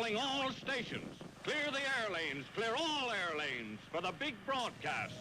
Calling all stations. Clear the air lanes. Clear all air lanes for the big broadcast.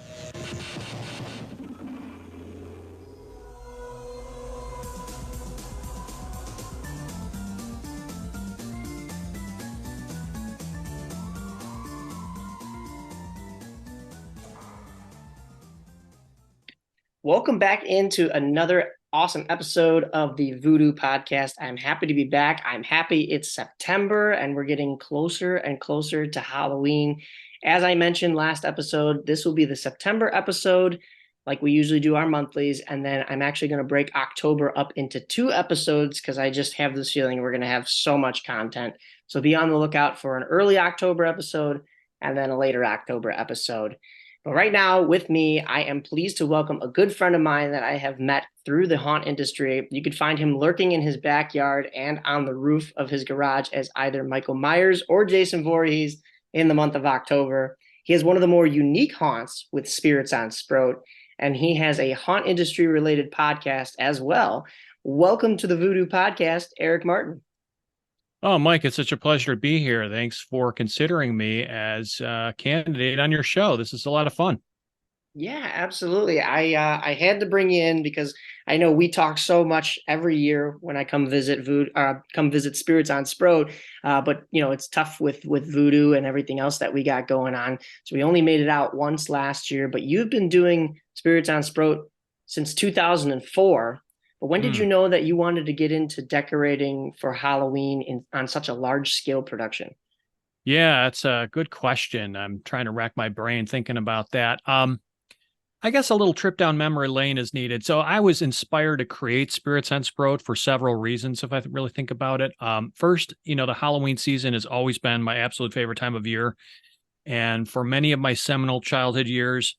Welcome back into another awesome episode of the Voodoo Podcast. I'm happy to be back. I'm happy it's September and we're getting closer and closer to Halloween. As I mentioned last episode, this will be the September episode, like we usually do our monthlies. And then I'm actually going to break October up into 2 episodes because I just have this feeling we're going to have so much content. So be on the lookout for an early October episode and then a later October episode. But right now with me, I am pleased to welcome a good friend of mine that I have met through the haunt industry. You could find him lurking in his backyard and on the roof of his garage as either Michael Myers or Jason Voorhees in the month of October. He has one of the more unique haunts with Spirits on Sproat, and he has a haunt industry related podcast as well. Welcome to the Voodoo Podcast, Erik Martin. Oh, Mike, it's such a pleasure to be here. Thanks for considering me as a candidate on your show. This is a lot of fun. Yeah, absolutely. I had to bring you in because I know we talk so much every year when I come visit Spirits on Sproat. But you know, it's tough with Voodoo and everything else that we got going on. So we only made it out once last year, but you've been doing Spirits on Sproat since 2004. But when did you know that you wanted to get into decorating for Halloween on such a large scale production? Yeah, that's a good question. I'm trying to rack my brain thinking about that. I guess a little trip down memory lane is needed. So I was inspired to create Spirits on Sproat for several reasons, if I really think about it. First, the Halloween season has always been my absolute favorite time of year. And for many of my seminal childhood years,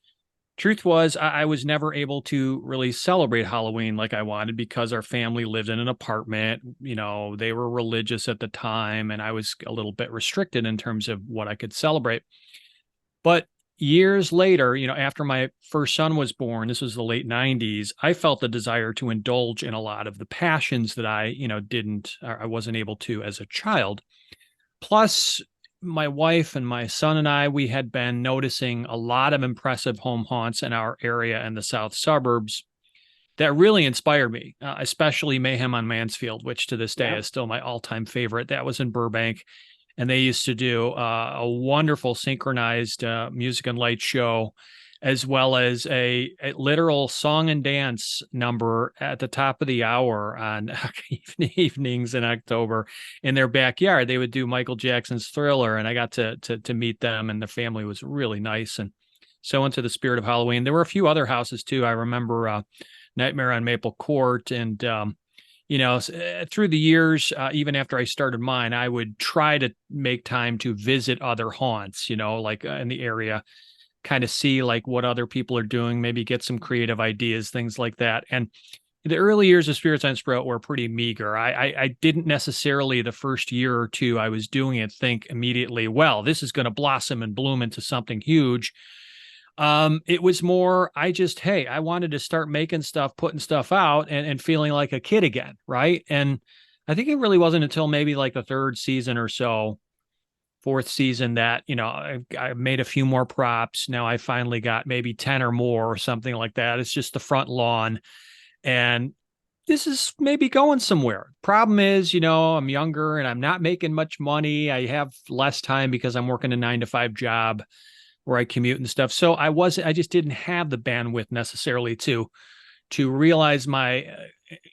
truth was, I was never able to really celebrate Halloween like I wanted because our family lived in an apartment. They were religious at the time, and I was a little bit restricted in terms of what I could celebrate. But years later, after my first son was born, this was the late 90s, I felt the desire to indulge in a lot of the passions that I wasn't able to as a child. Plus, my wife and my son and we had been noticing a lot of impressive home haunts in our area and the south suburbs that really inspired me, especially Mayhem on Mansfield, which to this day is still my all-time favorite. That was in Burbank. And they used to do a wonderful synchronized music and light show, as well as a literal song and dance number at the top of the hour on evenings in October in their backyard. They would do Michael Jackson's Thriller, and I got to meet them, and the family was really nice. And so into the spirit of Halloween. There were a few other houses too. I remember Nightmare on Maple Court, and through the years, even after I started mine, I would try to make time to visit other haunts, like in the area, kind of see like what other people are doing, maybe get some creative ideas, things like that. And the early years of Spirits on Sproat were pretty meager. I didn't necessarily the first year or two I was doing it think immediately, well, this is going to blossom and bloom into something huge. It was more, I wanted to start making stuff, putting stuff out and feeling like a kid again. Right. And I think it really wasn't until maybe like the third season or so, fourth season that, I made a few more props. Now I finally got maybe 10 or more or something like that. It's just the front lawn. And this is maybe going somewhere. Problem is, I'm younger and I'm not making much money. I have less time because I'm working a 9-to-5 job where I commute and stuff. So I just didn't have the bandwidth necessarily to realize my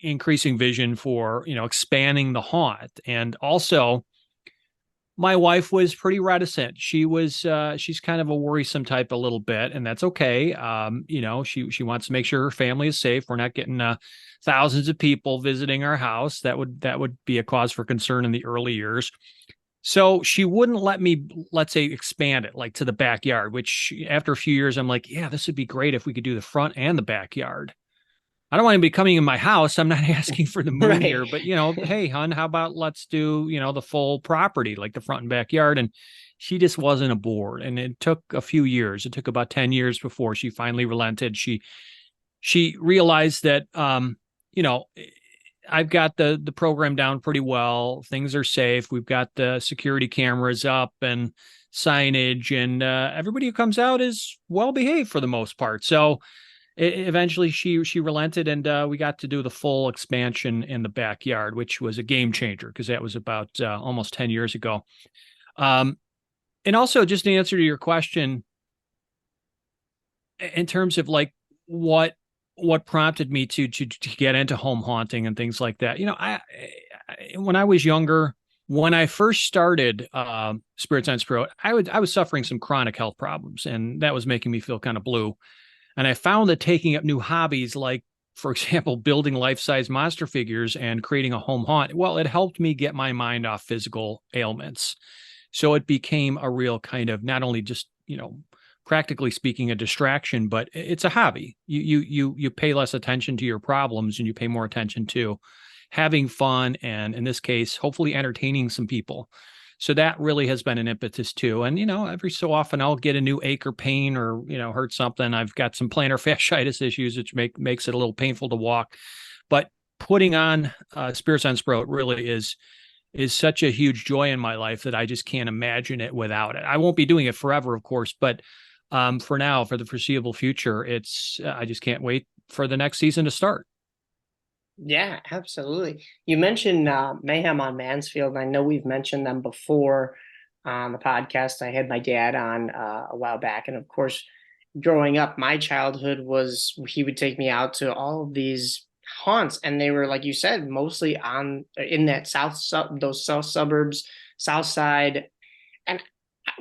increasing vision for, expanding the haunt. And also my wife was pretty reticent. She's kind of a worrisome type a little bit, and that's okay. She wants to make sure her family is safe. We're not getting thousands of people visiting our house. That would be a cause for concern in the early years. So she wouldn't let me, let's say, expand it like to the backyard, which after a few years, I'm like, yeah, this would be great if we could do the front and the backyard. I don't want anybody coming in my house. I'm not asking for the moon here, but hey, hon, how about let's do, the full property, like the front and backyard. And she just wasn't aboard. And it took a few years. It took about 10 years before she finally relented. She realized that, I've got the program down pretty well. Things are safe. We've got the security cameras up and signage, and everybody who comes out is well behaved for the most part. So eventually she relented, and we got to do the full expansion in the backyard, which was a game changer because that was about almost 10 years ago. And also, just to answer to your question, in terms of like what prompted me to get into home haunting and things like that. I when I was younger, when I first started Spirits on Sproat, I was suffering some chronic health problems, and that was making me feel kind of blue. And I found that taking up new hobbies, like, for example, building life-size monster figures and creating a home haunt, well, it helped me get my mind off physical ailments. So it became a real kind of, not only just, practically speaking, a distraction, but it's a hobby. You pay less attention to your problems, and you pay more attention to having fun, and in this case, hopefully entertaining some people. So that really has been an impetus too. And, every so often I'll get a new ache or pain or, hurt something. I've got some plantar fasciitis issues, which makes it a little painful to walk. But putting on Spirits on Sproat really is such a huge joy in my life that I just can't imagine it without it. I won't be doing it forever, of course, but for now, for the foreseeable future, I just can't wait for the next season to start. Yeah, absolutely. You mentioned Mayhem on Mansfield, and I know we've mentioned them before on the podcast. I had my dad on a while back, and of course, growing up, my childhood was he would take me out to all of these haunts, and they were, like you said, mostly in that those south suburbs, south side, and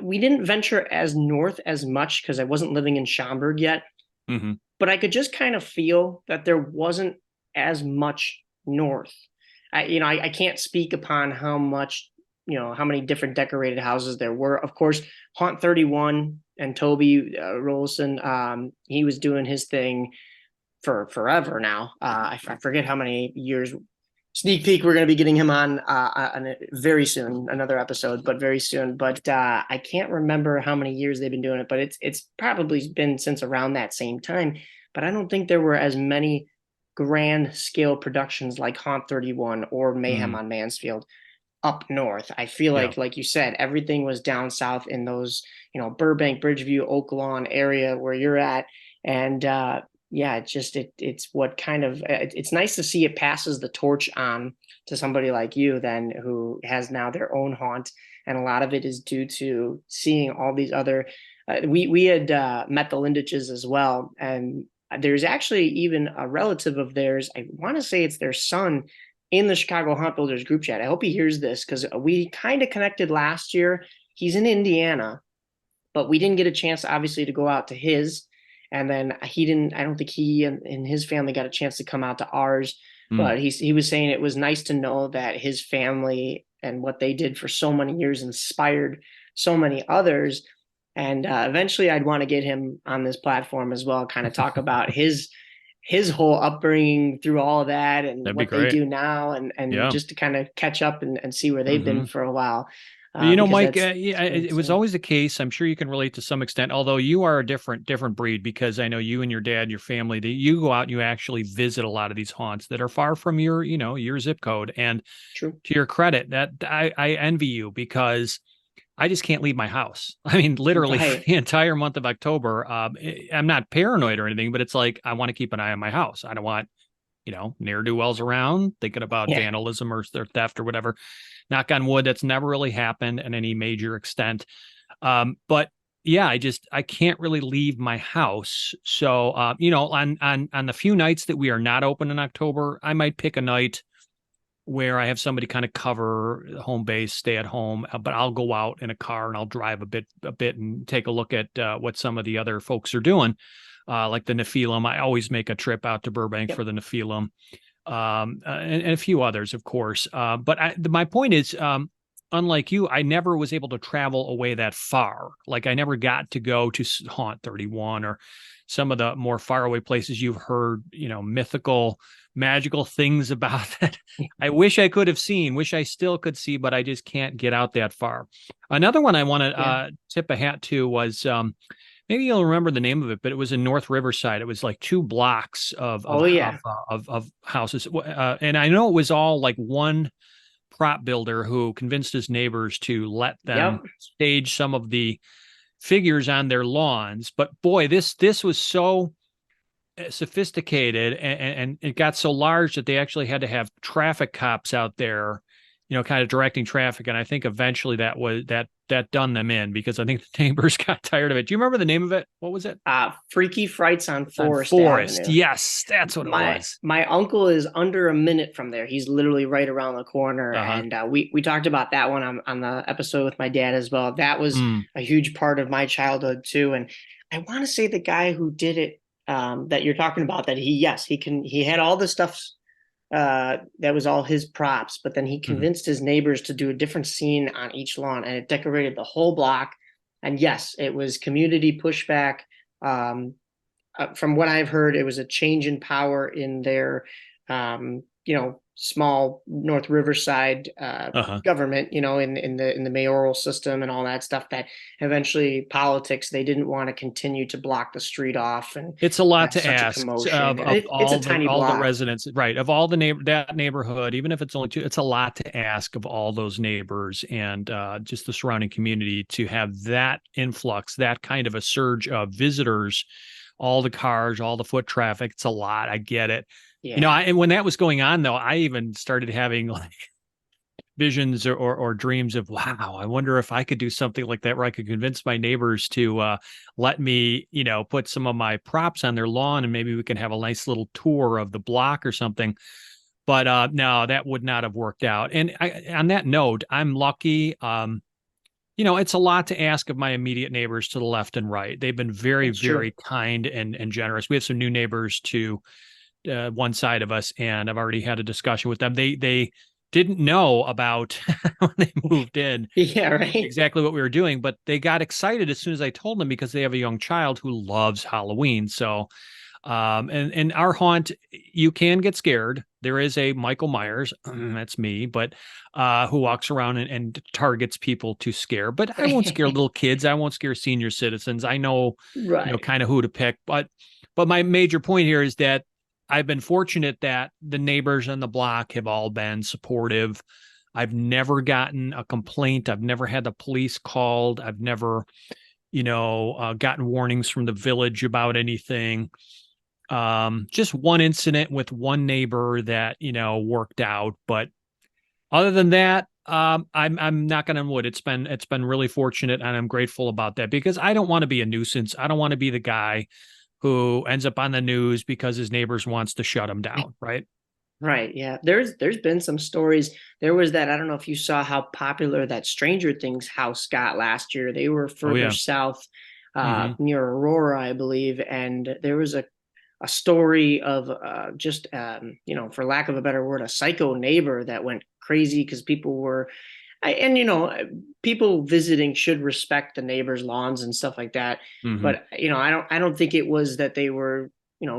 we didn't venture as north as much because I wasn't living in Schaumburg yet. Mm-hmm. But I could just kind of feel that there wasn't as much north. I can't speak upon how much, how many different decorated houses there were. Of course, Haunt 31 and Toby Rolson, he was doing his thing for forever now. I forget how many years. Sneak peek, we're going to be getting him on very soon, another episode, but very soon. But I can't remember how many years they've been doing it, but it's probably been since around that same time. But I don't think there were as many grand scale productions like Haunt 31 or Mayhem on Mansfield up north. I feel like you said, everything was down south in those, Burbank, Bridgeview, Oak Lawn area where you're at. And it's what kind of, it's nice to see it passes the torch on to somebody like you then, who has now their own haunt. And a lot of it is due to seeing all these other, we had met the Lindiches as well. And there's actually even a relative of theirs, I want to say it's their son, in the Chicago Haunt Builders group chat. I hope he hears this because we kind of connected last year. He's in Indiana, but we didn't get a chance, obviously, to go out to his. And then I don't think he and his family got a chance to come out to ours. But he was saying it was nice to know that his family and what they did for so many years inspired so many others. And eventually I'd want to get him on this platform as well, kind of talk about his whole upbringing through all of that and what they do now, and just to kind of catch up and see where they've been for a while. Mike, it was always the case. I'm sure you can relate to some extent, although you are a different breed, because I know you and your dad, your family, you go out and you actually visit a lot of these haunts that are far from your zip code. And True. To your credit, that I envy you, because I just can't leave my house. I mean, literally for the entire month of October. I'm not paranoid or anything, but it's like, I want to keep an eye on my house. I don't want, ne'er-do-wells around thinking about vandalism or theft or whatever. Knock on wood, that's never really happened in any major extent. But yeah, I can't really leave my house. So, on the few nights that we are not open in October, I might pick a night where I have somebody kind of cover home base, stay at home, but I'll go out in a car and I'll drive a bit and take a look at what some of the other folks are doing, like the Nephilim. I always make a trip out to Burbank for the Nephilim, and a few others, of course. But my point is, unlike you, I never was able to travel away that far. Like, I never got to go to Haunt 31 or some of the more faraway places you've heard, mythical, magical things about that I wish I could have seen, wish I still could see, but I just can't get out that far. Another one I want to tip a hat to was maybe you'll remember the name of it, but it was in North Riverside. It was like 2 blocks Oh yeah. of houses, and I know it was all like one prop builder who convinced his neighbors to let them Yep. stage some of the figures on their lawns. But boy, this was so sophisticated, and it got so large that they actually had to have traffic cops out there, kind of directing traffic. And I think eventually that done them in, because I think the neighbors got tired of it. Do you remember the name of it? What was it? Freaky Frights on On Forest Forest. Avenue. Yes, that's what it My was. my uncle is under a minute from there. He's literally right around the corner, Uh-huh. and we talked about that one on the episode with my dad as well. That was a huge part of my childhood too. And I want to say the guy who did it, that you're talking about, that he had all the stuff, that was all his props, but then he convinced his neighbors to do a different scene on each lawn, and it decorated the whole block. And yes, it was community pushback. From what I've heard, it was a change in power in their, small North Riverside government, in the mayoral system and all that stuff. That eventually politics, they didn't want to continue to block the street off, and it's a lot to such a ask commotion. of It's a tiny all the block. residents, right? Of all that neighborhood, even if it's only two, it's a lot to ask of all those neighbors and just the surrounding community to have that influx, that kind of a surge of visitors, all the cars, all the foot traffic. It's a lot. I get it. Yeah. And when that was going on, though, I even started having like visions or dreams of, wow, I wonder if I could do something like that where I could convince my neighbors to let me, put some of my props on their lawn, and maybe we can have a nice little tour of the block or something. But no, that would not have worked out. And on that note, I'm lucky. It's a lot to ask of my immediate neighbors to the left and right. They've been very, very kind and generous. We have some new neighbors to one side of us, and I've already had a discussion with them. They didn't know about when they moved in, Yeah, right. exactly what we were doing, but they got excited as soon as I told them, because they have a young child who loves Halloween. So, and our haunt, you can get scared. There is a Michael Myers, that's me, but who walks around and targets people to scare. But I won't scare little kids. I won't scare senior citizens. I know, Right. kind of who to pick. But my major point here is that I've been fortunate that the neighbors on the block have all been supportive. I've never gotten a complaint. I've never had the police called. I've never, gotten warnings from the village about anything. Just one incident with one neighbor that, worked out. But other than that, I'm knocking on wood. It's been really fortunate, and I'm grateful about that, because I don't want to be a nuisance. I don't want to be the guy who ends up on the news because his neighbors wants to shut him down. Right. Right. Yeah. There's been some stories. There was that, I don't know if you saw how popular that Stranger Things house got last year. They were further south, near Aurora, I believe. And there was a story of just, for lack of a better word, a psycho neighbor that went crazy because people were, people visiting should respect the neighbors' lawns and stuff like that. But, I don't think it was that they were,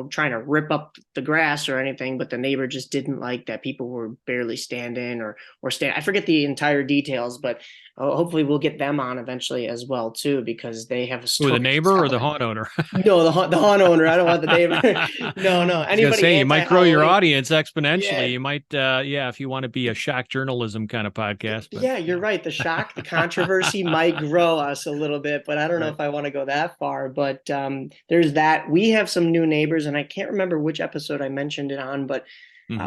trying to rip up the grass or anything, but the neighbor just didn't like that people were barely standing or stand. I forget the entire details, but hopefully we'll get them on eventually as well too, because they have a story. With the neighbor or the haunt owner? No, the haunt owner. I don't want the neighbor. No. Anybody you might grow your audience exponentially. Yeah. You might, if you want to be a shock journalism kind of podcast. But, yeah, you're right. The controversy might grow us a little bit, but I don't know if I want to go that far. But there's that. We have some new neighbors, and I can't remember which episode I mentioned it on, but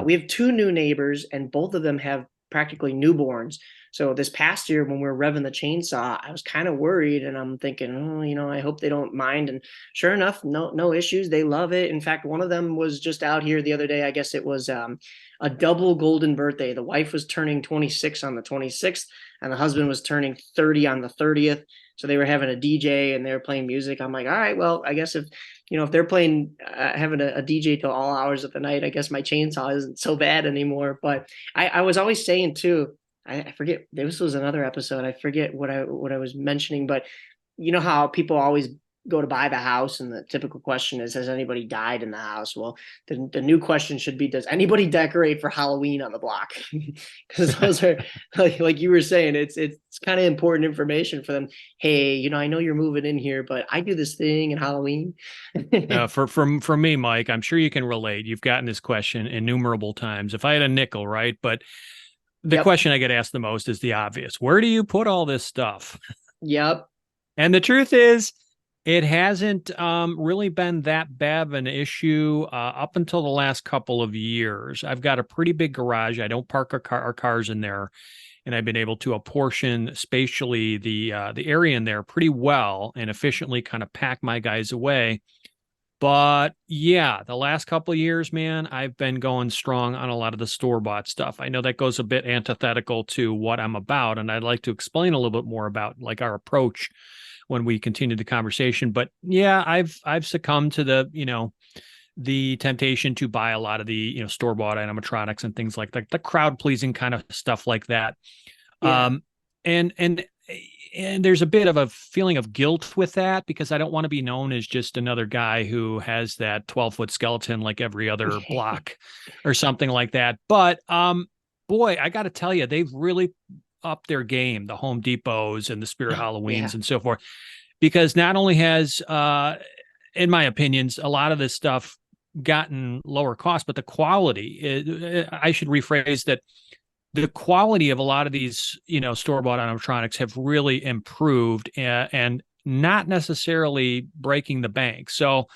we have 2 new neighbors, and both of them have practically newborns. So this past year, when we were revving the chainsaw, I was kind of worried, and I'm thinking, I hope they don't mind. And sure enough, no issues. They love it. In fact, one of them was just out here the other day. I guess it was a double golden birthday. The wife was turning 26 on the 26th, and the husband was turning 30 on the 30th. So they were having a DJ and they were playing music. I'm like, all right, well, I guess if they're playing, having a DJ till all hours of the night, I guess my chainsaw isn't so bad anymore. But I was always saying too, I forget, this was another episode. I forget what I was mentioning, but you know how people always go to buy the house and the typical question is, has anybody died in the house? Well, the new question should be, does anybody decorate for Halloween on the block? Because those are like you were saying, it's kind of important information for them. Hey, I know you're moving in here, but I do this thing in Halloween. For me, Mike, I'm sure you can relate. You've gotten this question innumerable times. If I had a nickel, right? But the question I get asked the most is the obvious. Where do you put all this stuff? Yep. And the truth is, it hasn't really been that bad of an issue up until the last couple of years. I've got a pretty big garage. I don't park our cars in there, and I've been able to apportion spatially the area in there pretty well and efficiently kind of pack my guys away. But yeah, the last couple of years, man, I've been going strong on a lot of the store-bought stuff. I know that goes a bit antithetical to what I'm about, and I'd like to explain a little bit more about like our approach when we continue the conversation. But yeah, I've succumbed to the temptation to buy a lot of the store-bought animatronics and things like that, the crowd-pleasing kind of stuff like that. Yeah. And there's a bit of a feeling of guilt with that because I don't want to be known as just another guy who has that 12-foot skeleton like every other block or something like that. But boy, I got to tell you, they've really upped their game, the Home Depots and the Spirit Halloweens and so forth, because not only has, in my opinions, a lot of this stuff gotten lower cost, but the quality, I should rephrase that. The quality of a lot of these, store-bought animatronics have really improved and not necessarily breaking the bank. So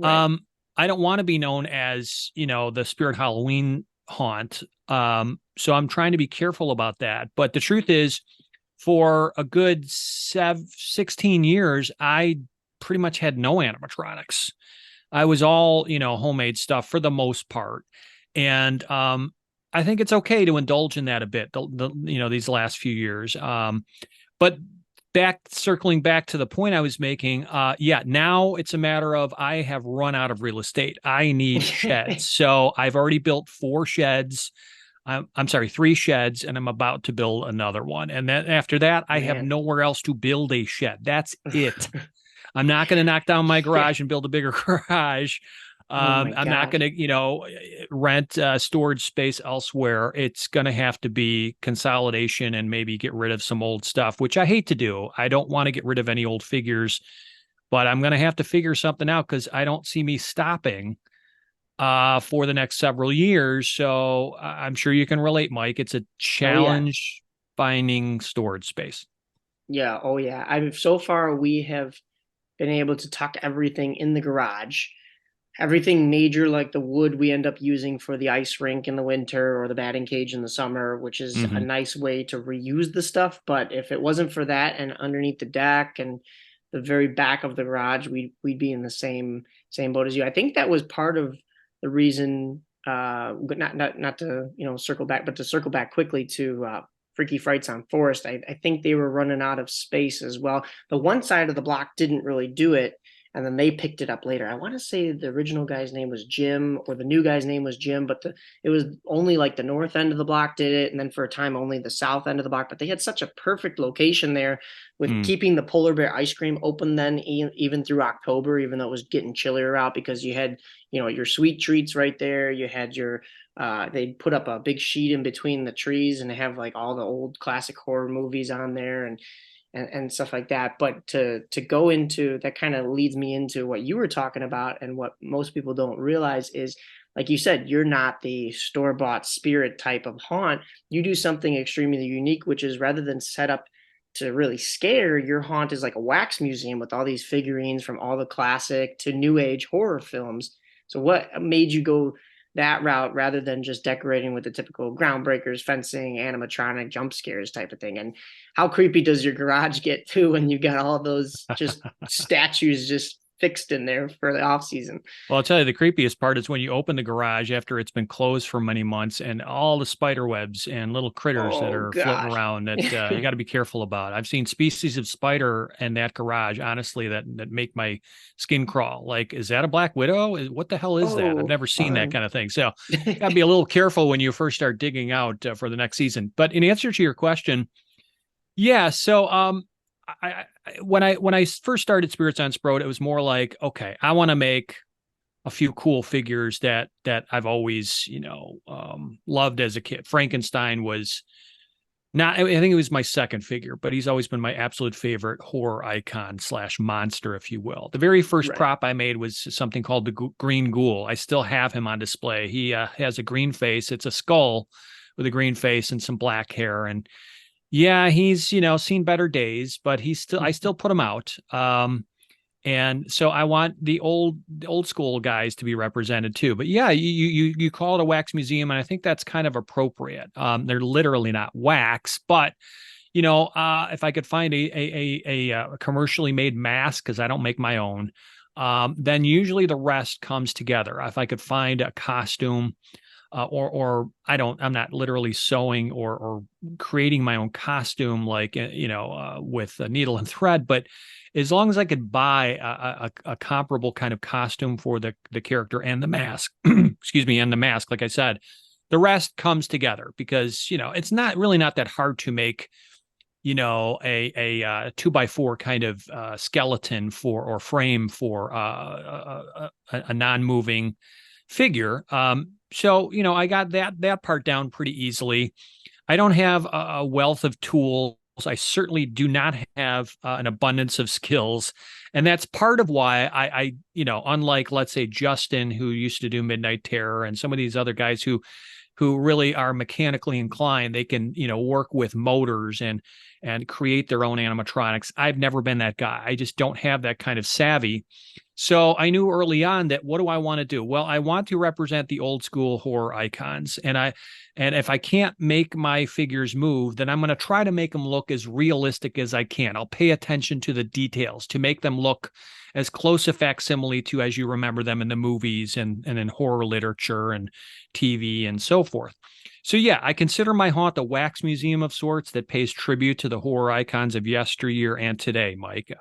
I don't want to be known as, the Spirit Halloween haunt. So I'm trying to be careful about that. But the truth is, for a good 16 years, I pretty much had no animatronics. I was all, homemade stuff for the most part. And I think it's okay to indulge in that a bit, these last few years. But circling back to the point I was making, now it's a matter of I have run out of real estate. I need sheds. So I've already built 4 sheds. I'm sorry, 3 sheds, and I'm about to build another one. And then after that, I have nowhere else to build a shed. That's it. I'm not going to knock down my garage and build a bigger garage. I'm not going to, rent storage space elsewhere. It's going to have to be consolidation and maybe get rid of some old stuff, which I hate to do. I don't want to get rid of any old figures, but I'm going to have to figure something out because I don't see me stopping for the next several years. So I'm sure you can relate, Mike. It's a challenge finding storage space. Yeah. Oh yeah. So far we have been able to tuck everything in the garage. Everything major, like the wood we end up using for the ice rink in the winter or the batting cage in the summer, which is a nice way to reuse the stuff. But if it wasn't for that and underneath the deck and the very back of the garage, we'd be in the same boat as you. I think that was part of the reason, not to circle back, but to circle back quickly to Freaky Frights on Forest. I think they were running out of space as well. The one side of the block didn't really do it. And then they picked it up later. I want to say the original guy's name was Jim, or the new guy's name was Jim, but it was only like the north end of the block did it. And then for a time, only the south end of the block. But they had such a perfect location there with keeping the polar bear ice cream open then even through October, even though it was getting chillier out, because you had, your sweet treats right there. You had your, they put up a big sheet in between the trees and they have like all the old classic horror movies on there and stuff like that. But to go into that kind of leads me into what you were talking about, and what most people don't realize is, like you said, you're not the store-bought spirit type of haunt. You do something extremely unique, which is rather than set up to really scare, your haunt is like a wax museum with all these figurines from all the classic to new age horror films. So what made you go that route rather than just decorating with the typical groundbreakers, fencing, animatronic, jump scares type of thing? And how creepy does your garage get too when you got all those just statues just fixed in there for the off season? Well, I'll tell you, the creepiest part is when you open the garage after it's been closed for many months and all the spider webs and little critters that are floating around that you got to be careful about. I've seen species of spider in that garage, honestly, that make my skin crawl. Like, is that a black widow? What the hell is that? I've never seen that kind of thing. So you got to be a little careful when you first start digging out for the next season. But in answer to your question, yeah, so when I first started Spirits on Sproat, it was more like, okay, I want to make a few cool figures that I've always, loved as a kid. Frankenstein was not, I think it was my second figure, but he's always been my absolute favorite horror icon / monster, if you will. The very first Right. prop I made was something called the Green Ghoul. I still have him on display. He has a green face. It's a skull with a green face and some black hair. And yeah, he's, seen better days, but I still put him out. And so I want the old school guys to be represented too. But yeah, you call it a wax museum, and I think that's kind of appropriate. They're literally not wax, but if I could find a commercially made mask, because I don't make my own, then usually the rest comes together. If I could find a costume, or I'm not literally sewing or creating my own costume, like, with a needle and thread, but as long as I could buy a comparable kind of costume for the character and the mask, excuse me, and the mask, like I said, the rest comes together, because, it's not that hard to make, a 2x4 kind of skeleton or frame for a non-moving figure. So, I got that part down pretty easily. I don't have a wealth of tools. I certainly do not have an abundance of skills. And that's part of why I unlike, let's say, Justin, who used to do Midnight Terror, and some of these other guys who really are mechanically inclined, they can, work with motors and create their own animatronics. I've never been that guy. I just don't have that kind of savvy. So I knew early on that, what do I want to do? Well, I want to represent the old school horror icons. And if I can't make my figures move, then I'm going to try to make them look as realistic as I can. I'll pay attention to the details to make them look as close a facsimile to as you remember them in the movies and in horror literature and TV and so forth. So yeah, I consider my haunt a wax museum of sorts that pays tribute to the horror icons of yesteryear and today, Mike.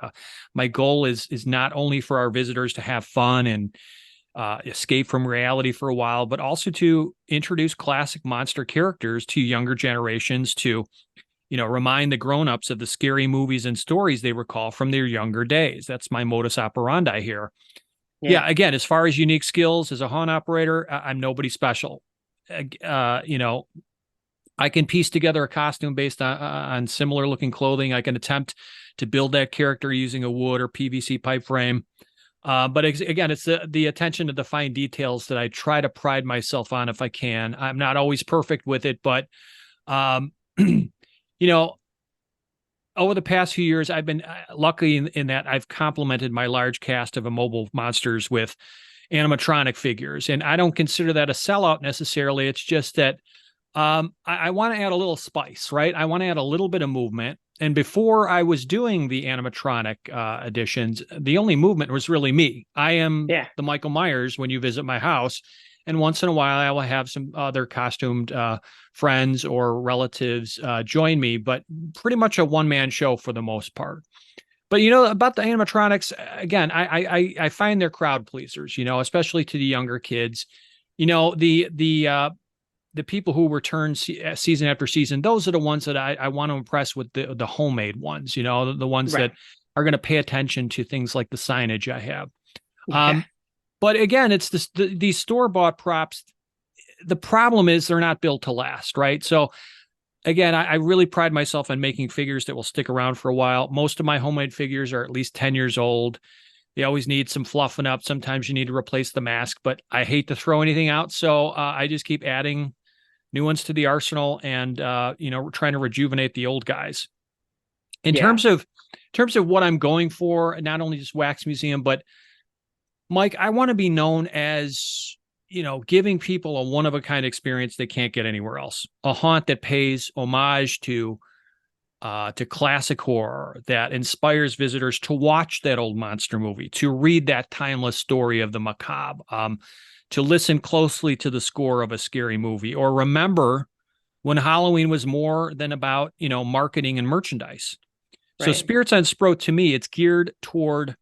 My goal is not only for our visitors to have fun and escape from reality for a while, but also to introduce classic monster characters to younger generations, to remind the grown-ups of the scary movies and stories they recall from their younger days. That's my modus operandi here. Yeah, again, as far as unique skills as a haunt operator, I'm nobody special. I can piece together a costume based on similar looking clothing. I can attempt to build that character using a wood or PVC pipe frame. But again, it's the attention to the fine details that I try to pride myself on if I can. I'm not always perfect with it, but, over the past few years, I've been lucky in that I've complemented my large cast of immobile monsters with animatronic figures. And I don't consider that a sellout necessarily. It's just that I want to add a little spice, right? I want to add a little bit of movement. And before I was doing the animatronic editions, the only movement was really me. I am the Michael Myers when you visit my house. And once in a while, I will have some other costumed friends or relatives join me, but pretty much a one-man show for the most part. But, about the animatronics, again, I find they're crowd pleasers, especially to the younger kids. The people who return season after season, those are the ones that I want to impress with the homemade ones, the ones that are going to pay attention to things like the signage I have. But again, it's these store-bought props. The problem is they're not built to last, right? So again, I really pride myself on making figures that will stick around for a while. Most of my homemade figures are at least 10 years old. They always need some fluffing up. Sometimes you need to replace the mask, but I hate to throw anything out. So I just keep adding new ones to the arsenal and, trying to rejuvenate the old guys. In terms of what I'm going for, not only just wax museum, but Mike, I want to be known as, giving people a one-of-a-kind experience they can't get anywhere else. A haunt that pays homage to classic horror, that inspires visitors to watch that old monster movie, to read that timeless story of the macabre, to listen closely to the score of a scary movie, or remember when Halloween was more than about, marketing and merchandise. Right. So Spirits on Sproat, to me, it's geared toward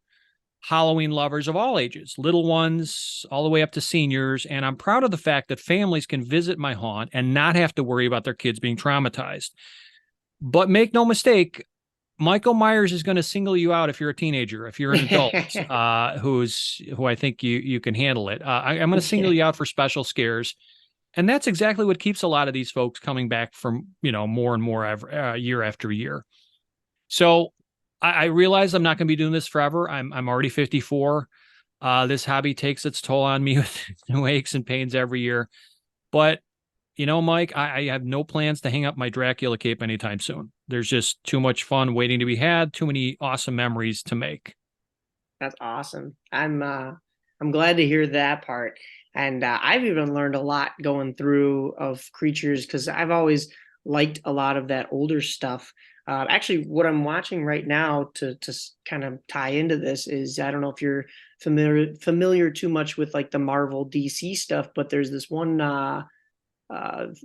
Halloween lovers of all ages, little ones all the way up to seniors. And I'm proud of the fact that families can visit my haunt and not have to worry about their kids being traumatized. But make no mistake, Michael Myers is going to single you out if you're a teenager. If you're an adult, who I think you can handle it. I'm going to single you out for special scares, and that's exactly what keeps a lot of these folks coming back from more and more year after year. So I realize I'm not going to be doing this forever. I'm already 54. This hobby takes its toll on me with new aches and pains every year. But, Mike, I have no plans to hang up my Dracula cape anytime soon. There's just too much fun waiting to be had, too many awesome memories to make. That's awesome. I'm glad to hear that part. And I've even learned a lot going through of creatures because I've always liked a lot of that older stuff. Actually, what I'm watching right now to kind of tie into this is, I don't know if you're familiar too much with like the Marvel DC stuff, but there's this one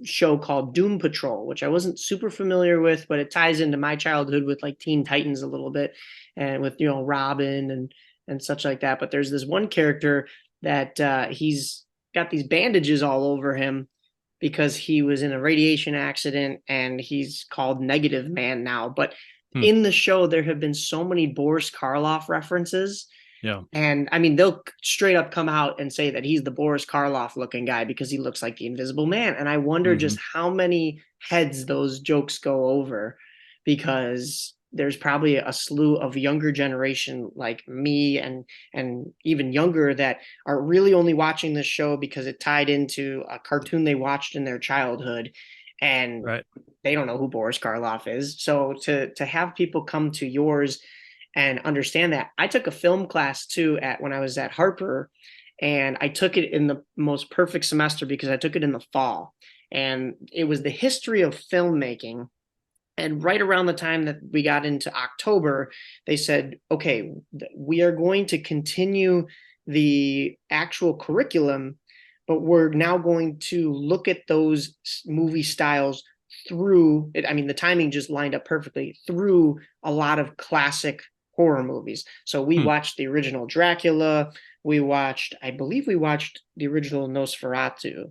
show called Doom Patrol, which I wasn't super familiar with, but it ties into my childhood with like Teen Titans a little bit, and with Robin and such like that. But there's this one character that he's got these bandages all over him because he was in a radiation accident, and he's called Negative Man now. But in the show, there have been so many Boris Karloff references. Yeah. And I mean, they'll straight up come out and say that he's the Boris Karloff looking guy because he looks like the Invisible Man. And I wonder just how many heads those jokes go over, because there's probably a slew of younger generation like me and even younger that are really only watching this show because it tied into a cartoon they watched in their childhood, and they don't know who Boris Karloff is. So to have people come to yours and understand that. I took a film class too when I was at Harper, and I took it in the most perfect semester because I took it in the fall, and it was the history of filmmaking. And right around the time that we got into October, they said, okay, we are going to continue the actual curriculum, but we're now going to look at those movie styles through it. I mean, the timing just lined up perfectly through a lot of classic horror movies. So we watched the original Dracula. I believe we watched the original Nosferatu,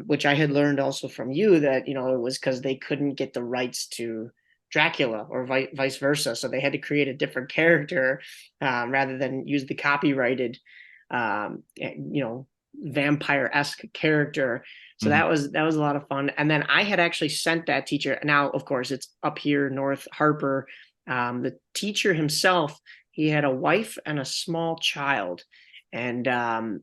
which I had learned also from you that, it was because they couldn't get the rights to Dracula or vice versa. So they had to create a different character rather than use the copyrighted, vampire-esque character. So that was a lot of fun. And then I had actually sent that teacher. Now, of course, it's up here north Harper. The teacher himself, he had a wife and a small child. And, I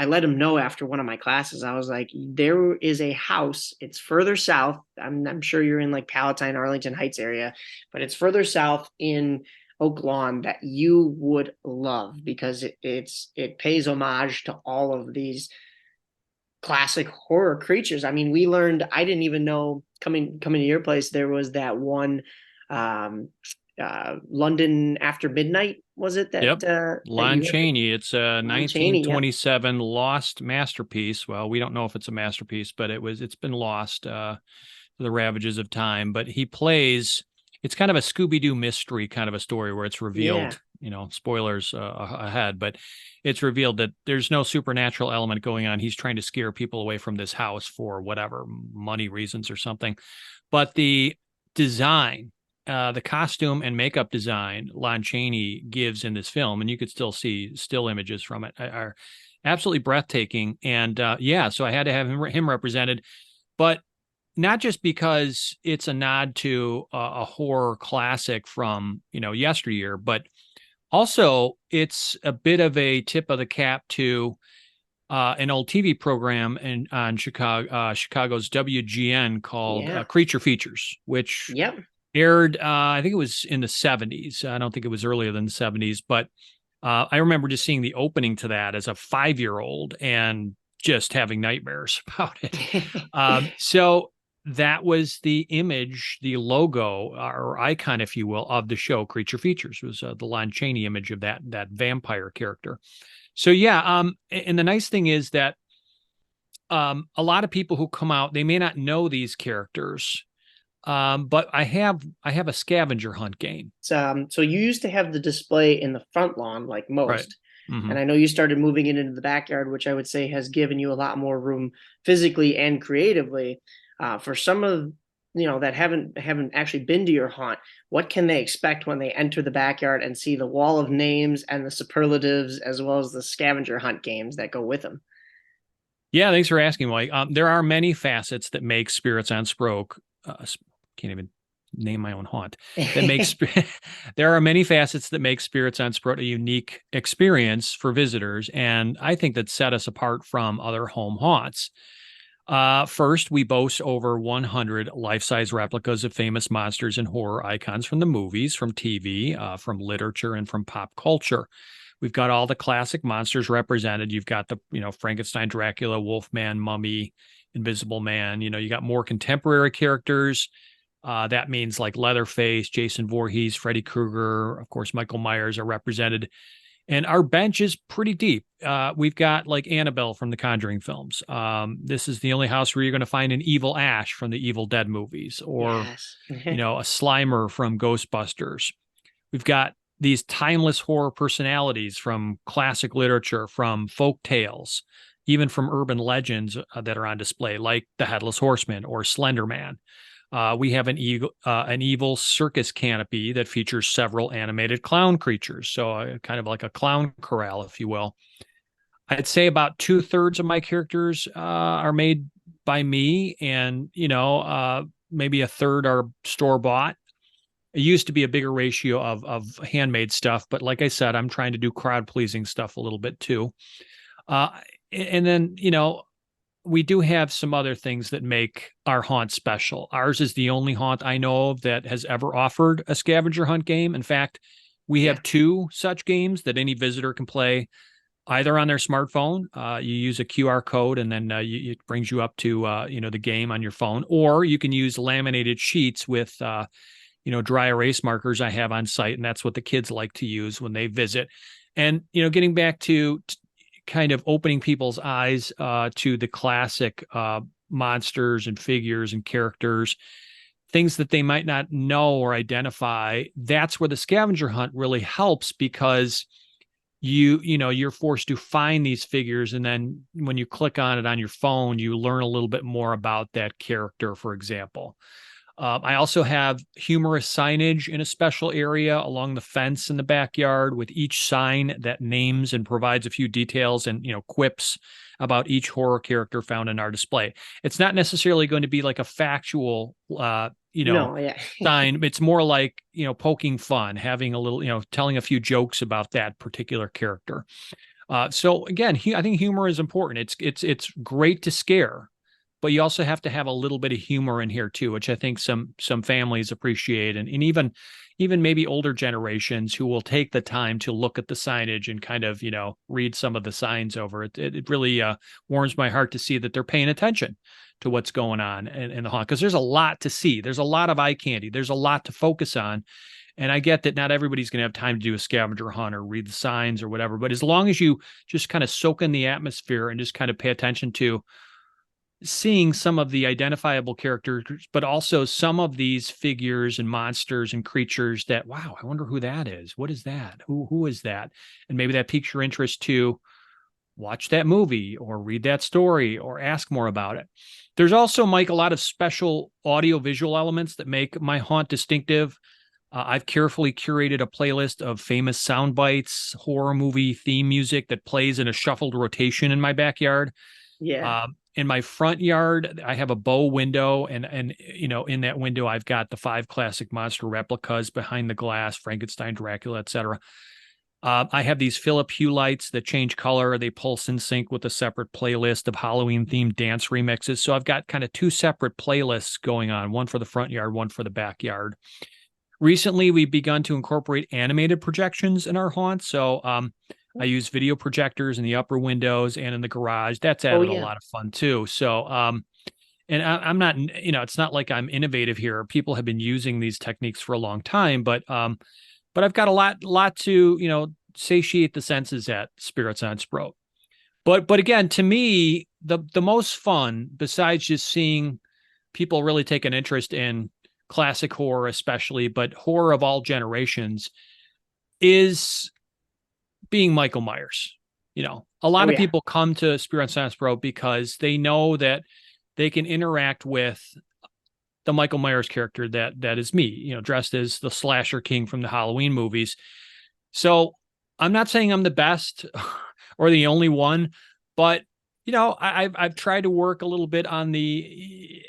let him know after one of my classes. I was like, there is a house. It's further south. I'm sure you're in like Palatine, Arlington Heights area, but it's further south in Oak Lawn that you would love because it pays homage to all of these classic horror creatures. I mean, I didn't even know coming to your place, there was that one London After Midnight, was it? Lon Chaney. It's a 1927 lost masterpiece. Well, we don't know if it's a masterpiece, but it's been lost to the ravages of time. But he plays, it's kind of a Scooby-Doo mystery kind of a story where it's revealed, spoilers ahead, but it's revealed that there's no supernatural element going on. He's trying to scare people away from this house for whatever money reasons or something. But the design, the costume and makeup design Lon Chaney gives in this film, and you could still see still images from it, are absolutely breathtaking. And so I had to have him represented, but not just because it's a nod to a horror classic from yesteryear, but also it's a bit of a tip of the cap to an old TV program on Chicago's WGN called Creature Features, which aired, I think it was in the 70s. I don't think it was earlier than the 70s, but I remember just seeing the opening to that as a 5-year-old and just having nightmares about it. So that was the image, the logo or icon, if you will, of the show Creature Features, was the Lon Chaney image of that vampire character. So and the nice thing is that a lot of people who come out, they may not know these characters, but I have a scavenger hunt game. So you used to have the display in the front lawn like most. Right. Mm-hmm. And I know you started moving it into the backyard, which I would say has given you a lot more room physically and creatively. For some of that haven't actually been to your haunt, what can they expect when they enter the backyard and see the wall of names and the superlatives, as well as the scavenger hunt games that go with them? Yeah, thanks for asking, Mike. There are many facets that make Spirits on Sproat. Can't even name my own haunt. That makes there are many facets that make Spirits on Sproat a unique experience for visitors, and I think that set us apart from other home haunts. First, we boast over 100 life-size replicas of famous monsters and horror icons from the movies, from TV, from literature, and from pop culture. We've got all the classic monsters represented. You've got the, Frankenstein, Dracula, Wolfman, Mummy, Invisible Man. You got more contemporary characters. That means like Leatherface, Jason Voorhees, Freddy Krueger, of course, Michael Myers are represented. And our bench is pretty deep. We've got like Annabelle from the Conjuring films. This is the only house where you're going to find an evil Ash from the Evil Dead movies, or, Yes. a Slimer from Ghostbusters. We've got these timeless horror personalities from classic literature, from folk tales, even from urban legends that are on display, like the Headless Horseman or Slender Man. We have an evil circus canopy that features several animated clown creatures, so kind of like a clown corral, if you will. I'd say about 2/3 of my characters are made by me, and maybe a third are store bought. It used to be a bigger ratio of handmade stuff, but like I said, I'm trying to do crowd pleasing stuff a little bit too. And then, we do have some other things that make our haunt special. Ours is the only haunt I know of that has ever offered a scavenger hunt game. In fact, we have 2 such games that any visitor can play either on their smartphone. You use a QR code, and then it brings you up to the game on your phone, or you can use laminated sheets with dry erase markers I have on site, and that's what the kids like to use when they visit. And getting back to kind of opening people's eyes to the classic monsters and figures and characters, things that they might not know or identify. That's where the scavenger hunt really helps, because you're forced to find these figures, and then when you click on it on your phone, you learn a little bit more about that character, for example. I also have humorous signage in a special area along the fence in the backyard, with each sign that names and provides a few details and quips about each horror character found in our display. It's not necessarily going to be like a factual sign. It's more like poking fun, having a little telling a few jokes about that particular character. So again, I think humor is important. It's great to scare, but you also have to have a little bit of humor in here too, which I think some families appreciate, and even maybe older generations who will take the time to look at the signage and kind of read some of the signs over it. It really warms my heart to see that they're paying attention to what's going on in the haunt, because there's a lot to see. There's a lot of eye candy. There's a lot to focus on. And I get that not everybody's going to have time to do a scavenger hunt or read the signs or whatever, but as long as you just kind of soak in the atmosphere and just kind of pay attention to seeing some of the identifiable characters, but also some of these figures and monsters and creatures that, wow, I wonder who that is. What is that? Who is that? And maybe that piques your interest to watch that movie or read that story or ask more about it. There's also, Mike, a lot of special audio visual elements that make my haunt distinctive. I've carefully curated a playlist of famous sound bites, horror movie theme music that plays in a shuffled rotation in my backyard. Yeah. In my front yard, I have a bow window, and in that window, I've got the 5 classic monster replicas behind the glass: Frankenstein, Dracula, etc. I have these Philip Hue lights that change color. They pulse in sync with a separate playlist of Halloween-themed dance remixes. So I've got kind of 2 separate playlists going on, one for the front yard, one for the backyard. Recently, we've begun to incorporate animated projections in our haunt. So I use video projectors in the upper windows and in the garage. That's added a lot of fun too. So, and I'm not, it's not like I'm innovative here. People have been using these techniques for a long time, but I've got a lot to, satiate the senses at Spirits on Sproat. But again, to me, the most fun, besides just seeing people really take an interest in classic horror, especially, but horror of all generations, is being Michael Myers. A lot of people come to Spirits on Sproat because they know that they can interact with the Michael Myers character that is me, dressed as the slasher king from the Halloween movies. So I'm not saying I'm the best or the only one, but I've tried to work a little bit on the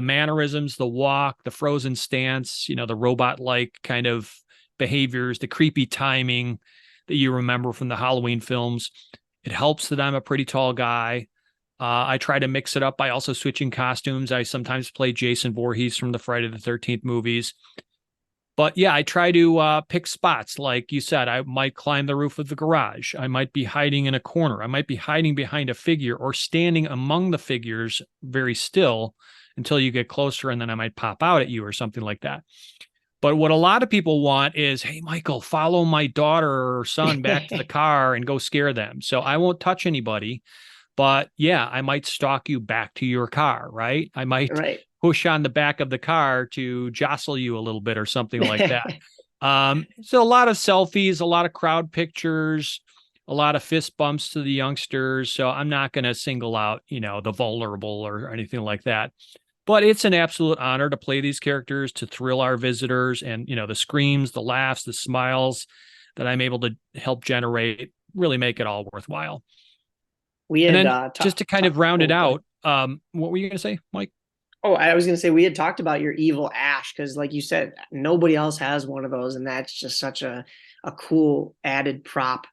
mannerisms, the walk, the frozen stance, the robot-like kind of behaviors, the creepy timing that you remember from the Halloween films. It helps that I'm a pretty tall guy. I try to mix it up by also switching costumes. I sometimes play Jason Voorhees from the Friday the 13th movies. But yeah, I try to pick spots. Like you said, I might climb the roof of the garage. I might be hiding in a corner. I might be hiding behind a figure or standing among the figures very still until you get closer, and then I might pop out at you or something like that. But what a lot of people want is, hey, Michael, follow my daughter or son back to the car and go scare them. So I won't touch anybody. But yeah, I might stalk you back to your car, right? I might push on the back of the car to jostle you a little bit or something like that. So a lot of selfies, a lot of crowd pictures, a lot of fist bumps to the youngsters. So I'm not going to single out, the vulnerable or anything like that. But it's an absolute honor to play these characters, to thrill our visitors, and, the screams, the laughs, the smiles that I'm able to help generate really make it all worthwhile. We had, and then just to kind of round it out, what were you going to say, Mike? Oh, I was going to say we had talked about your evil ash because, like you said, nobody else has one of those, and that's just such a cool added prop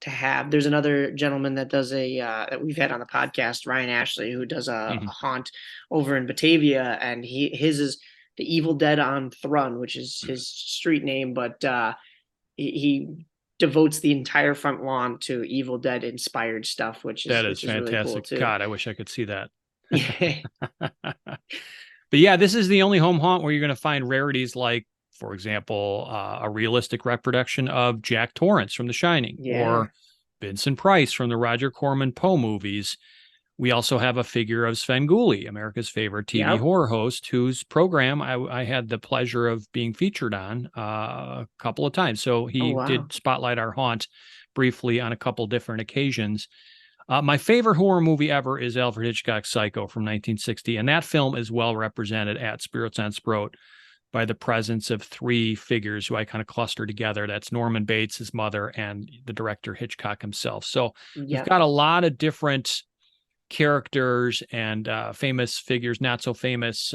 to have. There's another gentleman that does that we've had on the podcast, Ryan Ashley, who does a haunt over in Batavia, and his is the Evil Dead on Thrun, which is his street name, but he devotes the entire front lawn to Evil Dead inspired stuff, which is fantastic. Really cool too. God, I wish I could see that. But yeah, this is the only home haunt where you're going to find rarities like, for example, a realistic reproduction of Jack Torrance from The Shining, or Vincent Price from the Roger Corman Poe movies. We also have a figure of Svengoolie, America's favorite TV horror host, whose program I had the pleasure of being featured on a couple of times. So he did spotlight our haunt briefly on a couple different occasions. My favorite horror movie ever is Alfred Hitchcock's Psycho from 1960, and that film is well represented at Spirits on Sproat by the presence of three figures who I kind of cluster together. That's Norman Bates, his mother, and the director Hitchcock himself. So we've got a lot of different characters and famous figures, not so famous,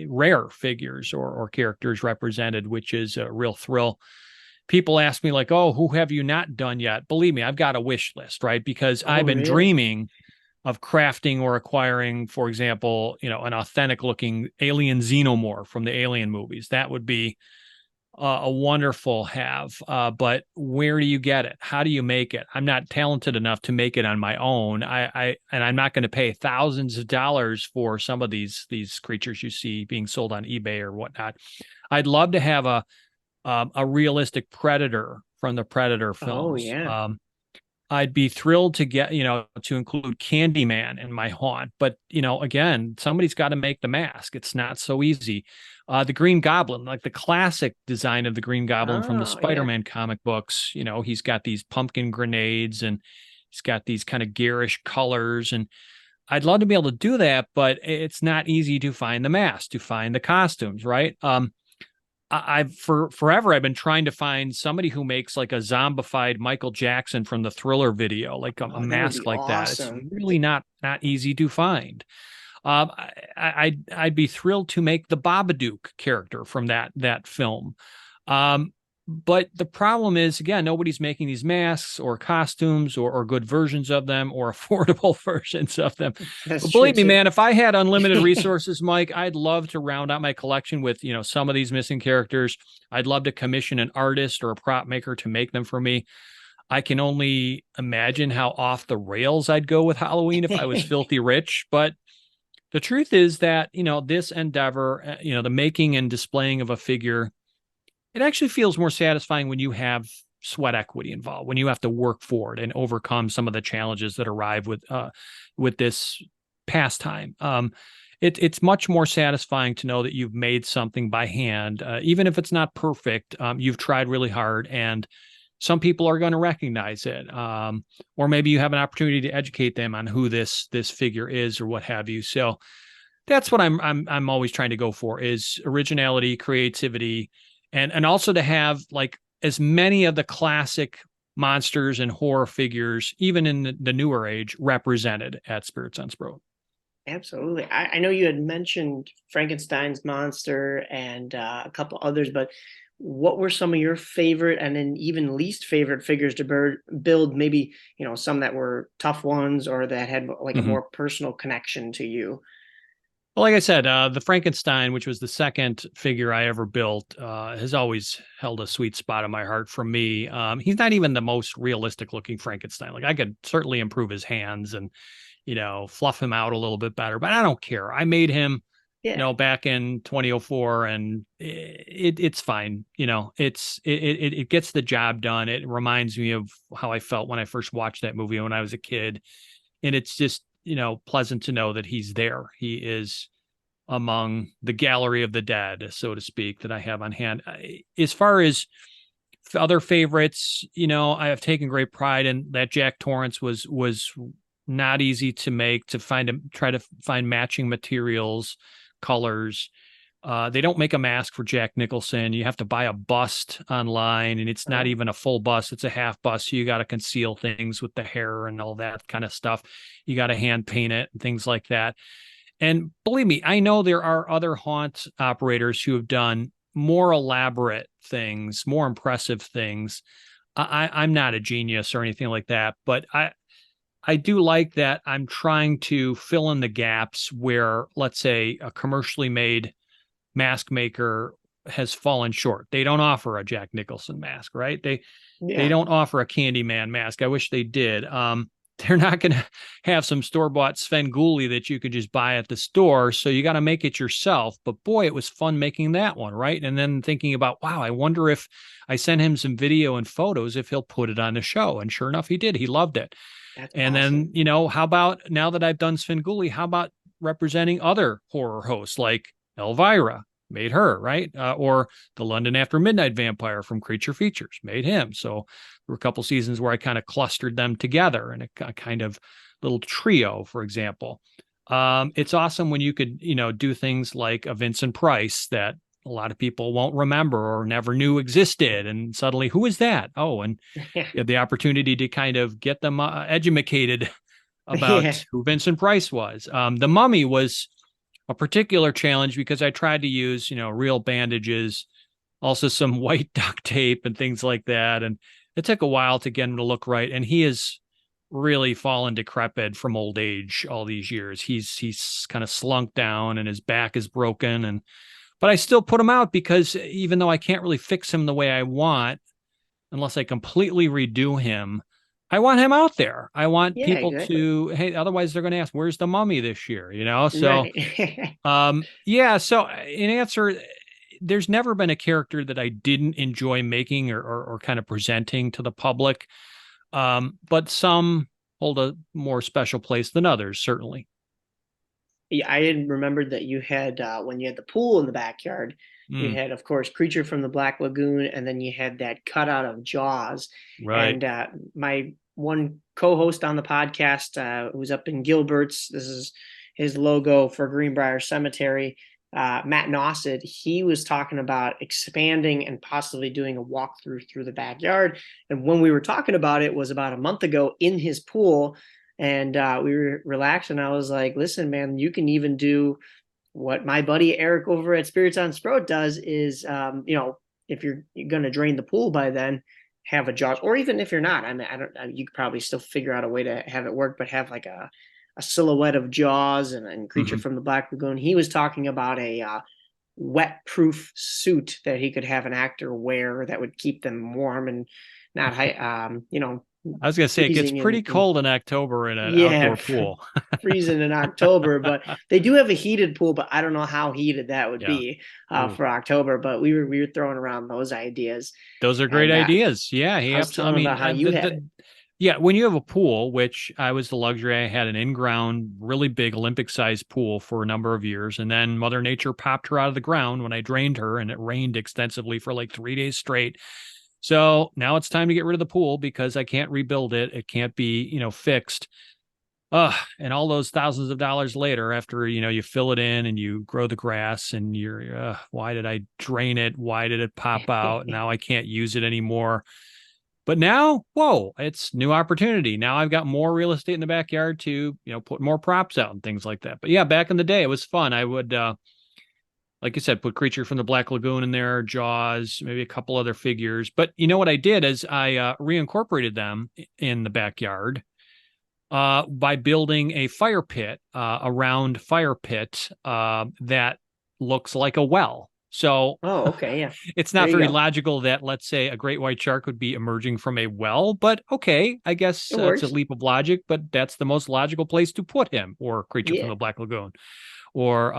rare figures or characters represented, which is a real thrill. People ask me like, oh, who have you not done yet? Believe me, I've got a wish list, right? Because I've been dreaming of crafting or acquiring, for example, an authentic looking alien xenomorph from the Alien movies. That would be a wonderful have. But where do you get it? How do you make it? I'm not talented enough to make it on my own. And I'm not going to pay thousands of dollars for some of these creatures you see being sold on eBay or whatnot. I'd love to have a realistic Predator from the Predator films. Oh, yeah. I'd be thrilled to get, to include Candyman in my haunt. But, again, somebody's got to make the mask. It's not so easy. The Green Goblin, like the classic design of the Green Goblin from the Spider-Man comic books, he's got these pumpkin grenades and he's got these kind of garish colors. And I'd love to be able to do that, but it's not easy to find the mask, to find the costumes, right? Forever I've been trying to find somebody who makes like a zombified Michael Jackson from the Thriller video, like a mask like that. It's really not easy to find. I'd be thrilled to make the Babadook character from that film. But the problem is, again, nobody's making these masks or costumes or good versions of them or affordable versions of them. But believe me, man, if I had unlimited resources, Mike, I'd love to round out my collection with, some of these missing characters. I'd love to commission an artist or a prop maker to make them for me. I can only imagine how off the rails I'd go with Halloween if I was filthy rich. But the truth is that, this endeavor, the making and displaying of a figure, it actually feels more satisfying when you have sweat equity involved, when you have to work for it and overcome some of the challenges that arrive with this pastime. It's much more satisfying to know that you've made something by hand, even if it's not perfect. You've tried really hard, and some people are going to recognize it, or maybe you have an opportunity to educate them on who this figure is or what have you. So That's what I'm always trying to go for, is originality, creativity, and also to have like as many of the classic monsters and horror figures, even in the newer age, represented at Spirits on Sproat. Absolutely. I know you had mentioned Frankenstein's monster and a couple others, but what were some of your favorite and then even least favorite figures to build? Maybe, some that were tough ones or that had like a Mm-hmm. more personal connection to you. Well, like I said, the Frankenstein, which was the second figure I ever built, has always held a sweet spot in my heart for me. He's not even the most realistic looking Frankenstein. Like I could certainly improve his hands and, fluff him out a little bit better, but I don't care. I made him, Yeah. back in 2004, and it's fine. It gets the job done. It reminds me of how I felt when I first watched that movie when I was a kid. And it's just, pleasant to know that he's there. He is among the gallery of the dead, so to speak, that I have on hand. As far as other favorites, I have taken great pride in that. Jack Torrance was not easy to make, to try to find matching materials, colors. They don't make a mask for Jack Nicholson. You have to buy a bust online, and it's not even a full bust. It's a half bust. So you got to conceal things with the hair and all that kind of stuff. You got to hand paint it and things like that. And believe me, I know there are other haunt operators who have done more elaborate things, more impressive things. I'm not a genius or anything like that, but I do like that I'm trying to fill in the gaps where, let's say, a commercially made mask maker has fallen short. They don't offer a Jack Nicholson mask, right? They don't offer a Candyman mask. I wish they did. They're not going to have some store-bought Svengoolie that you could just buy at the store. So you got to make it yourself. But boy, it was fun making that one, right? And then thinking about, wow, I wonder if I send him some video and photos, if he'll put it on the show. And sure enough, he did. He loved it. That's And awesome. then, how about, now that I've done Svengoolie, how about representing other horror hosts like Elvira? Made her, right? Or the London After Midnight vampire from Creature Features, made him. So there were a couple seasons where I kind of clustered them together in a kind of little trio, for example. It's awesome when you could, do things like a Vincent Price that a lot of people won't remember or never knew existed. And suddenly, who is that? Oh, and you have the opportunity to kind of get them educated about who Vincent Price was. The Mummy was a particular challenge because I tried to use, real bandages, also some white duct tape and things like that. And it took a while to get him to look right. And he has really fallen decrepit from old age all these years. He's kind of slunk down and his back is broken. But I still put him out because even though I can't really fix him the way I want, unless I completely redo him, I want him out there. I want people exactly. to, hey, otherwise they're going to ask, where's the Mummy this year? So, Right. so in answer, there's never been a character that I didn't enjoy making or kind of presenting to the public. But some hold a more special place than others, certainly. Yeah, I had remembered that you had when you had the pool in the backyard, you Mm, had, of course, Creature from the Black Lagoon, and then you had that cutout of Jaws. right. And my one co-host on the podcast, who's up in Gilbert's, this is his logo for Greenbrier Cemetery, Matt Nausid. He was talking about expanding and possibly doing a walkthrough through the backyard. And when we were talking about it was about a month ago in his pool. And we were relaxing. I was like, listen, man, you can even do what my buddy Eric over at Spirits on Sprout does is, if you're going to drain the pool by then, have a Jaws, or even if you're not, I mean, you could probably still figure out a way to have it work, but have like a silhouette of Jaws and Creature Mm-hmm. from the Black Lagoon. He was talking about a wet proof suit that he could have an actor wear that would keep them warm and not, I was going to say it gets freezing pretty and cold in October in an yeah, outdoor pool. freezing in October, but they do have a heated pool, but I don't know how heated that would Yeah. be Ooh, for October. But we were throwing around those ideas, those are great and ideas. Yeah. I He was absolutely, I telling mean, about how you had it. yeah, when you have a pool, which I was the luxury, I had an in-ground, really big Olympic-sized pool for a number of years, and then Mother Nature popped her out of the ground when I drained her, and it rained extensively for like 3 days straight. So now it's time to get rid of the pool because I can't rebuild it. It can't be, fixed. And all those thousands of dollars later, after, you fill it in and you grow the grass and why did I drain it? Why did it pop out? Now I can't use it anymore. But now, whoa, it's new opportunity. Now I've got more real estate in the backyard to, put more props out and things like that. But yeah, back in the day, it was fun. I would, like you said, put Creature from the Black Lagoon in there, Jaws, maybe a couple other figures. But you know what I did is I reincorporated them in the backyard by building a fire pit, a round fire pit that looks like a well. So Oh, okay, yeah. it's There not you very go. logical that, let's say, a great white shark would be emerging from a well, but okay, I guess It it's a works. leap of logic, but that's the most logical place to put him, or Creature from Yeah. the Black Lagoon, or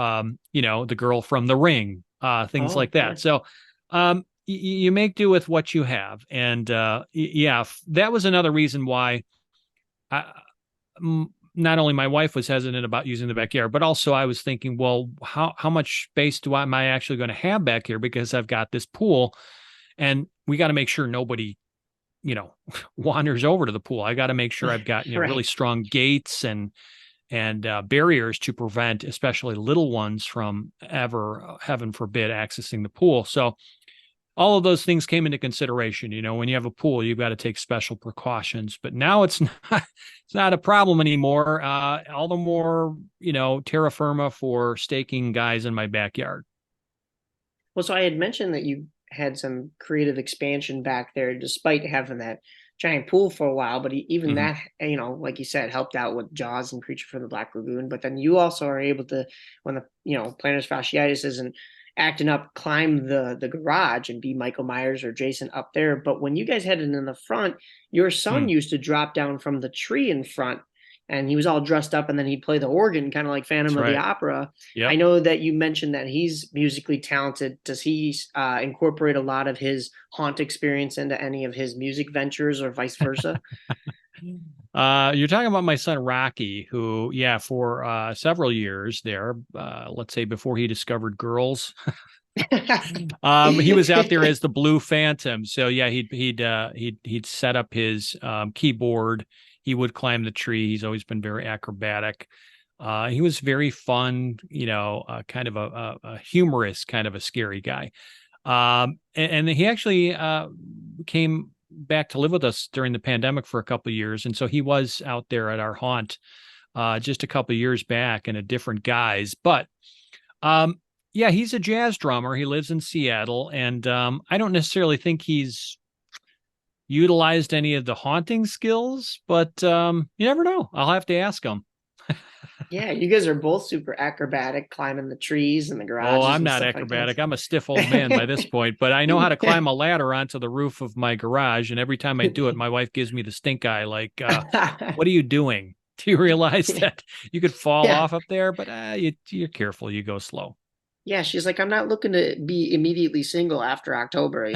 the girl from The Ring, things Oh, like that. yeah. So you make do with what you have, and yeah, that was another reason why I, not only my wife was hesitant about using the backyard, but also I was thinking, well, how much space am I actually going to have back here? Because I've got this pool, and we got to make sure nobody, wanders over to the pool. I got to make sure I've got really Right. strong gates and barriers to prevent, especially little ones, from ever, heaven forbid, accessing the pool. So all of those things came into consideration. When you have a pool, you've got to take special precautions. But now it's not a problem anymore. All the more, terra firma for staking guys in my backyard. Well, so I had mentioned that you had some creative expansion back there, despite having that giant pool for a while. But even Mm-hmm. that, like you said, helped out with Jaws and Creature from the Black Lagoon. But then you also are able to, when the plantar fasciitis isn't acting up, climb the garage and be Michael Myers or Jason up there. But when you guys had it in the front, your son Mm, used to drop down from the tree in front. And he was all dressed up, and then he'd play the organ, kind of like Phantom that's of the right. Opera. I Yep. know that you mentioned that he's musically talented. Does he incorporate a lot of his haunt experience into any of his music ventures, or vice versa? You're talking about my son Rocky, who, yeah, for several years there, let's say before he discovered girls, he was out there as the Blue Phantom. So yeah, he'd set up his keyboard. He would climb the tree. He's always been very acrobatic. He was very fun, kind of a humorous, kind of a scary guy. And he actually came back to live with us during the pandemic for a couple of years, and so he was out there at our haunt just a couple of years back in a different guise. But um, yeah, he's a jazz drummer. He lives in Seattle, and I don't necessarily think he's utilized any of the haunting skills, but you never know. I'll have to ask him. Yeah, you guys are both super acrobatic, climbing the trees and the Oh, garages I'm and not stuff like acrobatic. I'm a stiff old man by this point, but I know how to climb a ladder onto the roof of my garage. And every time I do it, my wife gives me the stink eye, like, that. what are you doing? Do you realize that you could fall Yeah. off up there? But you're careful. You go slow. Yeah, she's like, I'm not looking to be immediately single after October.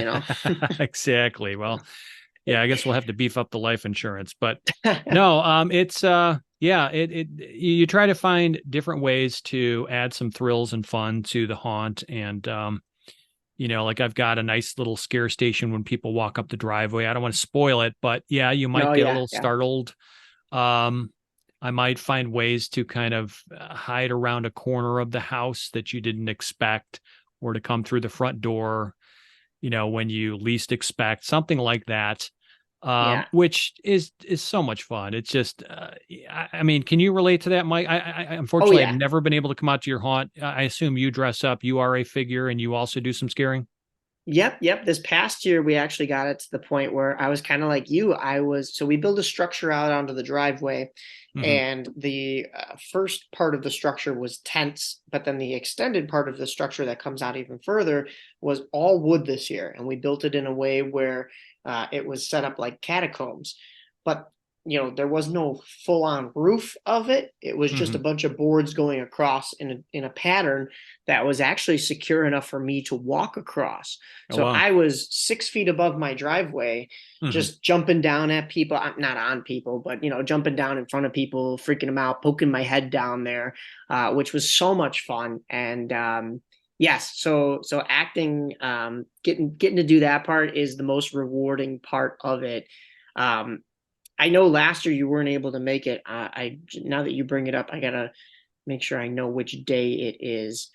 Exactly. Well, yeah, I guess we'll have to beef up the life insurance, but no, it's yeah, it you try to find different ways to add some thrills and fun to the haunt. And like I've got a nice little scare station when people walk up the driveway. I don't want to spoil it, but yeah, you might No, get a yeah, little yeah. startled. um I might find ways to kind of hide around a corner of the house that you didn't expect, or to come through the front door, when you least expect, something like that, Yeah. which is so much fun. It's just, I mean, can you relate to that, Mike? I Oh unfortunately, I've yeah. never been able to come out to your haunt. I assume you dress up. You are a figure, and you also do some scaring. Yep, yep. This past year, we actually got it to the point where I was kind of like you. So we built a structure out onto the driveway, Hmm. and the first part of the structure was tents, but then the extended part of the structure that comes out even further was all wood this year. And we built it in a way where it was set up like catacombs. But there was no full on roof of it. It was just a Hmm. bunch of boards going across in a pattern that was actually secure enough for me to walk across. Oh So wow. I was 6 feet above my driveway, Hmm. just jumping down at people. I'm not on people, but jumping down in front of people, freaking them out, poking my head down there, which was so much fun. And yes, so acting, getting to do that part is the most rewarding part of it. Um, I know last year you weren't able to make it. Now that you bring it up, I gotta make sure I know which day it is.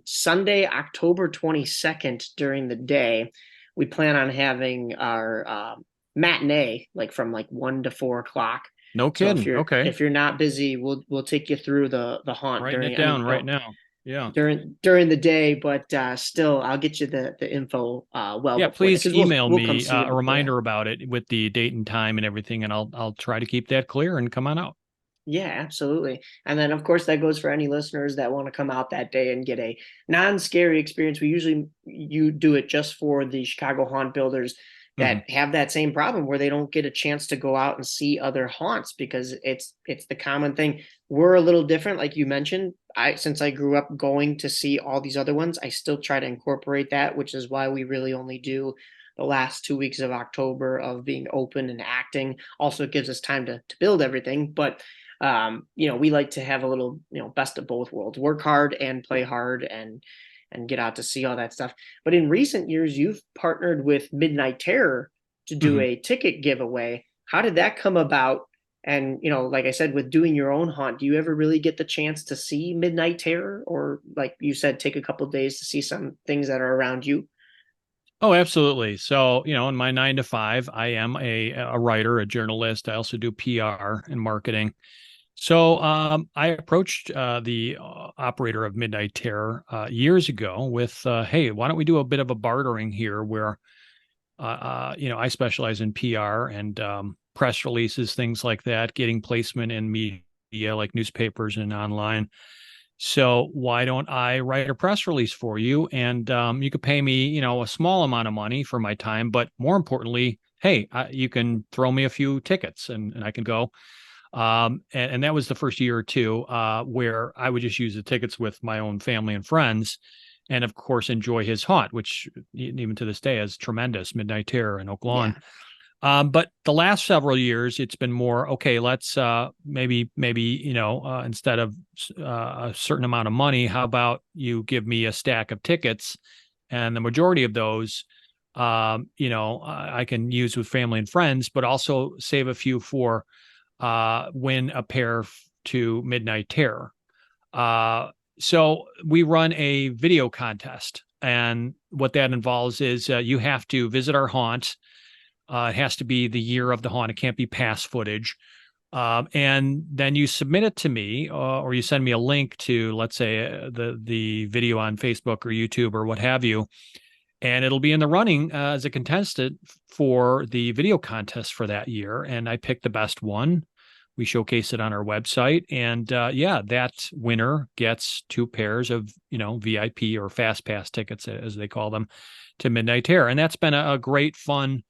Sunday, October 22nd during the day, we plan on having our matinee, like from like 1 to 4 o'clock. No So kidding. Okay. if you're not busy, we'll take you through the haunt Writing it during. I down mean, right now. Yeah. during the day, but still, I'll get you the info well Yeah, before that please because email we'll come me see you a before that. reminder about it with the date and time and everything, and I'll try to keep that clear and come on out. Yeah, absolutely. And then, of course, that goes for any listeners that want to come out that day and get a non-scary experience. We usually you do it just for the Chicago haunt builders Mhm. that have that same problem where they don't get a chance to go out and see other haunts because it's the common thing. We're a little different, like you mentioned. Since I grew up going to see all these other ones, I still try to incorporate that, which is why we really only do the last 2 weeks of October of being open and acting. Also, it gives us time to build everything, but we like to have a little, best of both worlds, work hard and play hard and get out to see all that stuff. But in recent years, you've partnered with Midnight Terror to do Mhm. a ticket giveaway. How did that come about? And, like I said, with doing your own haunt, do you ever really get the chance to see Midnight Terror? Or like you said, take a couple of days to see some things that are around you? Oh, absolutely. So, in my 9 to 5, I am a writer, a journalist. I also do PR and marketing. So, I approached the operator of Midnight Terror years ago with, "Hey, why don't we do a bit of a bartering here where, I specialize in PR and press releases, things like that, getting placement in media like newspapers and online. So why don't I write a press release for you? And you could pay me, a small amount of money for my time, but more importantly, hey, you can throw me a few tickets and I can go." And that was the first year or two where I would just use the tickets with my own family and friends, and of course enjoy his haunt, which even to this day is tremendous, Midnight Terror in Oak Lawn. Yeah. But the last several years, it's been more, okay, let's maybe instead of a certain amount of money, how about you give me a stack of tickets, and the majority of those, I can use with family and friends, but also save a few for win a pair to Midnight Terror. So we run a video contest, and what that involves is you have to visit our haunt. It has to be the year of the haunt. It can't be past footage. And then you submit it to me, or you send me a link to, let's say, the video on Facebook or YouTube or what have you, and it'll be in the running as a contestant for the video contest for that year. And I picked the best one. We showcase it on our website, and that winner gets 2 pairs of VIP or fast pass tickets, as they call them, to Midnight Terror. And that's been a great fun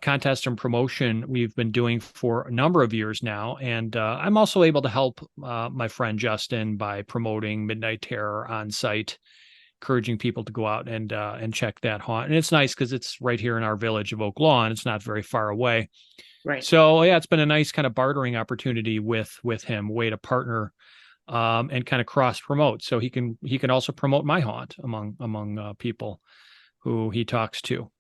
contest and promotion we've been doing for a number of years now. And I'm also able to help my friend Justin by promoting Midnight Terror on site, encouraging people to go out and check that haunt. And it's nice because it's right here in our village of Oak Lawn. It's not very far away. Right. So yeah, it's been a nice kind of bartering opportunity with him, way to partner and kind of cross promote. So he can also promote my haunt among people who he talks to.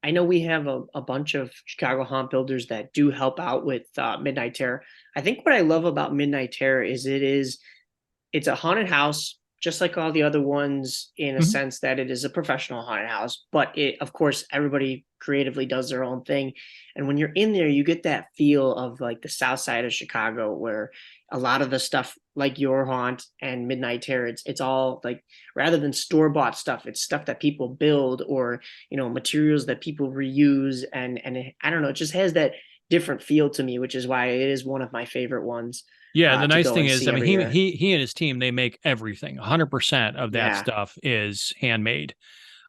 I know we have a bunch of Chicago haunt builders that do help out with Midnight Terror. I think what I love about Midnight Terror is it's a haunted house, just like all the other ones, in a Mhm. sense that it is a professional haunted house. But of course, everybody creatively does their own thing. And when you're in there, you get that feel of like the South Side of Chicago, where a lot of the stuff, like your haunt and Midnight Terror, it's all like, rather than store bought stuff, it's stuff that people build, or materials that people reuse, and I don't know, it just has that different feel to me, which is why it is one of my favorite ones Yeah, the to nice go thing and is, see I mean, every year. he and his team, they make everything. 100% of that Yeah. stuff is handmade.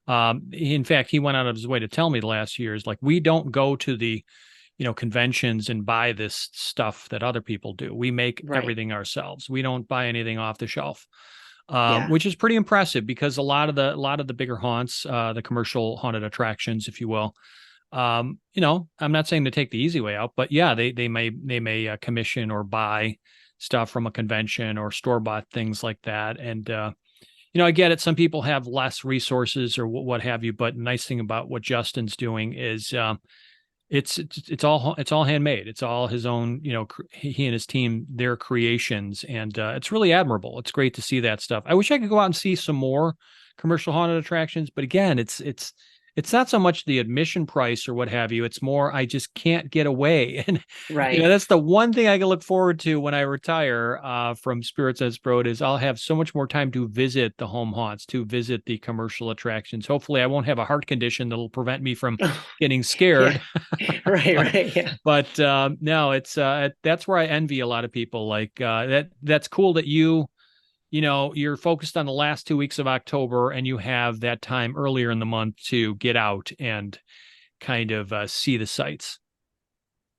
In fact, he went out of his way to tell me the last years, like, we don't go to the conventions and buy this stuff that other people do. We make Right. everything ourselves. We don't buy anything off the shelf, Yeah. which is pretty impressive because a lot of the bigger haunts, the commercial haunted attractions, if you will, I'm not saying to take the easy way out, but yeah, they may commission or buy stuff from a convention or store bought things like that. And I get it. Some people have less resources or what have you, but the nice thing about what Justin's doing is It's all handmade. It's all his own, he and his team, their creations, and it's really admirable. It's great to see that stuff. I wish I could go out and see some more commercial haunted attractions, but again, it's not so much the admission price or what have you. It's more I just can't get away, and Right. that's the one thing I can look forward to when I retire from Spirits and Sproat is I'll have so much more time to visit the home haunts, to visit the commercial attractions. Hopefully, I won't have a heart condition that'll prevent me from getting Yeah. scared. Right. but Right. Yeah. no, it's that's where I envy a lot of people. Like that's cool that you're focused on the last 2 weeks of October and you have that time earlier in the month to get out and kind of see the sights.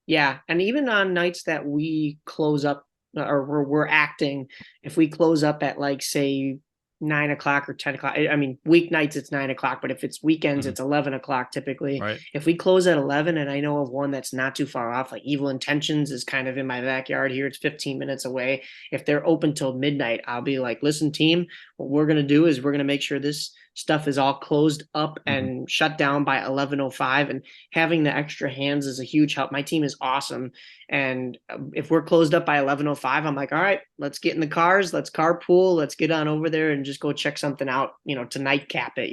Yeah, and even on nights that we close up or we're acting, if we close up at like say 9 o'clock or 10 o'clock, I mean weeknights it's 9 o'clock, but if it's weekends Mhm. it's 11 o'clock typically. Right. If we close at 11, and I know of one that's not too far off, like Evil Intentions is kind of in my backyard here. It's 15 minutes away. If they're open till midnight, I'll be like, listen, team, what we're gonna do is we're gonna make sure this stuff is all closed up Mhm. and shut down by 11:05, and having the extra hands is a huge help. My team is awesome. And if we're closed up by 11:05, I'm like, all right, let's get in the cars, let's carpool, let's get on over there and just go check something out, to nightcap it,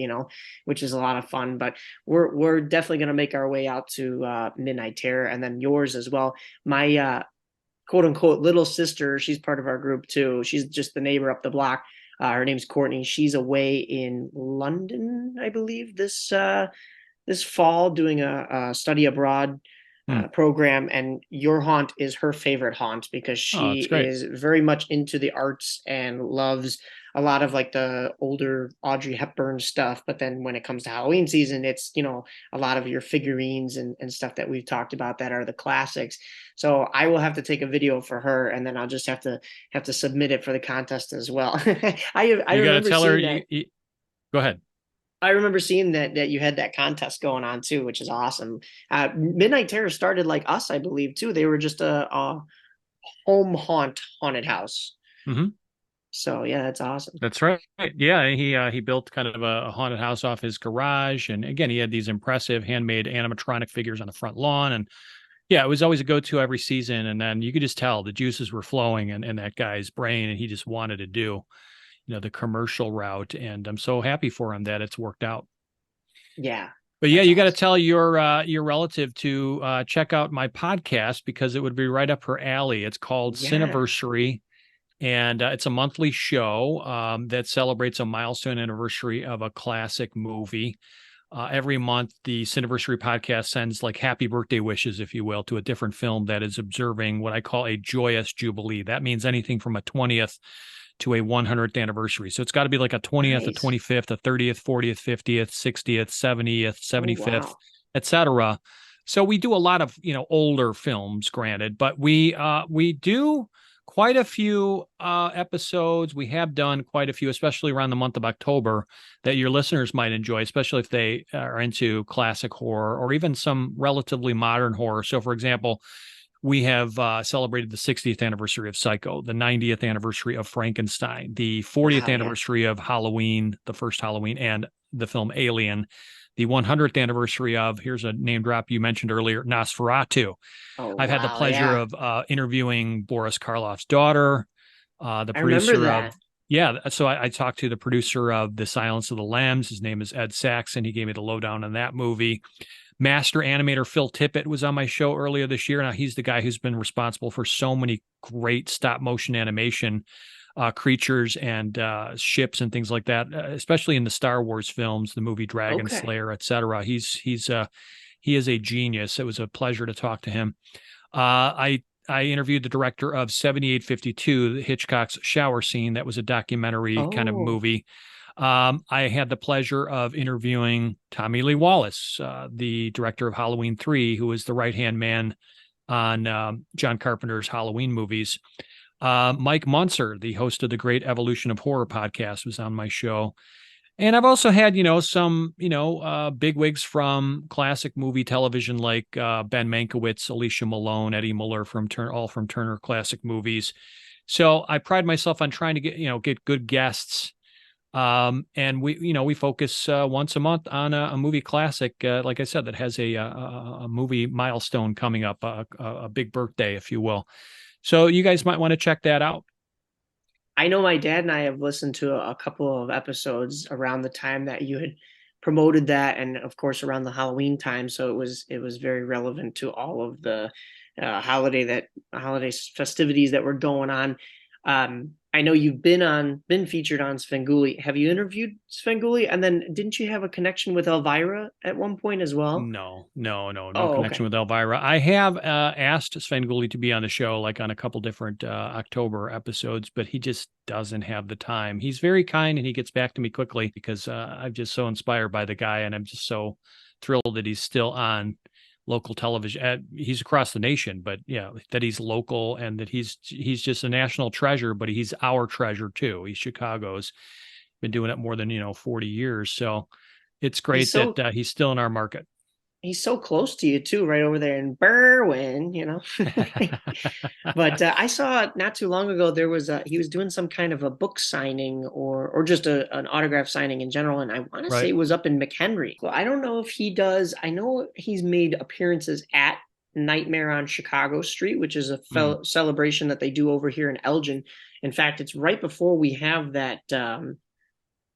which is a lot of fun. But we're definitely going to make our way out to Midnight Terror, and then yours as well. My quote unquote little sister, she's part of our group too. She's just the neighbor up the block. Her name's Courtney. She's away in London, I believe, this fall doing a study abroad Hmm. program, and your haunt is her favorite haunt because Oh, she it's great. is very much into the arts and loves a lot of like the older Audrey Hepburn stuff. But then when it comes to Halloween season, it's a lot of your figurines and stuff that we've talked about that are the classics. So I will have to take a video for her, and then I'll just have to submit it for the contest as well. I You got to remember tell her. seeing that. Go ahead. I remember seeing that you had that contest going on too, which is awesome. Midnight Terror started like us, I believe, too. They were just a home haunted house. Hmm. So yeah, that's awesome. That's right. Yeah, he built kind of a haunted house off his garage, and again, he had these impressive handmade animatronic figures on the front lawn, and yeah, it was always a go-to every season. And then you could just tell the juices were flowing in that guy's brain, and he just wanted to do, the commercial route. And I'm so happy for him that it's worked out. Yeah, But yeah, that's you got to awesome. tell your relative to check out my podcast because it would be right up her alley. It's called Yeah. Cineversary, and it's a monthly show that celebrates a milestone anniversary of a classic movie. Every month, the Cineversary podcast sends like happy birthday wishes, if you will, to a different film that is observing what I call a joyous jubilee. That means anything from a 20th to a 100th anniversary. So it's got to be like a 20th, a Nice. 25th, a 30th, 40th, 50th, 60th, 70th, Oh 75th, wow. etc. So we do a lot of, older films, granted, but we do quite a few episodes. We have done quite a few, especially around the month of October, that your listeners might enjoy, especially if they are into classic horror or even some relatively modern horror. So, for example, we have celebrated the 60th anniversary of Psycho, the 90th anniversary of Frankenstein, the 40th Wow. Yeah. anniversary of Halloween, the first Halloween, and the film Alien, the 100th anniversary of, here's a name drop you mentioned earlier, Nosferatu. Oh I've had the wow. pleasure Yeah. of interviewing Boris Karloff's daughter, the I remember producer of, that. yeah. So I talked to the producer of The Silence of the Lambs. His name is Ed Saxon. He gave me the lowdown on that movie. Master animator Phil Tippett was on my show earlier this year. Now he's the guy who's been responsible for so many great stop motion animation creatures and ships and things like that, especially in the Star Wars films, the movie Dragon Okay. Slayer, etc. He is a genius. It was a pleasure to talk to him. I interviewed the director of 7852, Hitchcock's shower scene. That was a documentary kind of Oh. movie. I had the pleasure of interviewing Tommy Lee Wallace, the director of Halloween 3, who was the right-hand man on John Carpenter's Halloween movies. Mike Munzer, the host of the Great Evolution of Horror podcast, was on my show. And I've also had, some, bigwigs from classic movie television like Ben Mankiewicz, Alicia Malone, Eddie Muller all from Turner Classic Movies. So I pride myself on trying to get good guests And we focus once a month on a movie classic, like I said, that has a movie milestone coming up, a big birthday, if you will. So you guys might want to check that out. I know my dad and I have listened to a couple of episodes around the time that you had promoted that, and of course around the Halloween time. So it was very relevant to all of the holiday festivities that were going on. I know you've been featured on Svengoolie. Have you interviewed Svengoolie? And then didn't you have a connection with Elvira at one point as well? No Oh, connection okay. with Elvira. I have asked Svengoolie to be on the show, like on a couple different October episodes, but he just doesn't have the time. He's very kind and he gets back to me quickly because I'm just so inspired by the guy, and I'm just so thrilled that he's still on local television. He's across the nation, but yeah, that he's local and that he's just a national treasure, but he's our treasure too. He's Chicago's, been doing it more than 40 years. So it's He's great so that he's still in our market. he's so close to you too, right over there in Berwyn. But I saw not too long ago there was he was doing some kind of a book signing or just an autograph signing in general, and I want to say Right. it was up in McHenry. Well, I don't know if he does. I know he's made appearances at Nightmare on Chicago Street, which is a Mm. celebration that they do over here in Elgin. In fact, it's right before we have that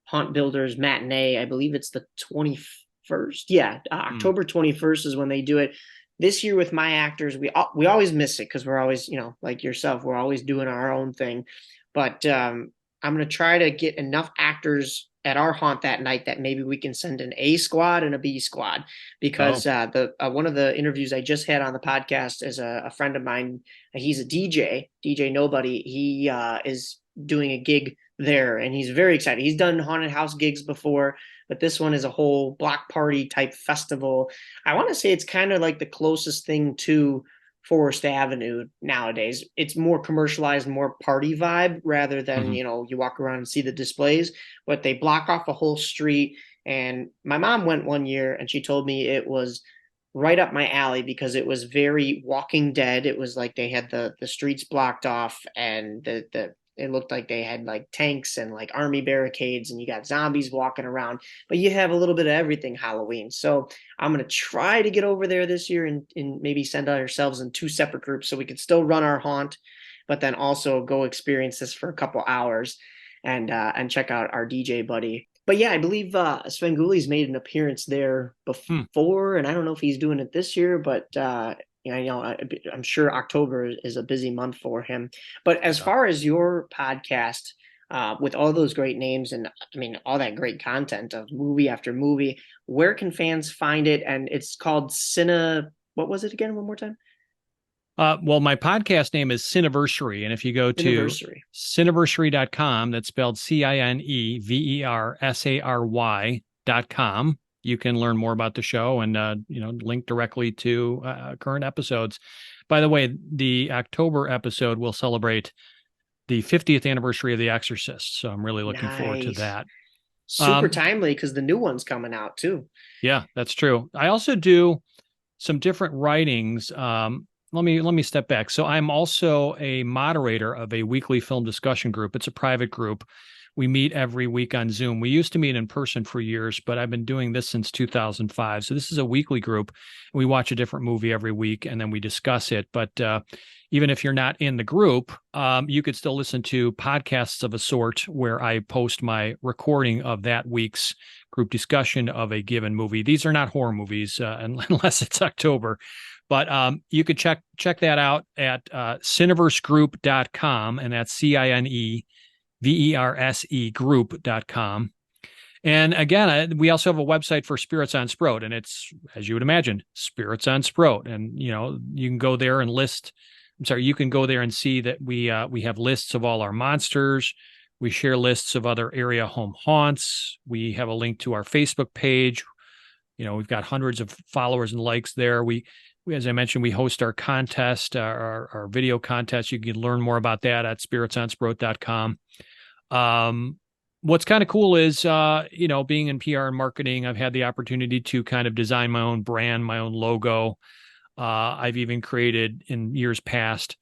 Haunt Builders matinee. I believe it's the 21st. Yeah, Mm. October 21st is when they do it. This year with my actors, we always miss it because we're always, like yourself, we're always doing our own thing. But I'm going to try to get enough actors at our haunt that night that maybe we can send an A squad and a B squad, because Oh, the one of the interviews I just had on the podcast is a friend of mine. He's a DJ Nobody. He is doing a gig there, and he's very excited. He's done haunted house gigs before, but this one is a whole block party type festival. I want to say it's kind of like the closest thing to Forest Avenue nowadays. It's more commercialized, more party vibe rather than, mhm. you walk around and see the displays, but they block off a whole street. And my mom went one year and she told me it was right up my alley because it was very Walking Dead. It was like they had the streets blocked off, and the it looked like they had like tanks and like army barricades, and you got zombies walking around, but you have a little bit of everything Halloween. So I'm going to try to get over there this year and maybe send ourselves in two separate groups so we could still run our haunt, but then also go experience this for a couple hours and check out our DJ buddy. But yeah, I believe Svengoolie's made an appearance there Hmm. before, and I don't know if he's doing it this year, but I'm sure October is a busy month for him. But as Yeah. far as your podcast, with all those great names and I mean all that great content of movie after movie, where can fans find it? And it's called Cine. What was it again? One more time. Well, my podcast name is Cineversary. And if you go to Anniversary. cineversary.com, that's spelled Cineversary.com, you can learn more about the show and, link directly to current episodes. By the way, the October episode will celebrate the 50th anniversary of The Exorcist. So I'm really looking forward to Nice. that. Super timely because the new one's coming out too. Yeah, that's true. I also do some different writings. Let me step back. So I'm also a moderator of a weekly film discussion group. It's a private group. We meet every week on Zoom. We used to meet in person for years, but I've been doing this since 2005. So this is a weekly group. We watch a different movie every week and then we discuss it. But even if you're not in the group, you could still listen to podcasts of a sort where I post my recording of that week's group discussion of a given movie. These are not horror movies unless it's October. But you could check that out at cineversegroup.com, and that's CINEVERSE group.com. And again, we also have a website for Spirits on Sproat, and it's, as you would imagine, Spirits on Sproat. And, you can go there and you can go there and see that we have lists of all our monsters. We share lists of other area home haunts. We have a link to our Facebook page. We've got hundreds of followers and likes there. As I mentioned, we host our contest, our video contest. You can learn more about that at spiritsonsproat.com. What's kind of cool is, being in PR and marketing, I've had the opportunity to kind of design my own brand, my own logo. I've even created in years past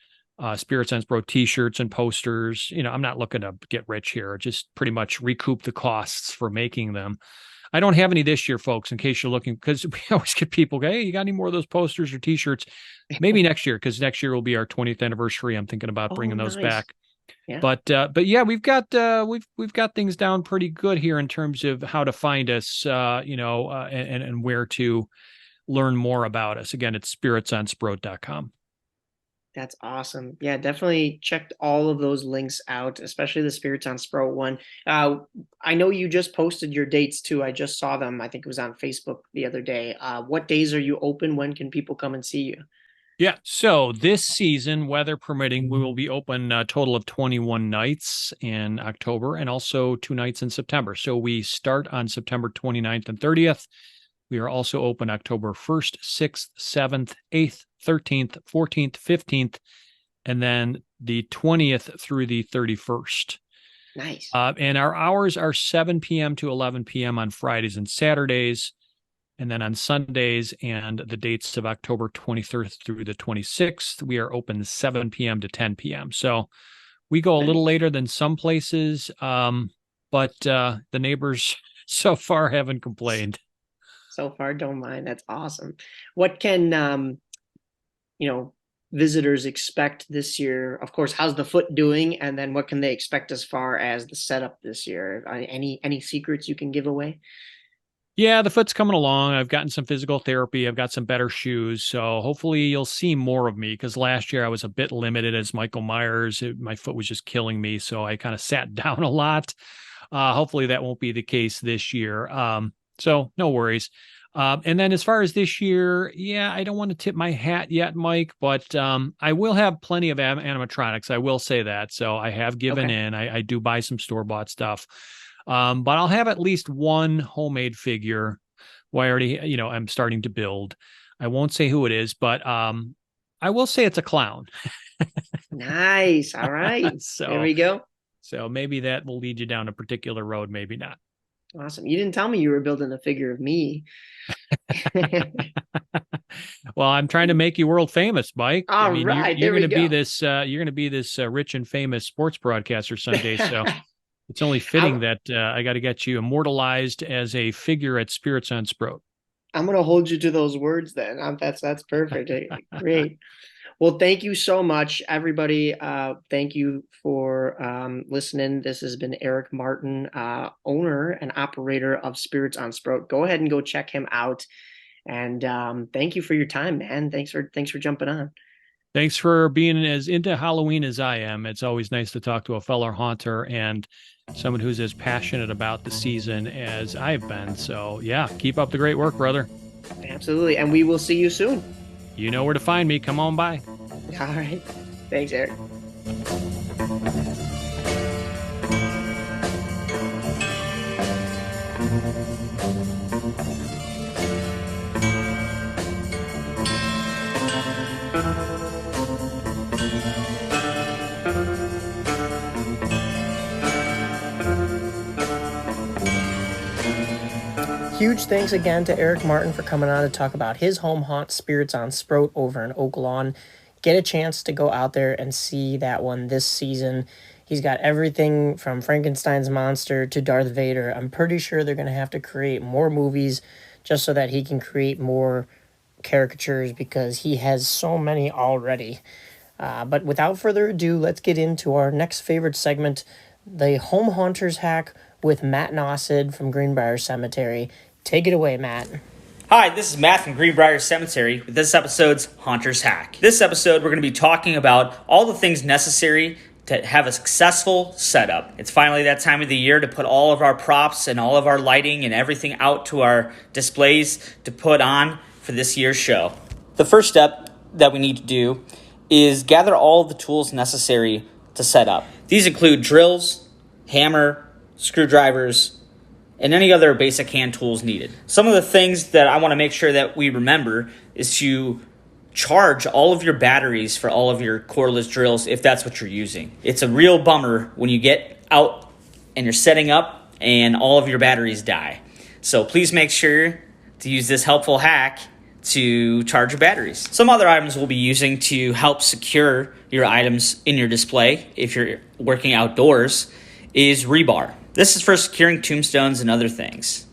Spirit Sense Pro t-shirts and posters. I'm not looking to get rich here, just pretty much recoup the costs for making them. I don't have any this year, folks, in case you're looking, because we always get people go, hey, you got any more of those posters or t-shirts? Maybe next year, because next year will be our 20th anniversary. I'm thinking about bringing those back. Yeah. But yeah, we've got things down pretty good here in terms of how to find us, and where to learn more about us. Again, it's spiritsonsproat.com. That's awesome. Yeah, definitely checked all of those links out, especially the Spirits on Sproat one. I know you just posted your dates too. I just saw them. I think it was on Facebook the other day. What days are you open? When can people come and see you? Yeah, so this season, weather permitting, we will be open a total of 21 nights in October and also 2 nights in September. So we start on September 29th and 30th. We are also open October 1st, 6th, 7th, 8th, 13th, 14th, 15th, and then the 20th through the 31st. Nice. And our hours are 7 p.m. to 11 p.m. on Fridays and Saturdays. And then on Sundays and the dates of October 23rd through the 26th, we are open 7 p.m. to 10 p.m. So we go a little later than some places, but the neighbors so far haven't complained. So far, don't mind. That's awesome. What can visitors expect this year? Of course, how's the foot doing? And then what can they expect as far as the setup this year? Any secrets you can give away? Yeah, the foot's coming along. I've gotten some physical therapy. I've got some better shoes. So hopefully you'll see more of me, because last year I was a bit limited as Michael Myers. My foot was just killing me. So I kind of sat down a lot. Hopefully that won't be the case this year. So no worries. And then as far as this year, yeah, I don't want to tip my hat yet, Mike, but I will have plenty of animatronics. I will say that. So I have given in. I do buy some store-bought stuff. But I'll have at least one homemade figure. Well, I already, I'm starting to build. I won't say who it is, but I will say it's a clown. Nice. All right. So there we go. So maybe that will lead you down a particular road, maybe not. Awesome. You didn't tell me you were building a figure of me. Well, I'm trying to make you world famous, Mike. All right, you're going to be this. You're going to be this rich and famous sports broadcaster someday. So it's only fitting that I got to get you immortalized as a figure at Spirits on Sproat. I'm going to hold you to those words then. That's perfect. Great. Well, thank you so much, everybody. Thank you for listening. This has been Erik Martin, owner and operator of Spirits on Sproat. Go ahead and go check him out. And thank you for your time, man. Thanks for jumping on. Thanks for being as into Halloween as I am. It's always nice to talk to a fellow haunter and someone who's as passionate about the season as I've been. So yeah, keep up the great work, brother. Absolutely. And we will see you soon. You know where to find me. Come on by. All right. Thanks, Erik. Huge thanks again to Erik Martin for coming on to talk about his home haunt, Spirits on Sproat, over in Oak Lawn. Get a chance to go out there and see that one this season. He's got everything from Frankenstein's monster to Darth Vader. I'm pretty sure they're going to have to create more movies just so that he can create more caricatures, because he has so many already. But without further ado, let's get into our next favorite segment, the Home Haunters Hack with Matt Nausid from Greenbrier Cemetery. Take it away, Matt. Hi, this is Matt from Greenbrier Cemetery with this episode's Haunters Hack. This episode, we're going to be talking about all the things necessary to have a successful setup. It's finally that time of the year to put all of our props and all of our lighting and everything out to our displays to put on for this year's show. The first step that we need to do is gather all of the tools necessary to set up. These include drills, hammer, screwdrivers, and any other basic hand tools needed. Some of the things that I want to make sure that we remember is to charge all of your batteries for all of your cordless drills if that's what you're using. It's a real bummer when you get out and you're setting up and all of your batteries die. So please make sure to use this helpful hack to charge your batteries. Some other items we'll be using to help secure your items in your display if you're working outdoors is rebar. This is for securing tombstones and other things.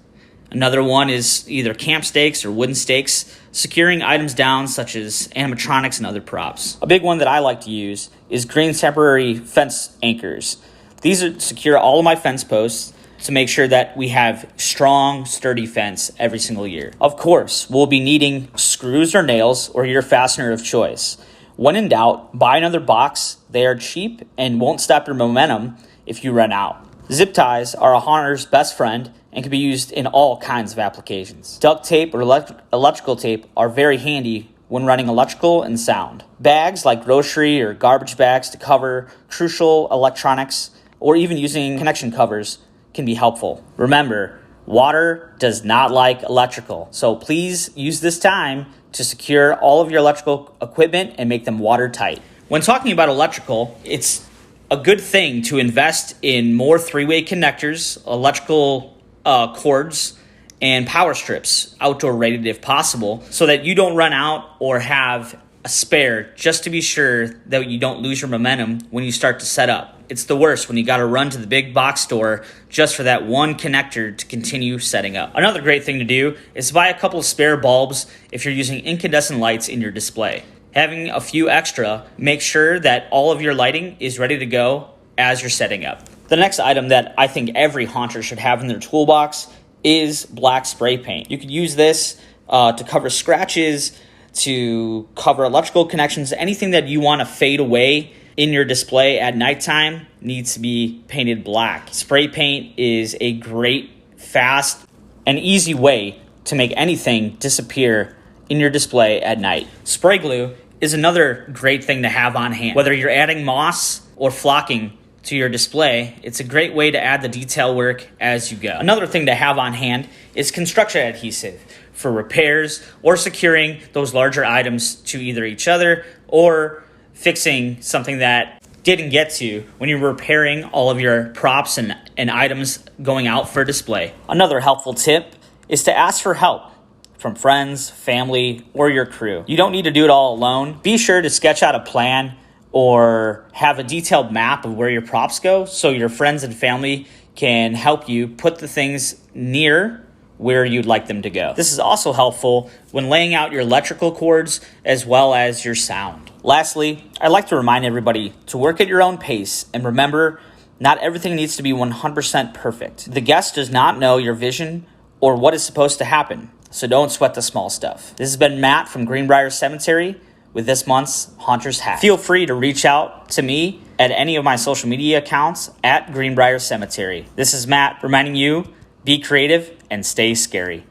Another one is either camp stakes or wooden stakes, securing items down such as animatronics and other props. A big one that I like to use is green temporary fence anchors. These are secure all of my fence posts to make sure that we have strong, sturdy fence every single year. Of course, we'll be needing screws or nails or your fastener of choice. When in doubt, buy another box. They are cheap and won't stop your momentum if you run out. Zip ties are a haunter's best friend and can be used in all kinds of applications. Duct tape or electrical tape are very handy when running electrical and sound. Bags like grocery or garbage bags to cover crucial electronics or even using connection covers can be helpful. Remember, water does not like electrical, so please use this time to secure all of your electrical equipment and make them watertight. When talking about electrical, it's a good thing to invest in more three-way connectors, electrical cords, and power strips, outdoor rated if possible, so that you don't run out or have a spare, just to be sure that you don't lose your momentum when you start to set up. It's the worst when you got to run to the big box store just for that one connector to continue setting up. Another great thing to do is buy a couple of spare bulbs if you're using incandescent lights in your display. Having a few extra, make sure that all of your lighting is ready to go as you're setting up. The next item that I think every haunter should have in their toolbox is black spray paint. You could use this to cover scratches, to cover electrical connections, anything that you want to fade away in your display at nighttime needs to be painted black. Spray paint is a great, fast, and easy way to make anything disappear in your display at night. Spray glue is another great thing to have on hand. Whether you're adding moss or flocking to your display, it's a great way to add the detail work as you go. Another thing to have on hand is construction adhesive for repairs or securing those larger items to either each other or fixing something that didn't get to when you're repairing all of your props and items going out for display. Another helpful tip is to ask for help from friends, family, or your crew. You don't need to do it all alone. Be sure to sketch out a plan or have a detailed map of where your props go so your friends and family can help you put the things near where you'd like them to go. This is also helpful when laying out your electrical cords as well as your sound. Lastly, I'd like to remind everybody to work at your own pace and remember, not everything needs to be 100% perfect. The guest does not know your vision or what is supposed to happen, so don't sweat the small stuff. This has been Matt from Greenbrier Cemetery with this month's Haunter's Hack. Feel free to reach out to me at any of my social media accounts at Greenbrier Cemetery. This is Matt reminding you, be creative and stay scary.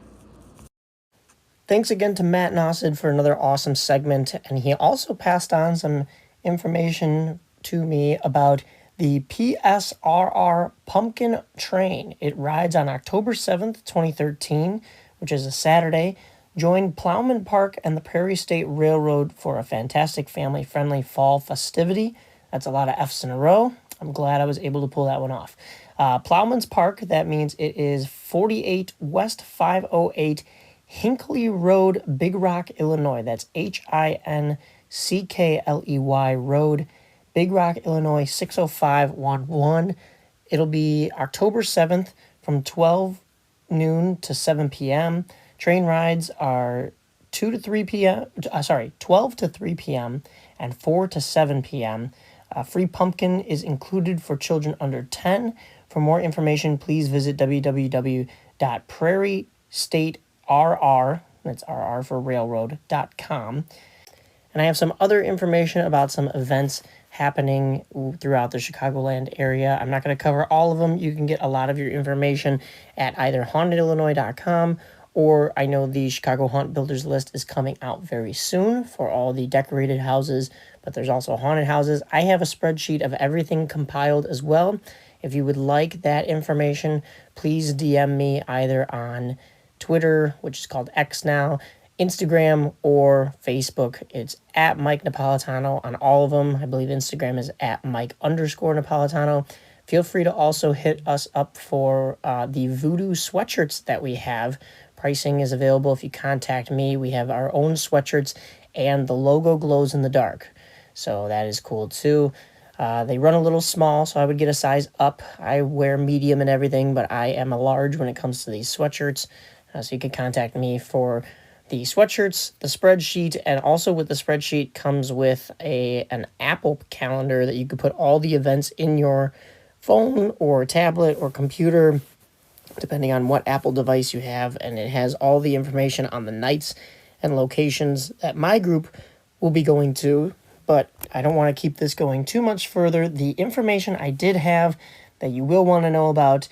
Thanks again to Matt Nausid for another awesome segment, and he also passed on some information to me about the PSRR Pumpkin Train. It rides on October 7th, 2013, which is a Saturday. Join Plowman Park and the Prairie State Railroad for a fantastic family-friendly fall festivity. That's a lot of F's in a row. I'm glad I was able to pull that one off. Plowman's Park, that means it is 48 West 508 Hinckley Road, Big Rock, Illinois. That's Hinkley Road, Big Rock, Illinois, 60511. It'll be October 7th from 12 noon to 7 p.m. Train rides are 12 to 3 p.m. and 4 to 7 p.m. Free pumpkin is included for children under 10. For more information, please visit www.prairiestaterr, that's RR for railroad.com. And I have some other information about some events happening throughout the Chicagoland area. I'm not going to cover all of them. You can get a lot of your information at either hauntedillinois.com, or I know the Chicago Haunt Builders list is coming out very soon for all the decorated houses, but there's also haunted houses. I have a spreadsheet of everything compiled as well. If you would like that information, please DM me either on Twitter, which is called X now, Instagram, or Facebook. It's at Mike Napolitano on all of them. I believe Instagram is at Mike_Napolitano. Feel free to also hit us up for the voodoo sweatshirts that we have. pricing is available if you contact me. We have our own sweatshirts, and the logo glows in the dark, so that is cool too. They run a little small, so I would get a size up. I wear medium and everything, but I am a large when it comes to these sweatshirts. So you can contact me for the sweatshirts, the spreadsheet, and also with the spreadsheet comes with an Apple calendar that you could put all the events in your phone or tablet or computer, depending on what Apple device you have, and it has all the information on the nights and locations that my group will be going to. But I don't want to keep this going too much further. The information I did have that you will want to know about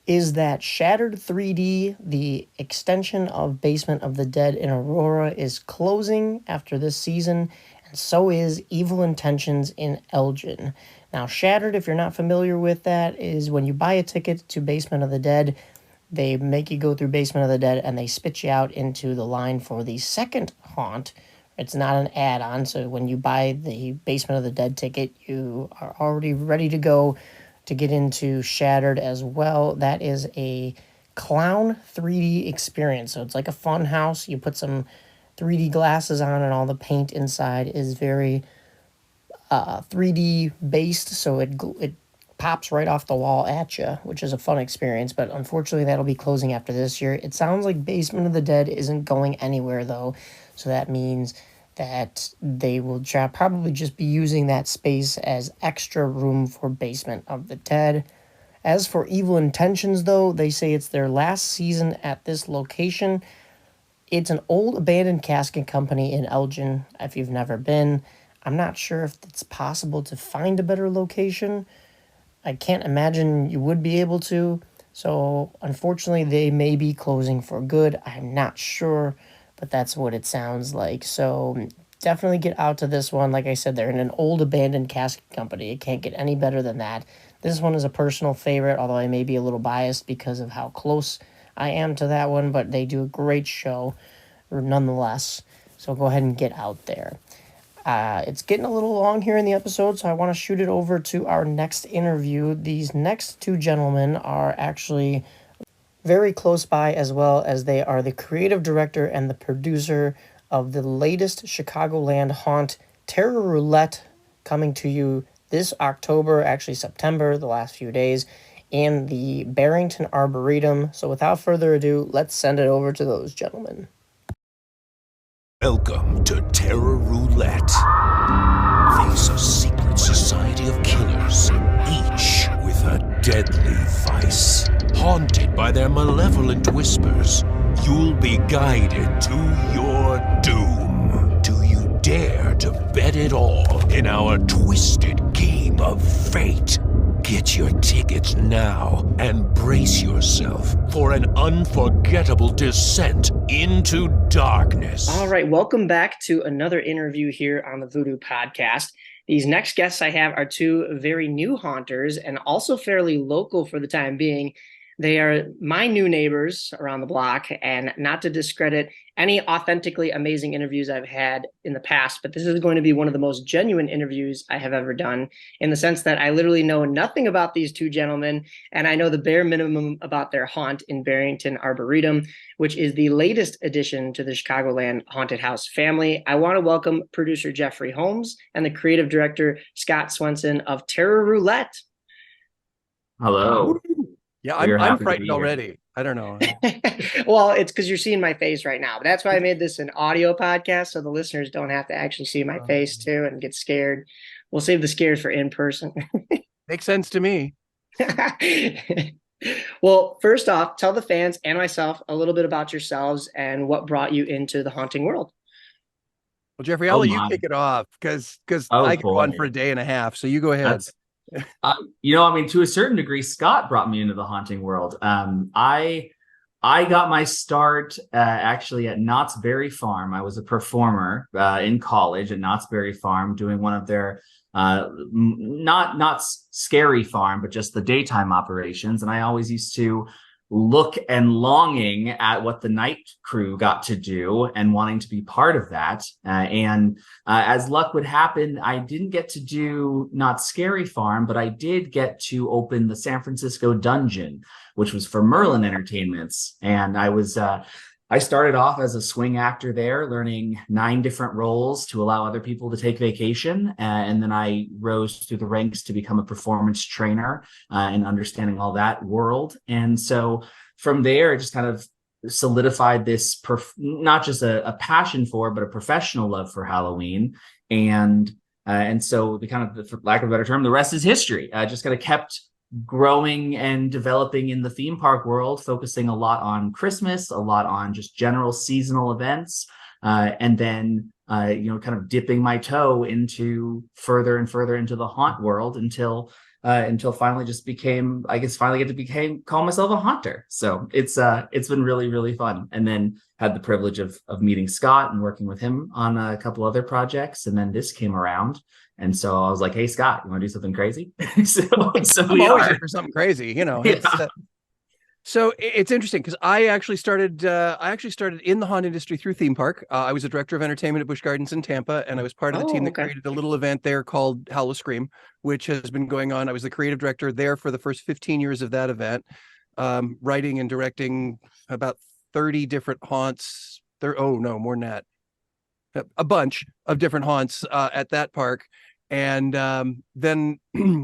is that Shattered 3D, the extension of Basement of the Dead in Aurora, is closing after this season, and so is Evil Intentions in Elgin. Now, Shattered, if you're not familiar with that, is when you buy a ticket to Basement of the Dead, they make you go through Basement of the Dead, and they spit you out into the line for the second haunt. It's not an add-on, so when you buy the Basement of the Dead ticket, you are already ready to go to get into Shattered as well. That is a clown 3D experience, so it's like a fun house. You put some 3D glasses on, and all the paint inside is very 3D based, so it pops right off the wall at you, which is a fun experience, but unfortunately that'll be closing after this year. It sounds like Basement of the Dead isn't going anywhere, though, so that means that they will probably just be using that space as extra room for Basement of the Dead. As for Evil Intentions, though, they say it's their last season at this location. It's an old abandoned casket company in Elgin, if you've never been. I'm not sure if it's possible to find a better location. I can't imagine you would be able to. So, unfortunately, they may be closing for good. I'm not sure, but that's what it sounds like. So, definitely get out to this one. Like I said, they're in an old abandoned casket company. It can't get any better than that. This one is a personal favorite, although I may be a little biased because of how close I am to that one, but they do a great show nonetheless. So, go ahead and get out there. It's getting a little long here in the episode, so I want to shoot it over to our next interview. These next two gentlemen are actually very close by, as well as they are the creative director and the producer of the latest Chicagoland haunt, Terror Roulette, coming to you this October, actually September, the last few days, in the Barrington Arboretum. So without further ado, let's send it over to those gentlemen. Welcome to Terror Roulette. Face a secret society of killers, each with a deadly vice. Haunted by their malevolent whispers, you'll be guided to your doom. Do you dare to bet it all in our twisted game of fate? Get your tickets now and brace yourself for an unforgettable descent into darkness. All right, welcome back to another interview here on the Voodoo Podcast. These next guests I have are two very new haunters and also fairly local for the time being. They are my new neighbors around the block, and not to discredit any authentically amazing interviews I've had in the past, but this is going to be one of the most genuine interviews I have ever done, in the sense that I literally know nothing about these two gentlemen, and I know the bare minimum about their haunt in Barrington Arboretum, which is the latest addition to the Chicagoland Haunted House family. I want to welcome producer Jeffrey Holmes and the creative director Scott Swenson of Terror Roulette. Hello. Yeah, I'm frightened already. I don't know. Well, it's because you're seeing my face right now. But that's why I made this an audio podcast, so the listeners don't have to actually see my face too and get scared. We'll save the scares for in person. Makes sense to me. Well, first off, tell the fans and myself a little bit about yourselves and what brought you into the haunting world. Well, Jeffrey, I'll let you kick it off because I could go on for a day and a half. So you go ahead. To a certain degree, Scott brought me into the haunting world. I got my start actually at Knott's Berry Farm. I was a performer in college at Knott's Berry Farm, doing one of their not scary farm, but just the daytime operations. And I always used to look and longing at what the night crew got to do and wanting to be part of that. And as luck would happen, I didn't get to do Not Scary Farm, but I did get to open the San Francisco Dungeon, which was for Merlin Entertainments. And I started off as a swing actor there, learning 9 different roles to allow other people to take vacation. And then I rose through the ranks to become a performance trainer and understanding all that world. And so from there, it just kind of solidified this, not just a passion for, but a professional love for Halloween. And so the kind of, for lack of a better term, the rest is history. Just kind of kept growing and developing in the theme park world, focusing a lot on Christmas, a lot on just general seasonal events, and then kind of dipping my toe into further and further into the haunt world until finally just call myself a haunter. So it's been really, really fun. And then had the privilege of meeting Scott and working with him on a couple other projects, and then this came around. And so I was like, "Hey, Scott, you want to do something crazy?" so I'm always here for something crazy, Yeah. So it's interesting because I actually started in the haunt industry through theme park. I was a director of entertainment at Busch Gardens in Tampa, and I was part of the team that created a little event there called Howl Scream, which has been going on. I was the creative director there for the first 15 years of that event, writing and directing about 30 different haunts. More than that. A bunch of different haunts at that park. And then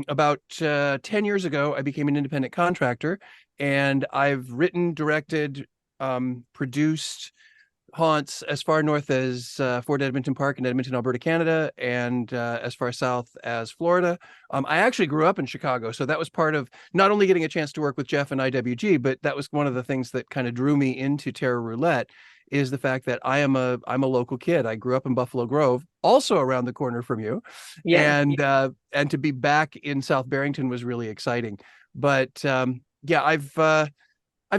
about 10 years ago, I became an independent contractor, and I've written, directed, produced haunts as far north as Fort Edmonton Park in Edmonton, Alberta, Canada, and as far south as Florida. I actually grew up in Chicago, so that was part of not only getting a chance to work with Jeff and IWG, but that was one of the things that kind of drew me into Terror Roulette, is the fact that I'm a local kid. I grew up in Buffalo Grove, also around the corner from you. Yeah. And to be back in South Barrington was really exciting. But I've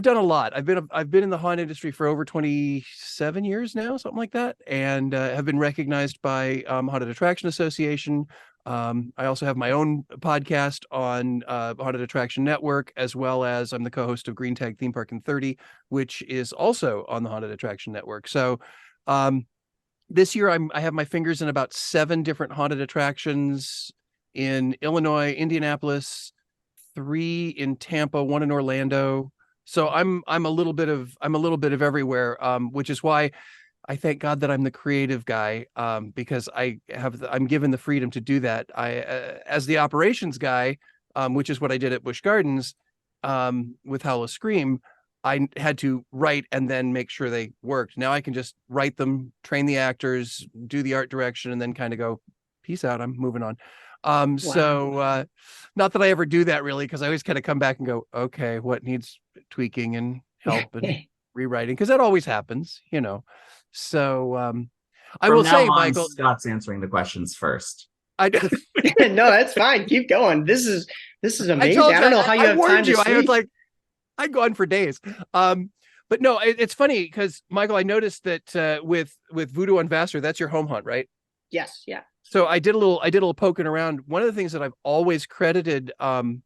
done a lot. I've been in the haunt industry for over 27 years now, something like that, and have been recognized by Haunted Attraction Association. I also have my own podcast on Haunted Attraction Network, as well as I'm the co-host of Green Tag Theme Park in 30, which is also on the Haunted Attraction Network. So this year I have my fingers in about 7 different haunted attractions in Illinois, Indianapolis, 3 in Tampa, 1 in Orlando. So I'm a little bit of everywhere, which is why I thank God that I'm the creative guy, because I'm given the freedom to do that. As the operations guy, which is what I did at Busch Gardens with Howl Scream, I had to write and then make sure they worked. Now I can just write them, train the actors, do the art direction, and then kind of go, peace out, I'm moving on. Wow. So not that I ever do that really, because I always kind of come back and go, okay, what needs tweaking and help and rewriting, because that always happens, So I will say, Michael, Scott's answering the questions first. No, that's fine. Keep going. This is amazing. I don't know how you have time to sleep. I was like, I'd go on for days. But no, it's funny because, Michael, I noticed that with Voodoo on Vassar, that's your home haunt, right? Yes. Yeah. So I did a little poking around. One of the things that I've always credited the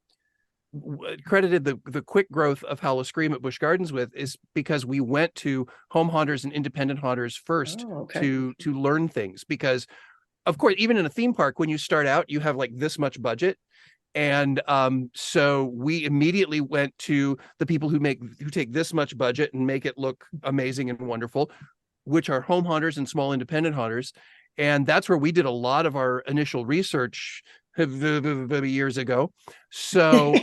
quick growth of Howl Scream at Busch Gardens with is because we went to home haunters and independent haunters first to learn things. Because, of course, even in a theme park, when you start out, you have like this much budget. And so we immediately went to the people who take this much budget and make it look amazing and wonderful, which are home haunters and small independent haunters. And that's where we did a lot of our initial research years ago. So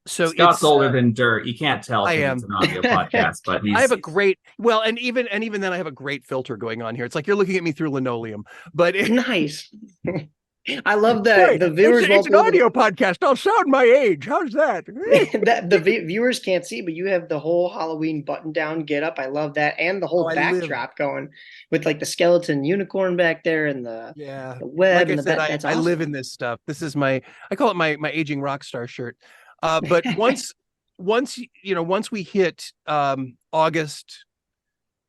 Scott's older than dirt. You can't tell. I am. It's an audio podcast, but I have a great and even then I have a great filter going on here. It's like you're looking at me through linoleum, but nice. I love that the viewers. It's an audio podcast. I'll sound my age. How's that? That the viewers can't see, but you have the whole Halloween button-down get-up. I love that, and the whole backdrop going with like the skeleton unicorn back there and the web. Like I said, I live in this stuff. This is I call it my aging rock star shirt. But once we hit August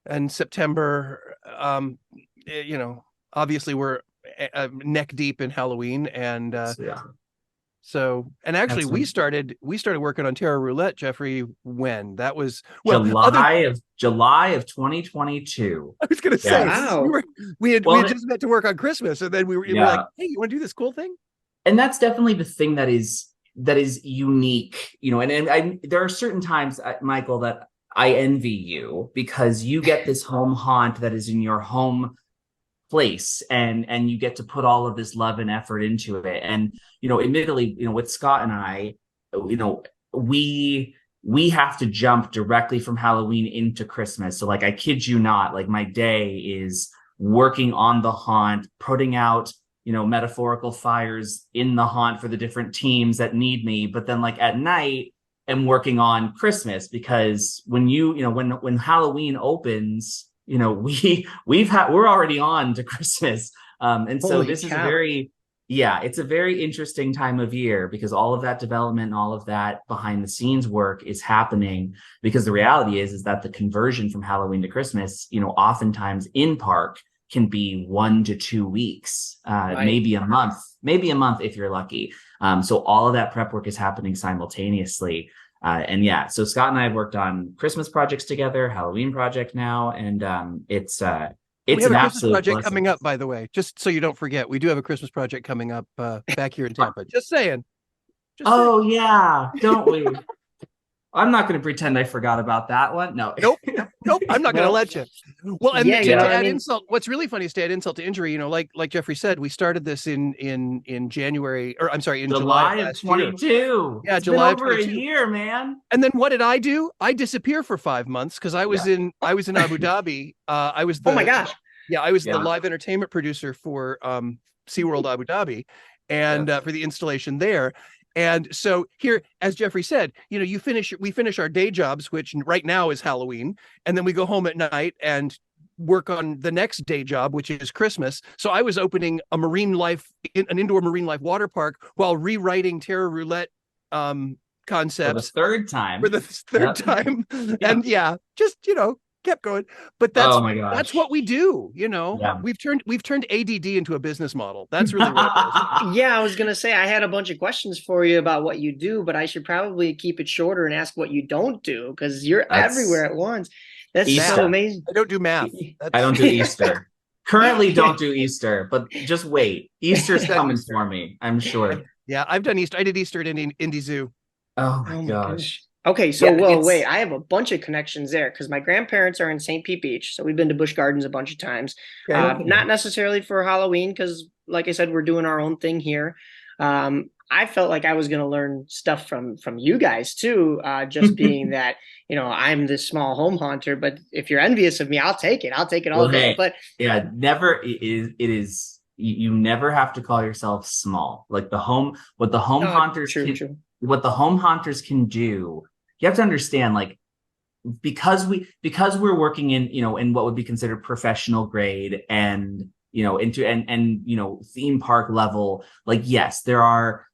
and September, obviously we're neck deep in Halloween, and So, and actually, That's we started working on Terra Roulette, Jeffrey. When that was July of 2022. I was going to say, Yes. Wow. we had just met to work on Christmas, and then we were like, "Hey, you want to do this cool thing?" And that's definitely the thing that is unique, and there are certain times, Michael, that I envy you, because you get this home haunt that is in your home place, and you get to put all of this love and effort into it. And admittedly, with Scott and I, we have to jump directly from Halloween into Christmas. So, like, I kid you not, like, my day is working on the haunt, putting out metaphorical fires in the haunt for the different teams that need me. But then, like, at night, I'm working on Christmas, because when when Halloween opens, we're already on to Christmas. And so Holy this is cow. it's a very interesting time of year, because all of that development and all of that behind the scenes work is happening, because the reality is that the conversion from Halloween to Christmas, oftentimes in park, can be 1 to 2 weeks, Right. maybe a month if you're lucky. So all of that prep work is happening simultaneously. So Scott and I have worked on Christmas projects together, Halloween project now, and it's We an have a Christmas absolute project blessing. coming up, by the way, just so you don't forget. We do have a Christmas project coming up back here in Tampa. Just saying. Oh yeah, don't we? I'm not going to pretend I forgot about that one. No. Nope. I'm not going to let you. Well, and Yeah, to I add mean- insult, what's really funny is to add insult to injury. Like Jeffrey said, we started this in January, or I'm sorry, in July of last year. 22. Yeah, It's July of been over 22. a year, man. And then what did I do? I disappear for 5 months because I was in Abu Dhabi. I was Oh my gosh. Yeah, I was Yeah. the live entertainment producer for SeaWorld Abu Dhabi, and for the installation there. And so here, as Jeffrey said, we finish our day jobs, which right now is Halloween, and then we go home at night and work on the next day job, which is Christmas. So I was opening an indoor marine life water park while rewriting Terra Roulette concepts for the third time. And just kept going. But Oh my gosh. that's what we do. Yeah. We've turned ADD into a business model. That's really what it is. Yeah, I was gonna say I had a bunch of questions for you about what you do, but I should probably keep it shorter and ask what you don't do, because you're everywhere at once. That's Easter. so amazing. I don't do math. I don't do Easter. Currently don't do Easter, but just wait. Easter's coming for me, I'm sure. Yeah, I've done Easter. I did Easter at Indy Zoo. Oh my Oh my gosh. goodness. Okay, so Yeah, wait, I have a bunch of connections there because my grandparents are in St. Pete Beach, so we've been to Busch Gardens a bunch of times. Okay. Not necessarily for Halloween, because like I said, we're doing our own thing here. I felt like I was going to learn stuff from you guys too, just being that I'm this small home haunter. But if you're envious of me, I'll take it. I'll take it all day. Hey, But yeah, it is. You never have to call yourself small. Like what the home haunters true. What the home haunters can do. You have to understand, like, because we're working in what would be considered professional grade and theme park level. Like, yes, there are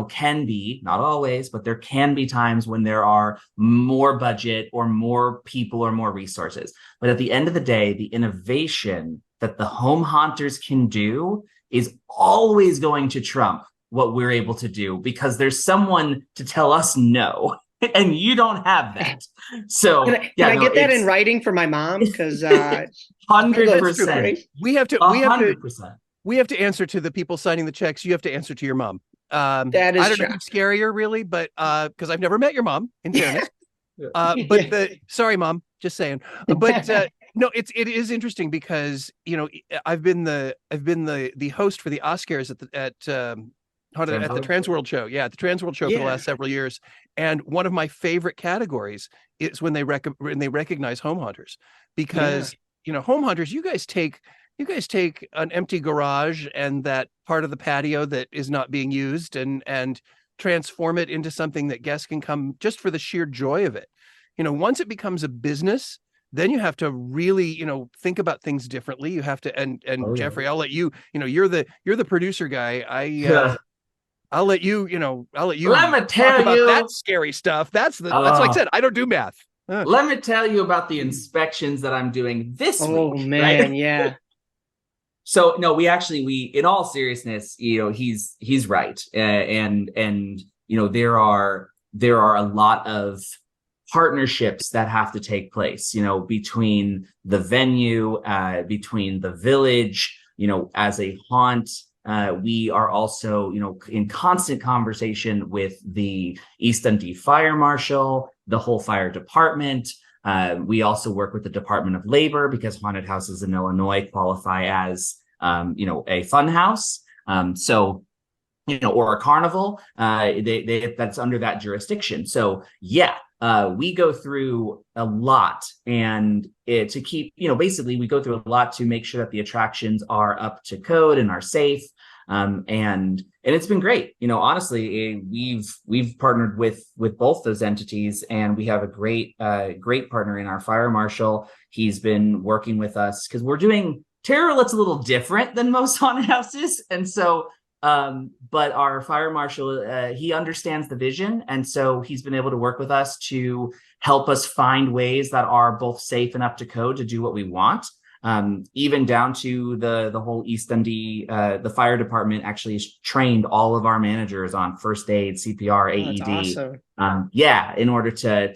can be, not always, but there can be times when there are more budget or more people or more resources. But at the end of the day, the innovation that the home haunters can do is always going to trump what we're able to do, because there's someone to tell us no. And you don't have that. So can I get that in writing for my mom? Because 100%. We have to 100%. we have to answer to the people signing the checks. You have to answer to your mom. That is I don't true. know who's scarier, really, but because I've never met your mom, in fairness. Sorry, mom, just saying. But no, it is interesting because I've been the host for the Oscars at the Transworld show. Yeah, at the Transworld show for the last several years. And one of my favorite categories is when they recognize home haunters, because home hunters, you guys take an empty garage and that part of the patio that is not being used and transform it into something that guests can come just for the sheer joy of it. Once it becomes a business, then you have to really, think about things differently. You have to, and Jeffrey, I'll let you, you're the producer guy. I'll let you Let me tell talk about you that scary stuff. That's like I said, I don't do math. Let me tell you about the inspections that I'm doing this week. Oh man, right? yeah. So no, we in all seriousness, he's right. And there are a lot of partnerships that have to take place, between the venue, between the village, as a haunt. We are also, in constant conversation with the East Dundee Fire Marshal, the whole fire department. We also work with the Department of Labor because haunted houses in Illinois qualify as, a fun house. Or a carnival, that's under that jurisdiction. So yeah, we go through a lot, and to keep, basically we go through a lot to make sure that the attractions are up to code and are safe. And it's been great. Honestly, we've partnered with both those entities, and we have a great partner in our fire marshal. He's been working with us because we're doing Terror Roulette's a little different than most haunted houses, and so. But our fire marshal, he understands the vision. And so he's been able to work with us to help us find ways that are both safe and up to code to do what we want. Even down to the whole East Dundee, the fire department actually trained all of our managers on first aid, CPR, AED. That's awesome. In order to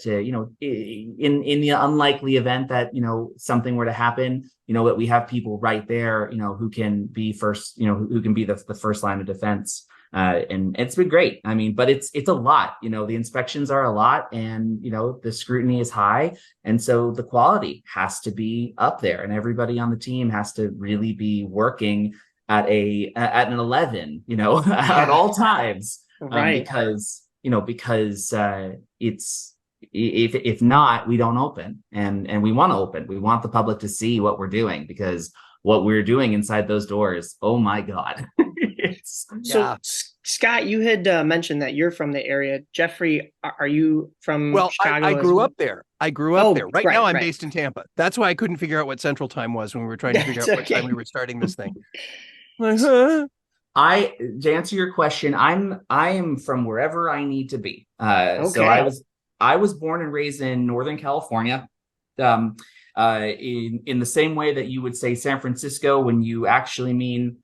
in the unlikely event that something were to happen, that we have people right there, who can be first, who can be the first line of defense. And it's been great. I mean, but it's a lot. The inspections are a lot, and the scrutiny is high, and so the quality has to be up there, and everybody on the team has to really be working at an 11, at all times, Right? because it's if not, we don't open, and we want to open. We want the public to see what we're doing, because what we're doing inside those doors, oh my God. So Scott, you had mentioned that you're from the area. Jeffrey, are you from Chicago? I grew up there. Right now I'm based in Tampa. That's why I couldn't figure out what Central Time was when we were trying to figure out what time we were starting this thing. To answer your question, I am from wherever I need to be. So I was born and raised in Northern California. In the same way that you would say San Francisco when you actually mean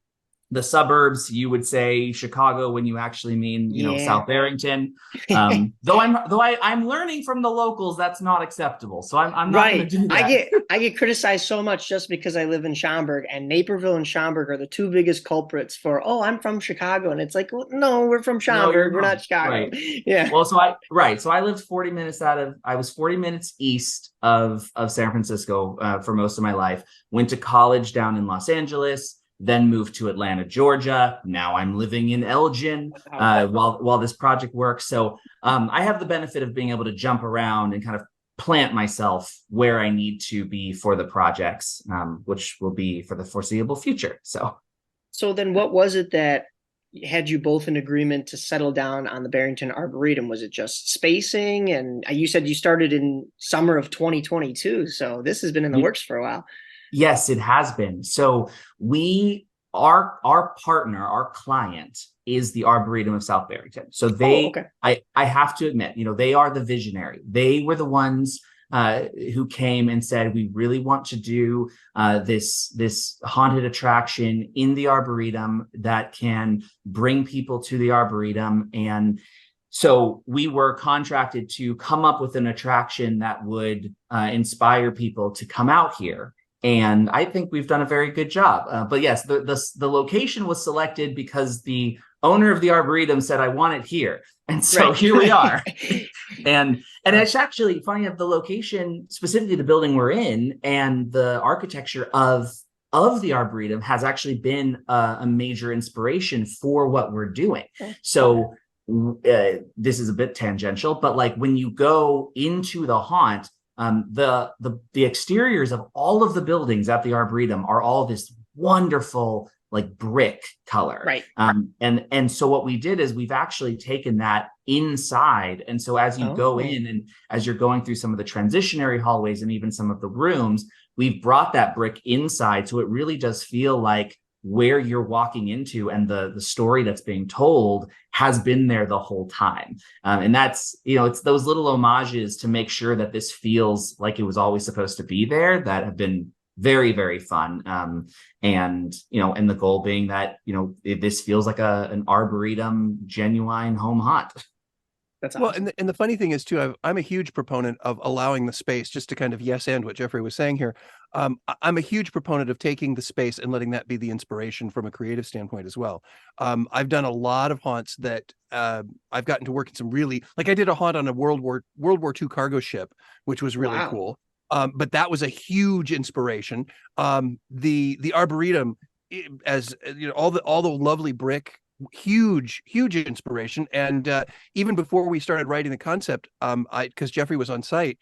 the suburbs, you would say Chicago when you actually mean, South Barrington. Though I'm learning from the locals, that's not acceptable. So I'm not going to do that. I get criticized so much just because I live in Schaumburg, and Naperville and Schaumburg are the two biggest culprits for, I'm from Chicago. And it's like, well, no, we're from Schaumburg. We're not Chicago. Right. Yeah. Well, so I lived 40 minutes I was 40 minutes east of San Francisco for most of my life. Went to college down in Los Angeles, then moved to Atlanta, Georgia. Now I'm living in Elgin while this project works. So I have the benefit of being able to jump around and kind of plant myself where I need to be for the projects, which will be for the foreseeable future. So then what was it that had you both in agreement to settle down on the Barrington Arboretum? Was it just spacing? And you said you started in summer of 2022. So this has been in the works for a while. Yes, it has been. So our partner, our client is the Arboretum of South Barrington. So I have to admit, they are the visionary. They were the ones who came and said, we really want to do this haunted attraction in the Arboretum that can bring people to the Arboretum. And so we were contracted to come up with an attraction that would inspire people to come out here. And I think we've done a very good job. But yes, the location was selected because the owner of the Arboretum said, I want it here. And so here we are. And it's actually funny of the location, specifically the building we're in, and the architecture of the Arboretum has actually been a major inspiration for what we're doing. So this is a bit tangential, but like when you go into the haunt, the exteriors of all of the buildings at the Arboretum are all this wonderful like brick color. Right. And so what we did is we've actually taken that inside. And so as you go in and as you're going through some of the transitionary hallways and even some of the rooms, we've brought that brick inside. So it really does feel like where you're walking into and the story that's being told has been there the whole time. And that's, it's those little homages to make sure that this feels like it was always supposed to be there that have been very, very fun. And the goal being that, this feels like an Arboretum genuine home haunt. That's Well, awesome. and the funny thing is too, I'm a huge proponent of allowing the space, just to kind of yes and what Jeffrey was saying here. I'm a huge proponent of taking the space and letting that be the inspiration from a creative standpoint as well. I've done a lot of haunts that I've gotten to work in some really, like I did a haunt on a World War II cargo ship, which was really cool. But that was a huge inspiration. The Arboretum, as all the lovely brick, huge inspiration. And even before we started writing the concept, because Jeffrey was on site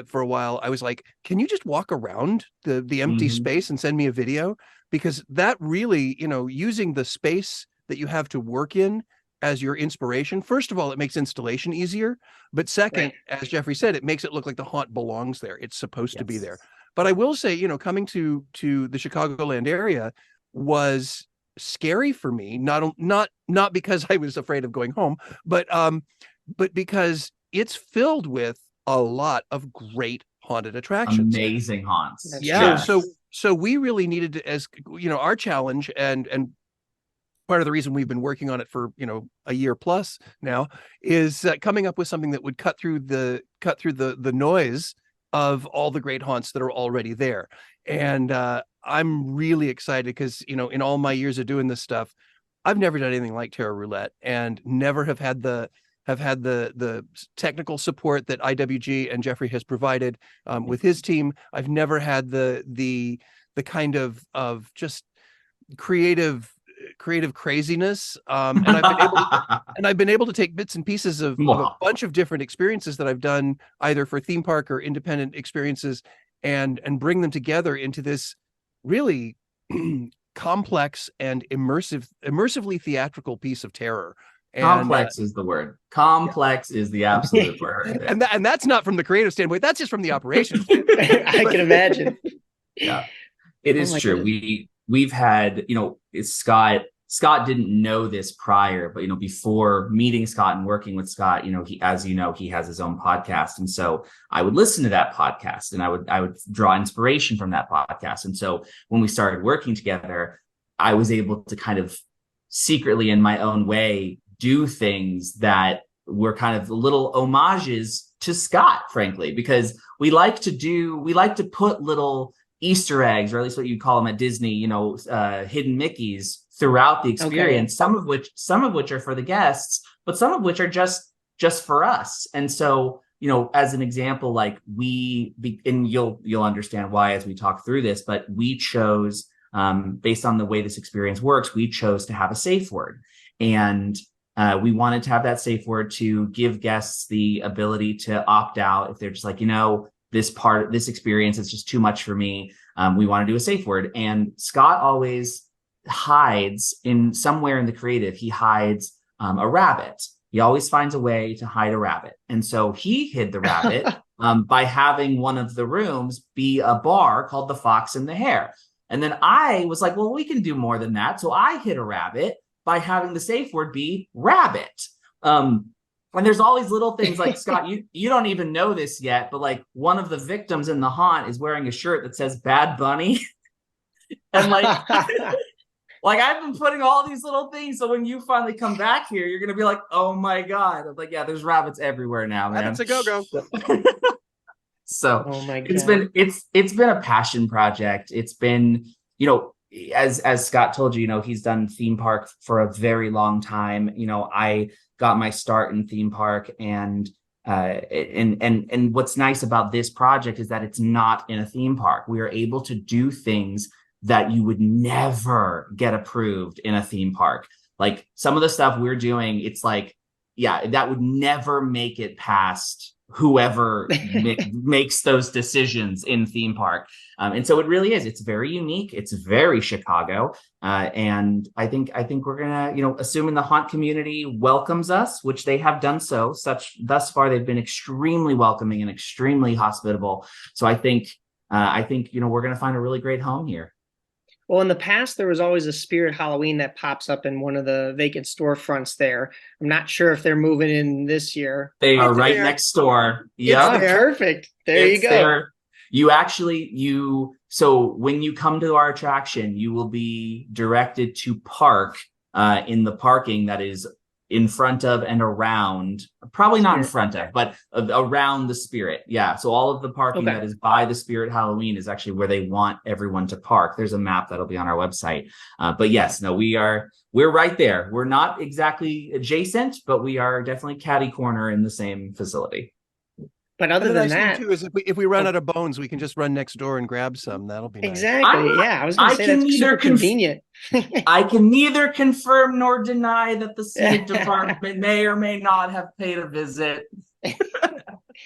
for a while, I was like, can you just walk around the empty space and send me a video? Because that really, using the space that you have to work in as your inspiration, first of all, it makes installation easier, but second, as Jeffrey said, it makes it look like the haunt belongs there. It's supposed to be there. But I will say, coming to the Chicagoland area was scary for me, not because I was afraid of going home, but because it's filled with a lot of great haunted attractions, amazing haunts. So we really needed to, as our challenge, and part of the reason we've been working on it for a year plus now, is coming up with something that would cut through the noise of all the great haunts that are already there. And I'm really excited because, in all my years of doing this stuff, I've never done anything like Terror Roulette, and never have had the technical support that IWG and Jeffrey has provided with his team. I've never had the kind of just creative craziness. And I've been able to take bits and pieces of a bunch of different experiences that I've done either for theme park or independent experiences, and bring them together into this really complex and immersively theatrical piece of terror. And, complex is the word. Complex is the absolute word. And that's not from the creative standpoint. That's just from the operations. I can imagine. Yeah, it is true. Goodness. We've had, Scott didn't know this prior, but, before meeting Scott and working with Scott, he has his own podcast. And so I would listen to that podcast, and I would draw inspiration from that podcast. And so when we started working together, I was able to kind of secretly, in my own way, do things that were kind of little homages to Scott, frankly, because we like to put little Easter eggs, or at least what you call them at Disney, hidden Mickeys throughout the experience. Okay. Some of which are for the guests, but some of which are just for us. And so, as an example, like and you'll understand why as we talk through this, but we chose, based on the way this experience works, we chose to have a safe word, and we wanted to have that safe word to give guests the ability to opt out if they're just like, this experience is just too much for me. We want to do a safe word. And Scott always hides somewhere in the creative. He hides a rabbit. He always finds a way to hide a rabbit. And so he hid the rabbit by having one of the rooms be a bar called the Fox and the Hare. And then I was like, well, we can do more than that. So I hid a rabbit by having the safe word be rabbit. And there's all these little things like, Scott, you don't even know this yet, but like one of the victims in the haunt is wearing a shirt that says Bad Bunny. And like, I've been putting all these little things. So when you finally come back here, you're going to be like, oh my God. I'm like, yeah, there's rabbits everywhere now, man. Rabbits a go-go. So oh my God. it's been a passion project. It's been, as Scott told you, he's done theme park for a very long time. I got my start in theme park, and what's nice about this project is that it's not in a theme park. We are able to do things that you would never get approved in a theme park. Like some of the stuff we're doing, it's like, yeah, that would never make it past whoever makes those decisions in theme park. And so it really is. It's very unique. It's very Chicago. And I think we're going to, assuming the haunt community welcomes us, which they have done thus far, they've been extremely welcoming and extremely hospitable. So I think, we're going to find a really great home here. Well, in the past, there was always a Spirit Halloween that pops up in one of the vacant storefronts there. I'm not sure if they're moving in this year. They are next door. Yeah, perfect. There you go. You So when you come to our attraction, you will be directed to park in the parking that is in front of and around, probably not in front of, but around the Spirit. Yeah. So all of the parking that is by the Spirit Halloween is actually where they want everyone to park. There's a map that'll be on our website. But yes, no, we're right there. We're not exactly adjacent, but we are definitely catty corner in the same facility. But other than that, too, is if we run out of bones, we can just run next door and grab some. That'll be nice. Exactly. Yeah, I was going to say that's super convenient. I can neither confirm nor deny that the scenic department may or may not have paid a visit. You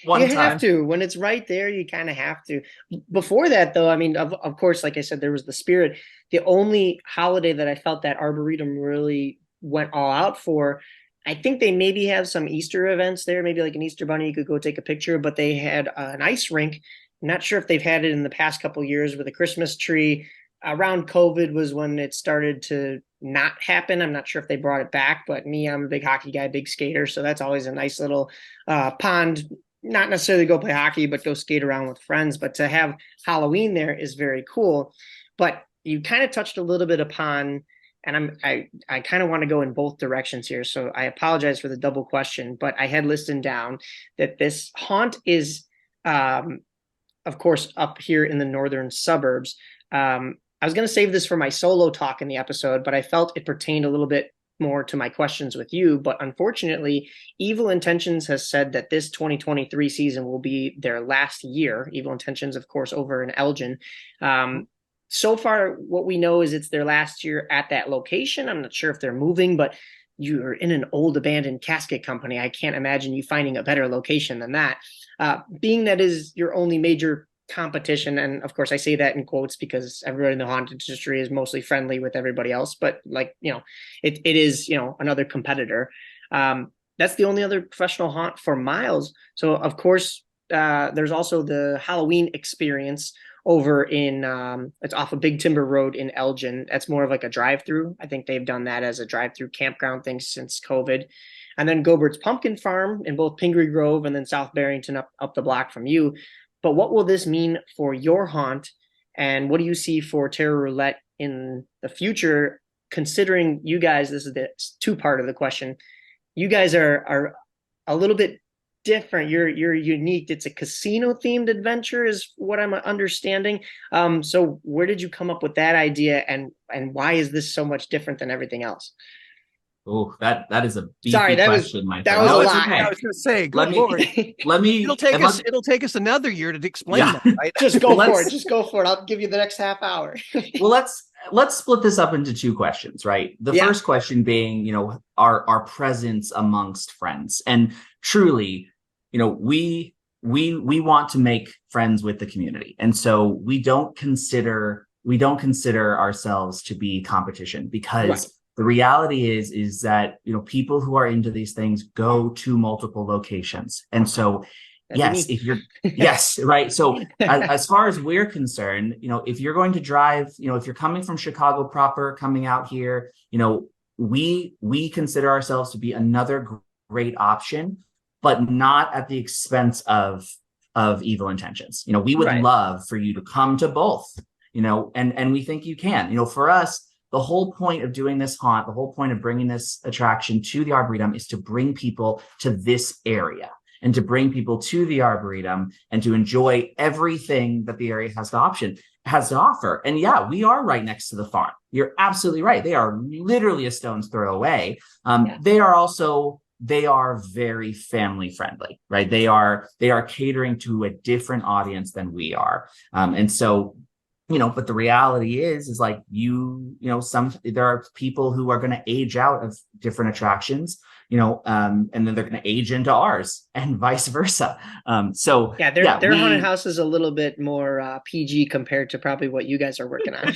have to. When it's right there, you kind of have to. Before that, though, I mean, of course, like I said, there was the Spirit. The only holiday that I felt that Arboretum really went all out for, I think they maybe have some Easter events there, maybe like an Easter bunny, you could go take a picture, but they had an ice rink. I'm not sure if they've had it in the past couple of years with a Christmas tree. Around COVID was when it started to not happen. I'm not sure if they brought it back, but I'm a big hockey guy, big skater. So that's always a nice little pond, not necessarily go play hockey, but go skate around with friends. But to have Halloween there is very cool. But you kind of touched a little bit upon, and I kind of want to go in both directions here. So I apologize for the double question, but I had listed down that this haunt is, of course, up here in the northern suburbs. I was going to save this for my solo talk in the episode, but I felt it pertained a little bit more to my questions with you. But unfortunately, Evil Intentions has said that this 2023 season will be their last year. Evil Intentions, of course, over in Elgin. So far, what we know is it's their last year at that location. I'm not sure if they're moving, but you're in an old abandoned casket company. I can't imagine you finding a better location than that. Being that is your only major competition, and of course I say that in quotes because everybody in the haunted industry is mostly friendly with everybody else, but like, it is, another competitor. That's the only other professional haunt for miles. So of course, there's also the Halloween Experience over in it's off of Big Timber Road in Elgin. That's more of like a drive-through. I think they've done that as a drive-through campground thing since COVID. And then Gobert's Pumpkin Farm in both Pingree Grove and then South Barrington up the block from you. But what will this mean for your haunt? And what do you see for Terror Roulette in the future, considering you guys, this is the two-part of the question, you guys are a little bit different. You're unique. It's a casino themed adventure is what I'm understanding. So where did you come up with that idea, and why is this so much different than everything else? Oh, that is a beefy that question, was a lot. Okay. I was going to say, good Lord. Let me. It'll take us another year to explain that. Right? Just go for it. Just go for it. I'll give you the next half hour. Well, let's split this up into two questions, right? The first question being, our presence amongst friends, and truly, we want to make friends with the community, and so we don't consider ourselves to be competition, because. Right. The reality is that, people who are into these things go to multiple locations. And so, yes, right. So as far as we're concerned, if you're going to drive, if you're coming from Chicago proper, coming out here, we consider ourselves to be another great option, but not at the expense of Evil Intentions. We would love for you to come to both, and we think you can. For us, the whole point of doing this haunt, the whole point of bringing this attraction to the Arboretum is to bring people to this area and to bring people to the Arboretum and to enjoy everything that the area has to offer. And yeah, we are right next to the farm. You're absolutely right. They are literally a stone's throw away. They are very family friendly, right? They are catering to a different audience than we are. And so, but the reality is like, there are people who are going to age out of different attractions, and then they're going to age into ours and vice versa. Their haunted house is a little bit more PG compared to probably what you guys are working on.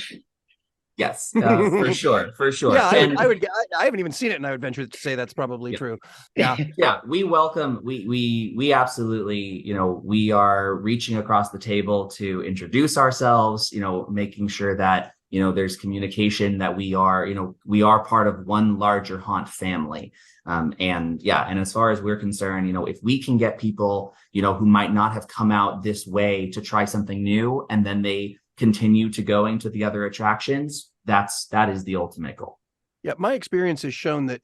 Yes, for sure. Yeah, I haven't even seen it, and I would venture to say that's probably true. Yeah, we welcome. We absolutely, we are reaching across the table to introduce ourselves. Making sure that there's communication that we are part of one larger haunt family. And as far as we're concerned, if we can get people, who might not have come out this way to try something new, and then they continue to going to the other attractions, that is the ultimate goal. Yeah, my experience has shown that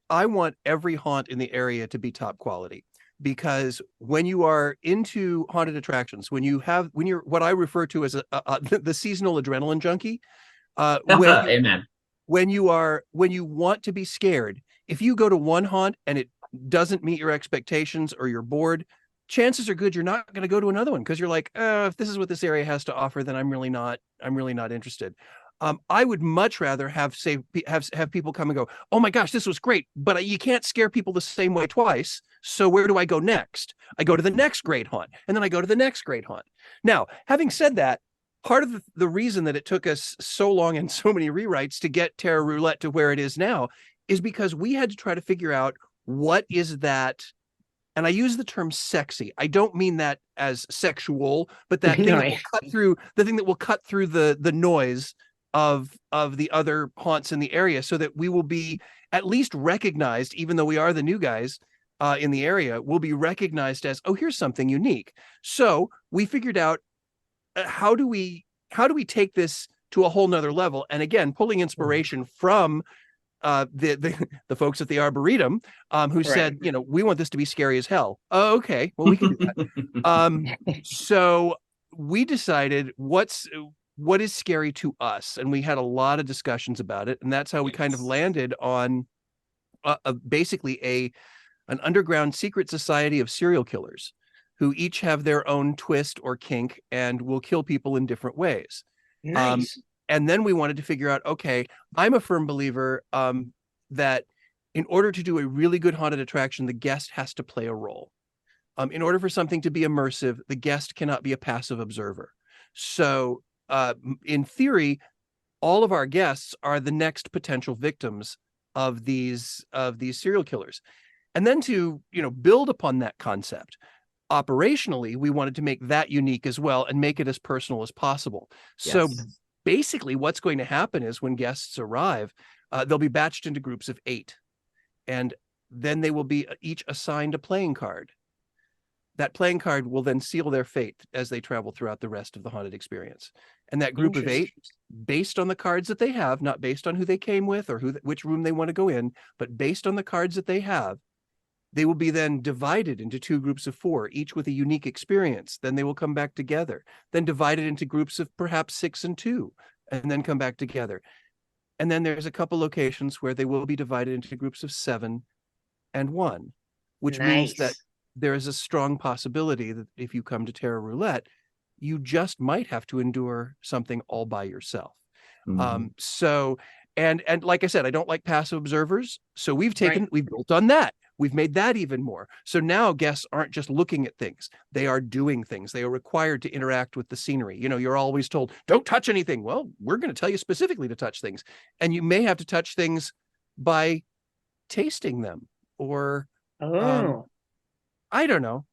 I want every haunt in the area to be top quality, because when you are into haunted attractions, when you're what I refer to as the seasonal adrenaline junkie, Amen. When you want to be scared, if you go to one haunt and it doesn't meet your expectations or you're bored, chances are good you're not going to go to another one, because you're like, if this is what this area has to offer, then I'm really not interested. I would much rather have people come and go, oh my gosh, this was great, but you can't scare people the same way twice. So where do I go next? I go to the next great haunt, and then I go to the next great haunt. Now, having said that, part of the reason that it took us so long and so many rewrites to get Terror Roulette to where it is now is because we had to try to figure out what is that. And I use the term sexy. I don't mean that as sexual, but that thing that will cut through the noise of the other haunts in the area, so that we will be at least recognized, even though we are the new guys in the area, we'll be recognized as, oh, here's something unique. So we figured out how do we take this to a whole nother level? And again, pulling inspiration from the folks at the Arboretum, who said, we want this to be scary as hell. Oh, okay, well, we can do that. So we decided what is scary to us, and we had a lot of discussions about it, and that's how we kind of landed on basically an underground secret society of serial killers who each have their own twist or kink and will kill people in different ways. Nice. And then we wanted to figure out, okay, I'm a firm believer that in order to do a really good haunted attraction, the guest has to play a role. In order for something to be immersive, the guest cannot be a passive observer. So in theory, all of our guests are the next potential victims of these serial killers. And then to, build upon that concept, operationally, we wanted to make that unique as well and make it as personal as possible. Yes. So basically what's going to happen is when guests arrive, they'll be batched into groups of 8, and then they will be each assigned a playing card. That playing card will then seal their fate as they travel throughout the rest of the haunted experience. And that group of 8, based on the cards that they have, not based on who they came with or which room they want to go in, but based on the cards that they have, they will be then divided into 2 groups of 4, each with a unique experience. Then they will come back together, then divided into groups of perhaps 6 and 2, and then come back together. And then there's a couple locations where they will be divided into groups of 7 and 1, which means that there is a strong possibility that if you come to Terror Roulette, you just might have to endure something all by yourself. So, and like I said, I don't like passive observers. So we've built on that. We've made that even more. So now guests aren't just looking at things. They are doing things. They are required to interact with the scenery. You're always told, don't touch anything. Well, we're going to tell you specifically to touch things. And you may have to touch things by tasting them or, I don't know.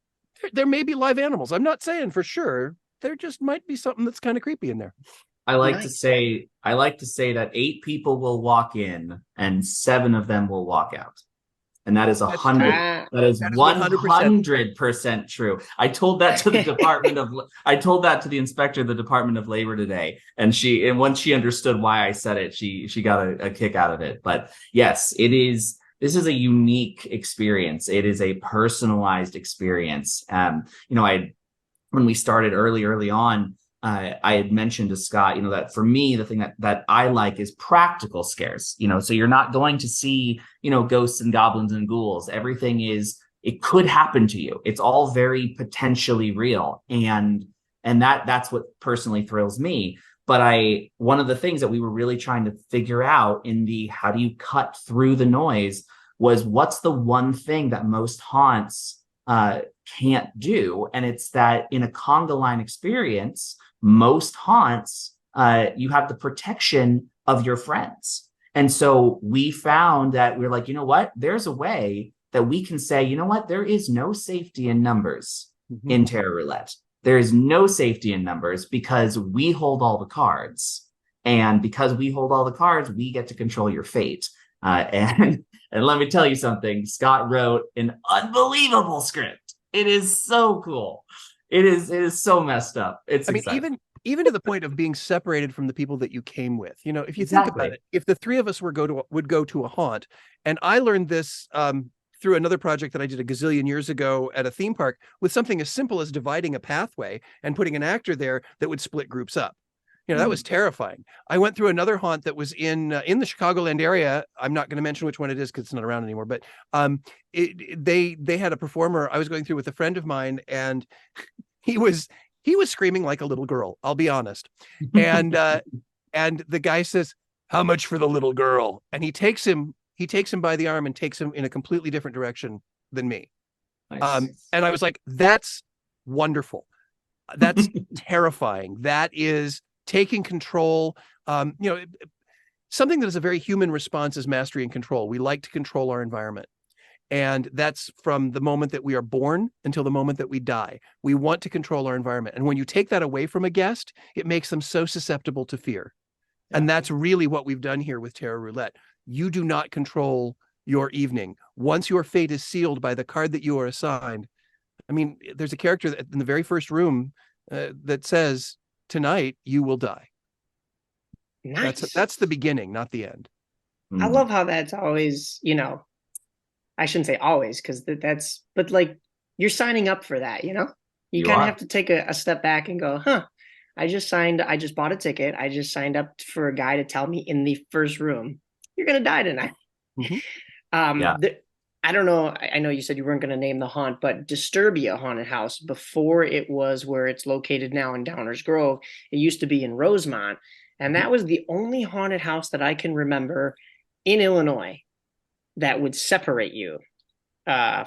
There may be live animals. I'm not saying for sure. There just might be something that's kind of creepy in there. I like to say that 8 people will walk in and 7 of them will walk out. And that is 100. That is 100% true. I told that to the to the inspector of the Department of Labor today, and once she understood why I said it, she got a kick out of it. But yes, it is. This is a unique experience. It is a personalized experience. When we started early on, I had mentioned to Scott, that for me, the thing that I like is practical scares, so you're not going to see, ghosts and goblins and ghouls. Everything it could happen to you. It's all very potentially real. And that's what personally thrills me. But one of the things that we were really trying to figure out in the how do you cut through the noise was what's the one thing that most haunts can't do. And it's that in a conga line experience, most haunts, you have the protection of your friends. And so we found that we're like, there's a way that we can say, there is no safety in numbers in Terror Roulette. There is no safety in numbers because we hold all the cards. And because we hold all the cards, we get to control your fate. And let me tell you something, Scott wrote an unbelievable script. It is so cool. It is so messed up. It's exciting. even to the point of being separated from the people that you came with. You know, if you think about it, if the three of us would go to a haunt, and I learned this through another project that I did a gazillion years ago at a theme park with something as simple as dividing a pathway and putting an actor there that would split groups up. You know, that was terrifying. I went through another haunt that was in the Chicagoland area. I'm not going to mention which one it is because it's not around anymore. But they had a performer I was going through with a friend of mine, and he was screaming like a little girl. I'll be honest. And the guy says, "How much for the little girl?" And he takes him by the arm and takes him in a completely different direction than me. Nice. And I was like, "That's wonderful. That's terrifying. That is taking control." You know, something that is a very human response is mastery and control. We like to control our environment. And that's from the moment that we are born until the moment that we die. We want to control our environment. And when you take that away from a guest, it makes them so susceptible to fear. Yeah. And that's really what we've done here with Terror Roulette. You do not control your evening. Once your fate is sealed by the card that you are assigned. I mean, there's a character in the very first room that says, "Tonight you will die." Nice. That's the beginning, not the end. I love how that's always, you know, I shouldn't say always, because but like you're signing up for that, you know? You kind of have to take a step back and go, I just bought a ticket. I just signed up for a guy to tell me in the first room, you're going to die tonight. Mm-hmm. I don't know. I know you said you weren't going to name the haunt, but Disturbia Haunted House, before it was where it's located now in Downers Grove, it used to be in Rosemont. And that was the only haunted house that I can remember in Illinois that would separate you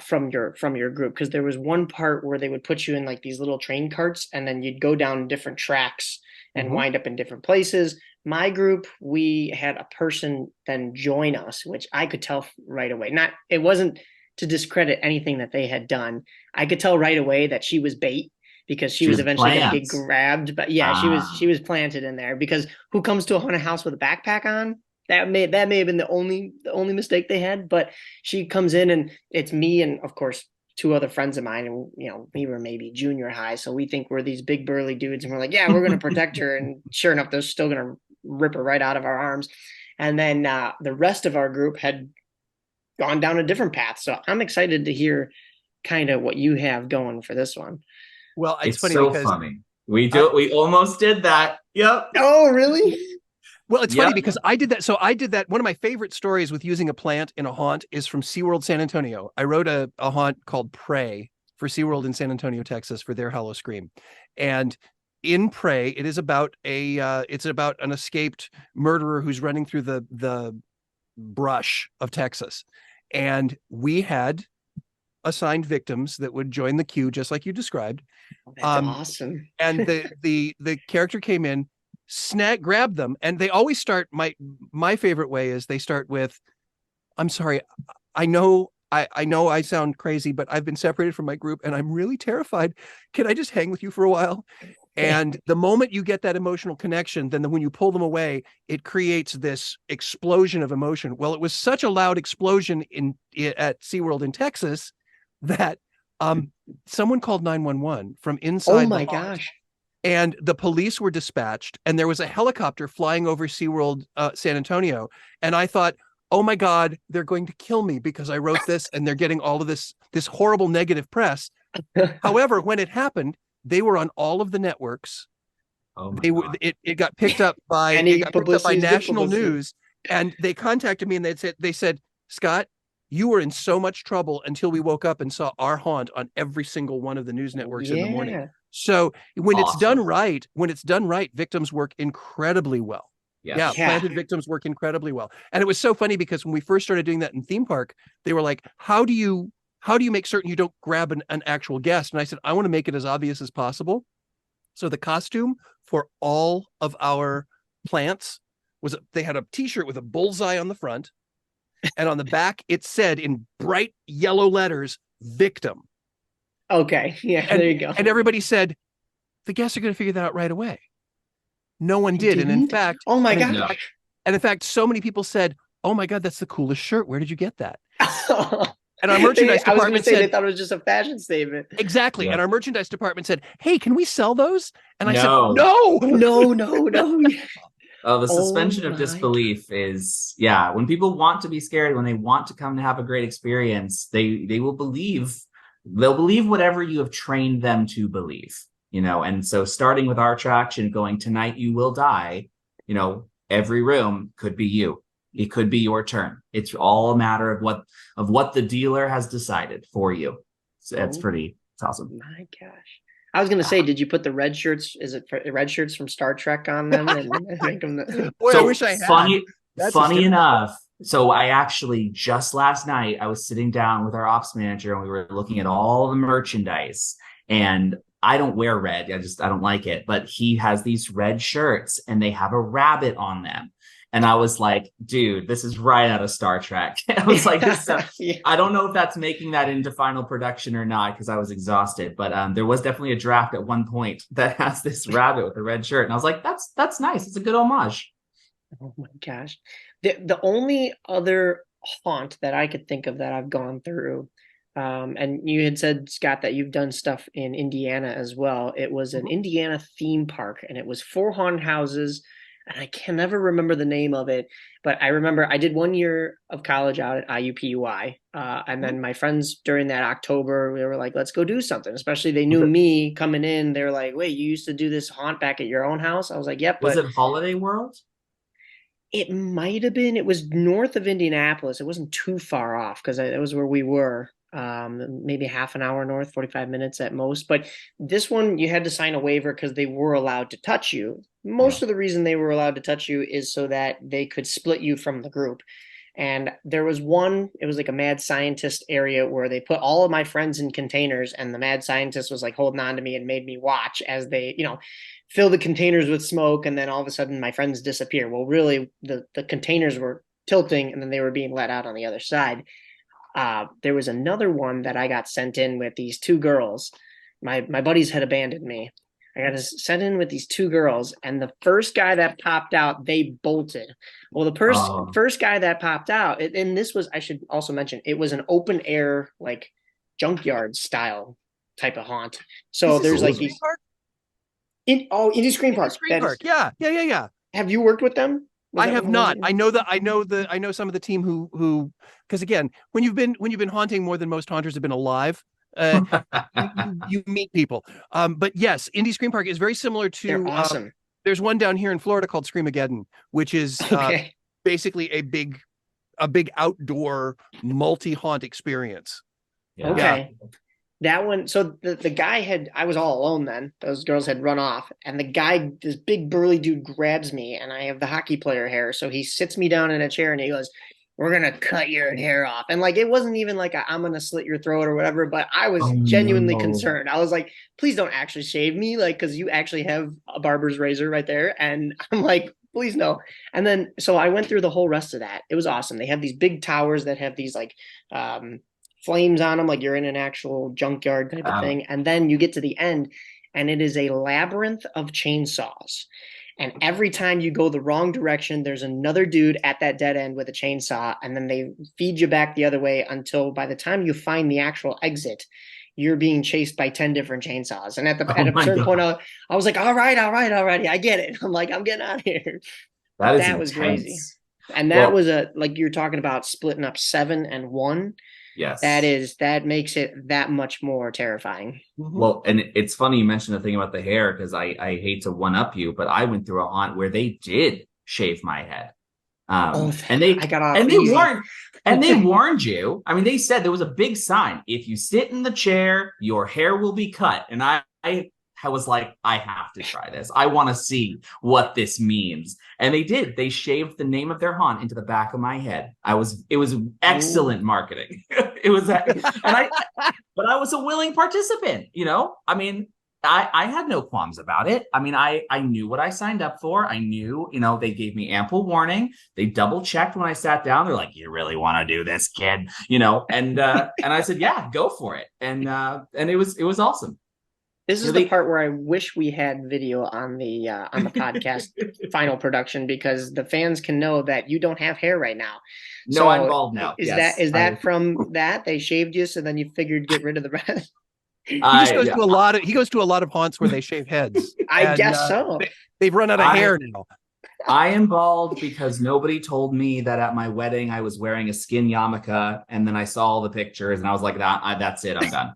from your group, because there was one part where they would put you in like these little train carts, and then you'd go down different tracks and wind up in different places. My group, we had a person then join us, which I could tell right away. It wasn't to discredit anything that they had done. I could tell right away that she was bait, because she was eventually going to get grabbed. But yeah, she was planted in there, because who comes to a haunted house with a backpack on? That may have been the only mistake they had. But she comes in, and it's me and of course two other friends of mine, and you know, we were maybe junior high, so we think we're these big burly dudes, and we're like, yeah, we're going to protect her. And sure enough, they're still going to rip her right out of our arms. And then the rest of our group had gone down a different path. So I'm excited to hear kind of what you have going for this one. Well, it's funny so because funny. We almost did that. Yep. Oh, really? Well, it's funny because I did that. So I did that. One of my favorite stories with using a plant in a haunt is from SeaWorld San Antonio. I wrote a haunt called Prey for SeaWorld in San Antonio, Texas, for their Hollow Scream. And in Prey, it is about it's about an escaped murderer who's running through the brush of Texas. And we had assigned victims that would join the queue, just like you described. That's awesome. And the character came in, grabbed them, and they always start. My favorite way is they start with, "I'm sorry, I know I sound crazy, but I've been separated from my group and I'm really terrified. Can I just hang with you for a while?" And the moment you get that emotional connection, then when you pull them away, it creates this explosion of emotion. Well, it was such a loud explosion at SeaWorld in Texas that someone called 911 from inside. Oh my gosh. And the police were dispatched, and there was a helicopter flying over SeaWorld San Antonio. And I thought, oh my God, they're going to kill me because I wrote this and they're getting all of this horrible negative press. However, when it happened, they were on all of the networks. Oh, it got picked up by national news, and they contacted me and they said, "Scott, you were in so much trouble until we woke up and saw our haunt on every single one of the news networks in the morning." So when it's done right, victims work incredibly well. Yeah, planted victims work incredibly well. And it was so funny because when we first started doing that in theme park, they were like, how do you make certain you don't grab an actual guest? And I said, I want to make it as obvious as possible. So the costume for all of our plants was, they had a t-shirt with a bullseye on the front, and on the back, it said in bright yellow letters, "Victim." Okay. Yeah, there you go. And everybody said, the guests are going to figure that out right away. No one did. And in fact, oh my gosh. And in fact, so many people said, "Oh my God, that's the coolest shirt. Where did you get that?" And our merchandise I was going to department say said, they thought it was just a fashion statement. exactly. Yeah. And our merchandise department said, hey, can we sell those? And I No. said, no. No. Oh, the Oh suspension of my. disbelief is, yeah, when people want to be scared, when they want to come to have a great experience, they will believe, they'll believe whatever you have trained them to believe, you know. And so starting with our attraction, going tonight you will die, you know, every room could be you. It could be your turn. It's all a matter of what the dealer has decided for you. So it's awesome. My gosh. I was going to say, did you put the red shirts? Is it red shirts from Star Trek on them and make them? Boy, So I wish I had. Funny enough, so I actually just last night I was sitting down with our ops manager and we were looking at all the merchandise, and I don't wear red. I don't like it, but he has these red shirts and they have a rabbit on them. And I was like, dude, this is right out of Star Trek. I was like, Yeah. I don't know if that's making that into final production or not, because I was exhausted. But there was definitely a draft at one point that has this rabbit with a red shirt. And I was like, that's nice. It's a good homage. Oh my gosh. The only other haunt that I could think of that I've gone through, and you had said, Scott, that you've done stuff in Indiana as well. It was an Indiana theme park, and it was 4 haunted houses. And I can never remember the name of it, but I remember I did 1 year of college out at IUPUI. And then my friends during that October, we were like, let's go do something. Especially they knew me coming in. They were like, wait, you used to do this haunt back at your own house? I was like, yep. Was it Holiday World? It might have been. It was north of Indianapolis. It wasn't too far off because that was where we were. Maybe half an hour north, 45 minutes at most. But this one, you had to sign a waiver because they were allowed to touch you. Most of the reason they were allowed to touch you is so that they could split you from the group. And there was one, it was like a mad scientist area where they put all of my friends in containers, and the mad scientist was like holding on to me and made me watch as they, fill the containers with smoke. And then all of a sudden my friends disappear. Well, really the containers were tilting and then they were being let out on the other side. There was another one that I got sent in with these 2 girls. My buddies had abandoned me. I got sent in with these 2 girls, and the first guy that popped out, they bolted. Well, the first guy that popped out, and this was, I should also mention, it was an open air, like junkyard style type of haunt. So there's like these Indie Screen Park. Yeah. Have you worked with them? I have not. I know some of the team who, because again, when you've been haunting more than most haunters have been alive, you meet people. But yes, Indie Scream Park is very similar to. They're awesome. There's one down here in Florida called Screamageddon, which is basically a big outdoor multi-haunt experience. Yeah. Okay. That one, so the guy I was all alone then. Those girls had run off, and the guy, this big burly dude, grabs me, and I have the hockey player hair, so he sits me down in a chair and he goes, "We're gonna cut your hair off." And like, it wasn't even like I'm gonna slit your throat or whatever, but I was genuinely concerned. I was like, please don't actually shave me, like, because you actually have a barber's razor right there. And I'm like, please no. And then so I went through the whole rest of that. It was awesome. They have these big towers that have these like flames on them, like you're in an actual junkyard type of thing. And then you get to the end, and it is a labyrinth of chainsaws. And every time you go the wrong direction, there's another dude at that dead end with a chainsaw, and then they feed you back the other way until by the time you find the actual exit, you're being chased by 10 different chainsaws. And at a certain point, I was like, all right, I get it. I'm like, I'm getting out of here. That was intense. crazy. And that was like you're talking about splitting up 7 and 1. Yes. That makes it that much more terrifying. Well, and it's funny you mentioned the thing about the hair, because I hate to one up you, but I went through a haunt where they did shave my head. And they warned you. I mean, they said there was a big sign: if you sit in the chair, your hair will be cut. And I was like, I have to try this. I want to see what this means. And they did. They shaved the name of their haunt into the back of my head. It was excellent marketing. It was, but I was a willing participant, I mean, I had no qualms about it. I mean, I knew what I signed up for. I knew, they gave me ample warning. They double checked when I sat down. They're like, you really want to do this, kid? And I said, yeah, go for it. And it was awesome. This is the part where I wish we had video on the podcast final production, because the fans can know that you don't have hair right now. No, So I'm bald now. Is Yes, that from that they shaved you, so then you figured get rid of the rest? He just goes to a lot of haunts where they shave heads. I guess so. They've run out of hair now. I am bald because nobody told me that at my wedding I was wearing a skin yarmulke, and then I saw all the pictures and I was like, that's it, I'm done.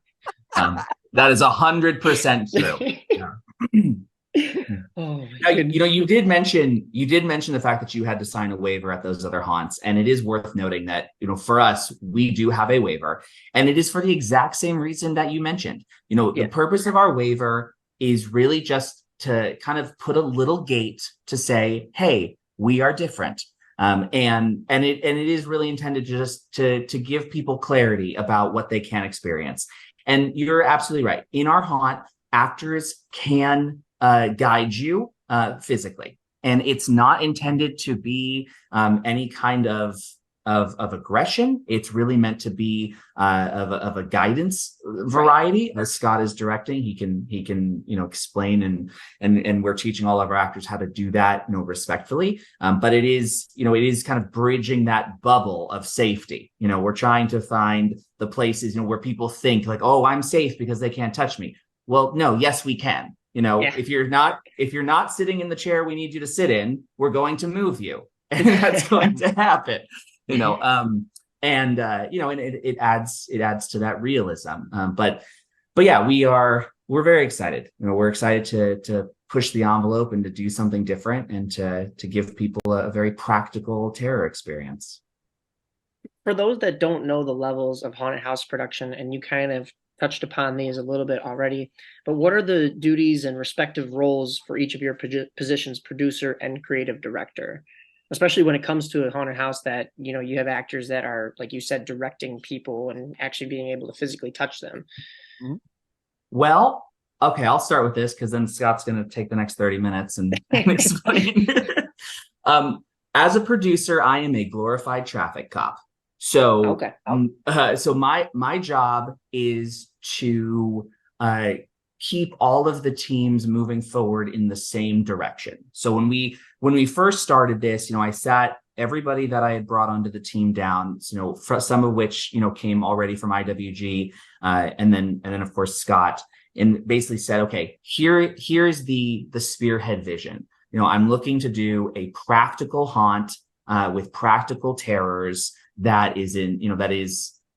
That is 100% true. Yeah. Now, you did mention the fact that you had to sign a waiver at those other haunts, and it is worth noting that for us, we do have a waiver, and it is for the exact same reason that you mentioned. The purpose of our waiver is really just to kind of put a little gate to say, hey, we are different. And it is really intended to give people clarity about what they can experience. And you're absolutely right. In our haunt, actors can guide you physically, and it's not intended to be any kind of aggression. It's really meant to be of a guidance variety. As Scott is directing, he can explain, and we're teaching all of our actors how to do that respectfully. But it is kind of bridging that bubble of safety. We're trying to find the places where people think like, oh, I'm safe because they can't touch me. Well, no, yes, we can. If you're not sitting in the chair we need you to sit in, we're going to move you, and that's going to happen. And it adds to that realism. But yeah, we're very excited. We're excited to push the envelope and to do something different, and to give people a very practical terror experience. For those that don't know the levels of haunted house production, and you kind of touched upon these a little bit already, but what are the duties and respective roles for each of your positions, producer and creative director? Especially when it comes to a haunted house that, you have actors that are, like you said, directing people and actually being able to physically touch them. Well, okay, I'll start with this because then Scott's going to take the next 30 minutes and explain. As a producer, I am a glorified traffic cop. So, okay. So my job is to keep all of the teams moving forward in the same direction. So when we first started this, I sat everybody that I had brought onto the team down, some of which, came already from IWG, and then of course Scott, and basically said, okay, here's the spearhead vision. I'm looking to do a practical haunt with practical terrors that is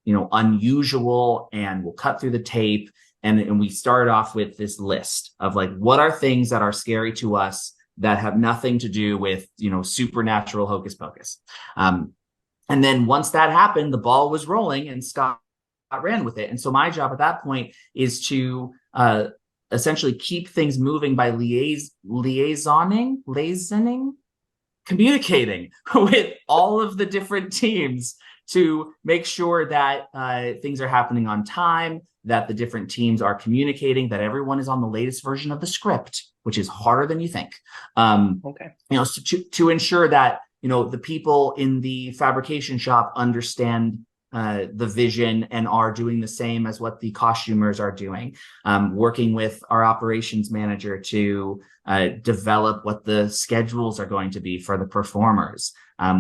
unusual and will cut through the tape. And we started off with this list of like, what are things that are scary to us that have nothing to do with, supernatural hocus pocus. And then once that happened, the ball was rolling and Scott ran with it. And so my job at that point is to essentially keep things moving by liaisoning, communicating with all of the different teams to make sure that things are happening on time, that the different teams are communicating, that everyone is on the latest version of the script, which is harder than you think. Okay. So to ensure that, the people in the fabrication shop understand the vision and are doing the same as what the costumers are doing. Working with our operations manager to develop what the schedules are going to be for the performers.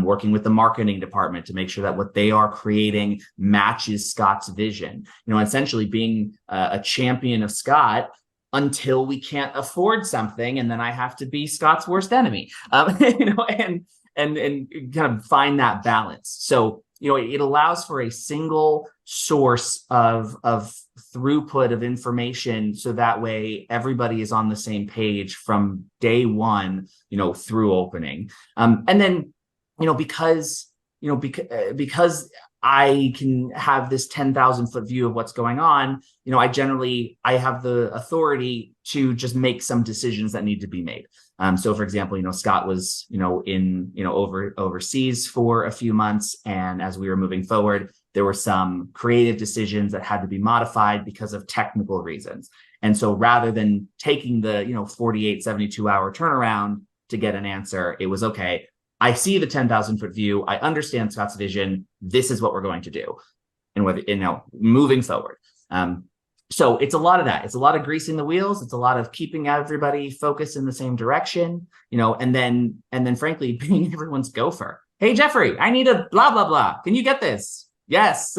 Working with the marketing department to make sure that what they are creating matches Scott's vision. Essentially being a champion of Scott until we can't afford something, and then I have to be Scott's worst enemy. And kind of find that balance. So it allows for a single source of throughput of information, so that way everybody is on the same page from day one, through opening. And then, because I can have this 10,000 foot view of what's going on, I have the authority to just make some decisions that need to be made. So for example, Scott was, overseas for a few months. And as we were moving forward, there were some creative decisions that had to be modified because of technical reasons. And so rather than taking the, 48, 72 hour turnaround to get an answer, it was okay. I see the 10,000 foot view. I understand Scott's vision. This is what we're going to do. And moving forward. So it's a lot of that. It's a lot of greasing the wheels. It's a lot of keeping everybody focused in the same direction, and then frankly, being everyone's gopher. Hey, Jeffrey, I need a blah, blah, blah. Can you get this? Yes.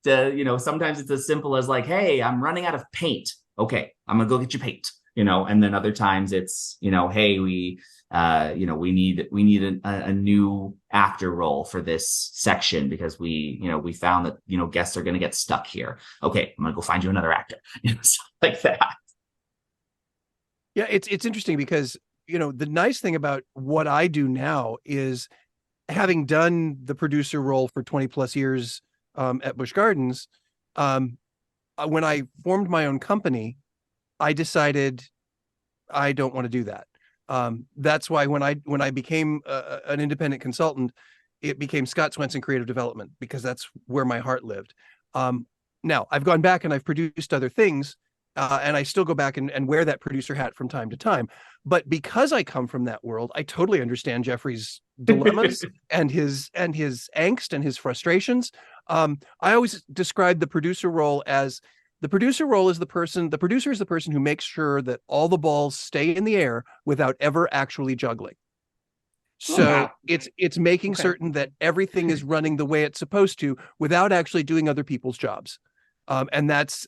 Sometimes it's as simple as like, hey, I'm running out of paint. Okay, I'm going to go get you paint, and then other times it's, hey, we need a new actor role for this section because we found that, guests are going to get stuck here. Okay, I'm going to go find you another actor, stuff like that. Yeah, it's interesting because, the nice thing about what I do now is having done the producer role for 20 plus years at Busch Gardens, when I formed my own company, I decided I don't want to do that. That's why when I became an independent consultant, it became Scott Swenson Creative Development, because that's where my heart lived. Now I've gone back and I've produced other things, and I still go back and wear that producer hat from time to time. But because I come from that world, I totally understand Jeffrey's dilemmas and his angst and his frustrations. I always describe the producer role as the producer is the person who makes sure that all the balls stay in the air without ever actually juggling. So it's making certain that everything is running the way it's supposed to without actually doing other people's jobs. And that's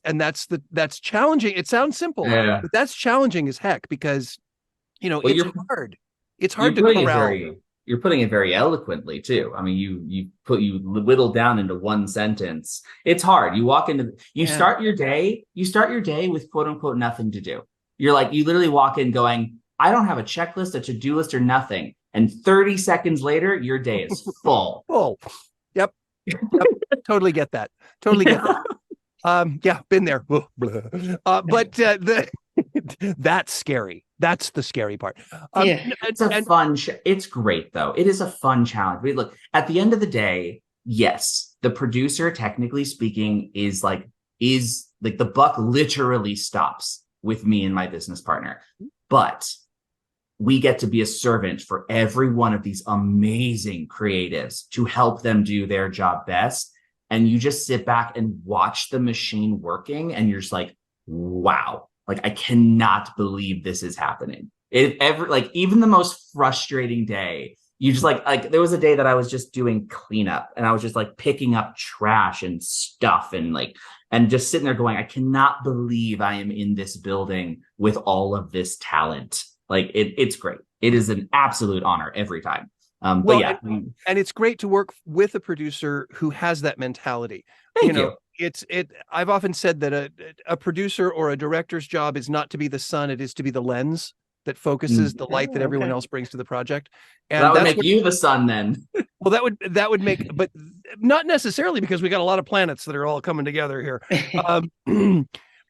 challenging. It sounds simple, but that's challenging as heck because, it's hard. It's hard to corral. You're putting it very eloquently too. I mean, you whittle down into one sentence. It's hard. You walk into, start your day with quote unquote nothing to do. You literally walk in going, I don't have a checklist, a to-do list, or nothing. And 30 seconds later, your day is full. Full. Yep. Totally get that. Yeah, been there. But that's scary. That's the scary part. It's a fun. It's great though. It is a fun challenge. Look, at the end of the day, yes, the producer, technically speaking, is like the buck literally stops with me and my business partner, but we get to be a servant for every one of these amazing creatives to help them do their job best. And you just sit back and watch the machine working, and you're just like, wow. I cannot believe this is happening. Even the most frustrating day, you just there was a day that I was just doing cleanup and I was just picking up trash and stuff and just sitting there going, I cannot believe I am in this building with all of this talent. It's great. It is an absolute honor every time. But yeah. And it's great to work with a producer who has that mentality. Thank you. I've often said that a producer or a director's job is not to be the sun, it is to be the lens that focuses the light that everyone else brings to the project. And that would make you the sun then. Well, that would make, but not necessarily, because we got a lot of planets that are all coming together here.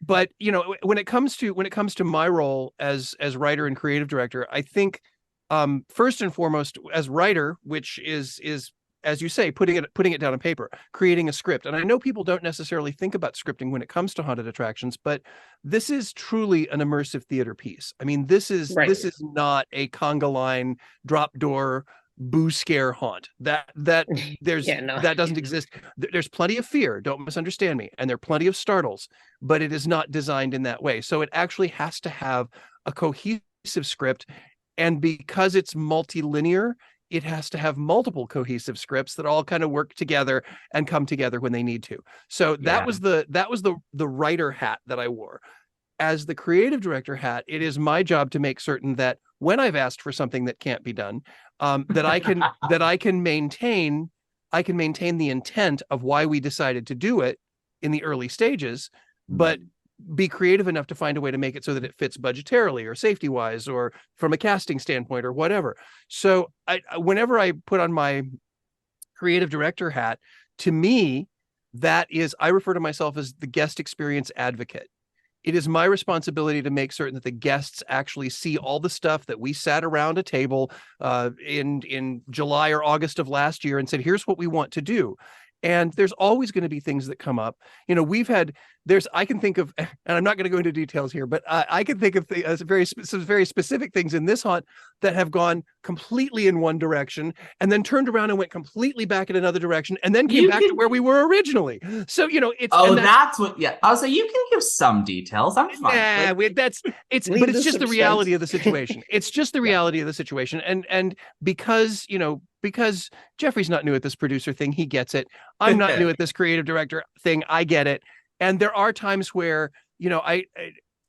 But when it comes to my role as writer and creative director, I think first and foremost as writer, which is as you say, putting it down on paper, creating a script. And I know people don't necessarily think about scripting when it comes to haunted attractions, but this is truly an immersive theater piece. I mean, this is not a conga line drop door boo scare haunt. That doesn't exist. There's plenty of fear, don't misunderstand me, and there are plenty of startles, but it is not designed in that way. So it actually has to have a cohesive script, and because it's multilinear, it has to have multiple cohesive scripts that all kind of work together and come together when they need to. So that was the writer hat that I wore. As the creative director hat, it is my job to make certain that when I've asked for something that can't be done, that I can maintain the intent of why we decided to do it in the early stages, but be creative enough to find a way to make it so that it fits budgetarily or safety wise or from a casting standpoint or whatever. So whenever I put on my creative director hat, to me, I refer to myself as the guest experience advocate. It is my responsibility to make certain that the guests actually see all the stuff that we sat around a table in July or August of last year and said, here's what we want to do. And there's always going to be things that come up. We've had I can think of, and I'm not going to go into details here, but I can think of some very specific things in this haunt that have gone completely in one direction and then turned around and went completely back in another direction and then came back to where we were originally. So, it's, that's what, yeah. I was like, you can give some details. I'm fine. Nah, it's just the reality of the situation. It's just the reality of the situation. And because Jeffrey's not new at this producer thing, he gets it. I'm not new at this creative director thing, I get it. And there are times where, I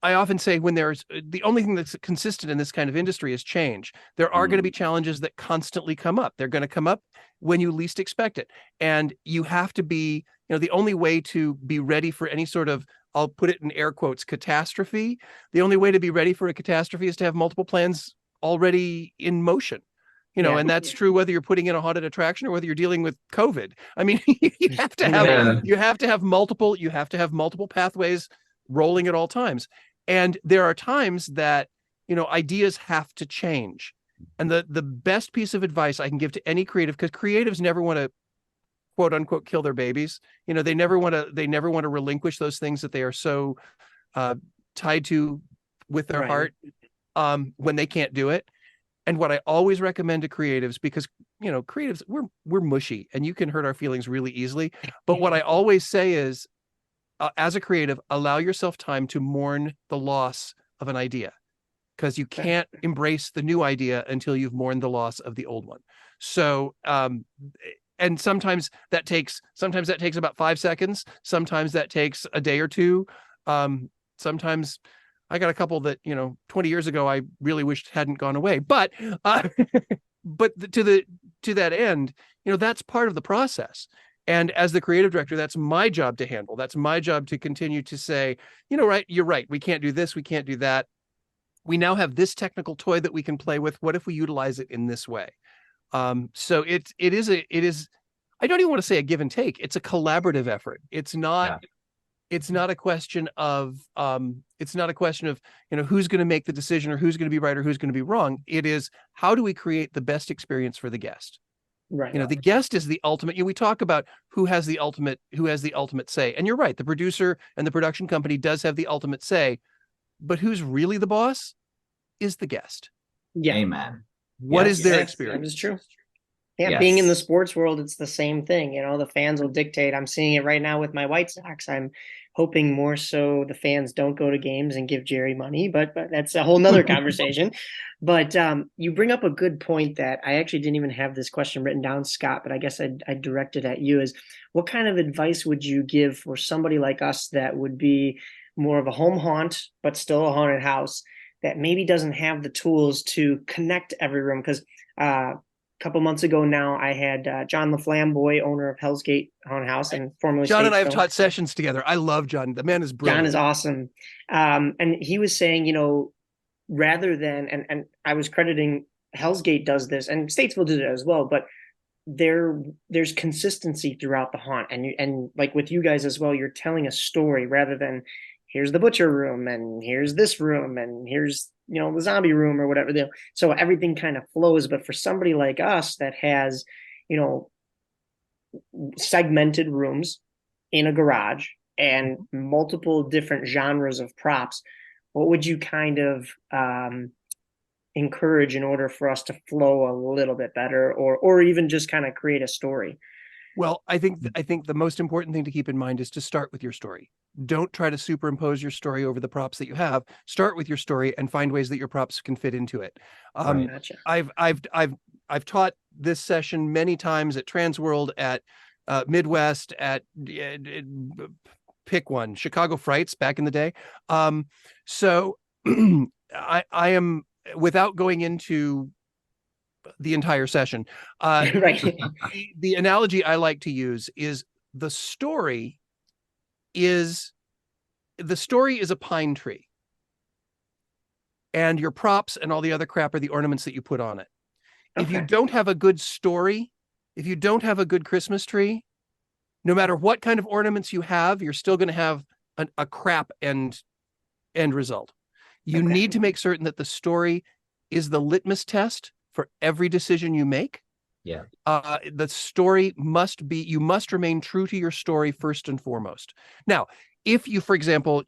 often say when there's the only thing that's consistent in this kind of industry is change. There are going to be challenges that constantly come up. They're going to come up when you least expect it. And you have to be, the only way to be ready for any sort of, I'll put it in air quotes, catastrophe. The only way to be ready for a catastrophe is to have multiple plans already in motion. And that's true whether you're putting in a haunted attraction or whether you're dealing with COVID. I mean, you have to have multiple pathways rolling at all times. And there are times that, ideas have to change. And the best piece of advice I can give to any creative, because creatives never want to quote unquote kill their babies. They never want to relinquish those things that they are so tied to with their heart when they can't do it. And what I always recommend to creatives, because, creatives, we're mushy and you can hurt our feelings really easily. But what I always say is, as a creative, allow yourself time to mourn the loss of an idea, because you can't embrace the new idea until you've mourned the loss of the old one. So, and sometimes that takes about 5 seconds. Sometimes that takes a day or two. Sometimes I got a couple that, 20 years ago, I really wished hadn't gone away, but to that end, that's part of the process. And as the creative director, that's my job to handle. That's my job to continue to say, you're right. We can't do this. We can't do that. We now have this technical toy that we can play with. What if we utilize it in this way? So it is, I don't even want to say a give and take. It's a collaborative effort. It's not a question of, who's going to make the decision or who's going to be right or who's going to be wrong. It is, how do we create the best experience for the guest? Right. The guest is the ultimate. We talk about who has the ultimate say. And you're right. The producer and the production company does have the ultimate say, but who's really the boss is the guest. Yeah. Amen. What is their experience? That is true. Yeah, being in the sports world, it's the same thing. The fans will dictate. I'm seeing it right now with my White Sox. I'm hoping more so the fans don't go to games and give Jerry money, but that's a whole nother conversation. But you bring up a good point that I actually didn't even have this question written down, Scott, but I guess I directed at you, is what kind of advice would you give for somebody like us that would be more of a home haunt, but still a haunted house, that maybe doesn't have the tools to connect every room? Because couple months ago now, I had John LaFlamboy, owner of Hell's Gate Haunted House and formerly John and I have taught sessions together. I love John. The man is brilliant. John is awesome. And he was saying, rather than, and I was crediting Hell's Gate does this, and Statesville did it as well, but there's consistency throughout the haunt. And like with you guys as well, you're telling a story rather than here's the butcher room and here's this room and here's the zombie room or whatever. So everything kind of flows. But for somebody like us that has, segmented rooms in a garage and multiple different genres of props, what would you kind of encourage in order for us to flow a little bit better, or even just kind of create a story? Well, I think the most important thing to keep in mind is to start with your story. Don't try to superimpose your story over the props that you have. Start with your story and find ways that your props can fit into it. Gotcha. I've taught this session many times at Transworld, at Midwest, at pick one, Chicago Frights back in the day. So I am, without going into the entire session, right. The analogy I like to use is the story is a pine tree, and your props and all the other crap are the ornaments that you put on it. Okay. If you don't have a good story, if you don't have a good Christmas tree, no matter what kind of ornaments you have, you're still going to have a crap end result. You need to make certain that the story is the litmus test for every decision you make. Yeah. The story must be, you must remain true to your story first and foremost. Now, if you, for example,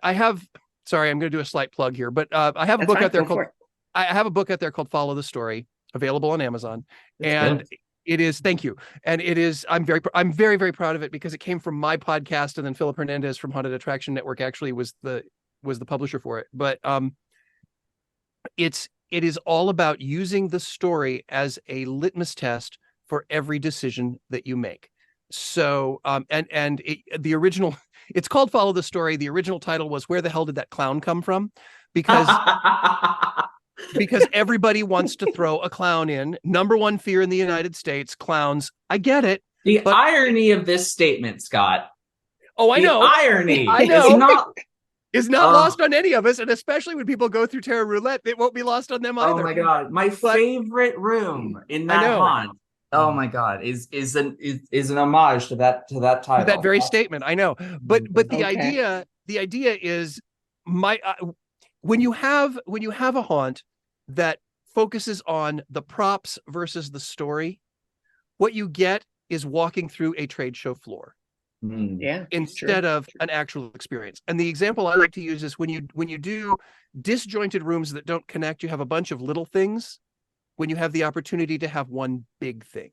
I have, sorry, I'm going to do a slight plug here, but I have a book out there called, I have a book out there called Follow the Story, available on Amazon. And it is, thank you. And it is, I'm very, very proud of it because it came from my podcast. And then Philip Hernandez from Haunted Attraction Network actually was the publisher for it. But it is all about using the story as a litmus test for every decision that you make. So, the original, it's called Follow the Story. The original title was Where the Hell Did That Clown Come From? Because everybody wants to throw a clown in. Number one fear in the United States, clowns. I get it. The irony of this statement, Scott. Oh, I know. Irony. I know. Is not lost on any of us, and especially when people go through Terror Roulette, it won't be lost on them either. Oh my God, my favorite room in that haunt. Oh my God, is an homage to that title. That very statement. I know, but the idea is when you have a haunt that focuses on the props versus the story, what you get is walking through a trade show floor. Yeah, instead of an actual experience. And the example I like to use is when you do disjointed rooms that don't connect, you have a bunch of little things when you have the opportunity to have one big thing.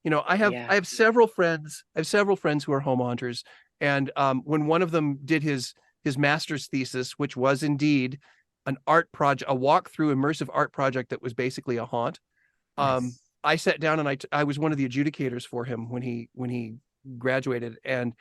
You know, I have several friends who are home haunters, and when one of them did his master's thesis, which was indeed an art project, a walk-through immersive art project that was basically a haunt. Nice. I sat down and I was one of the adjudicators for him when he graduated, and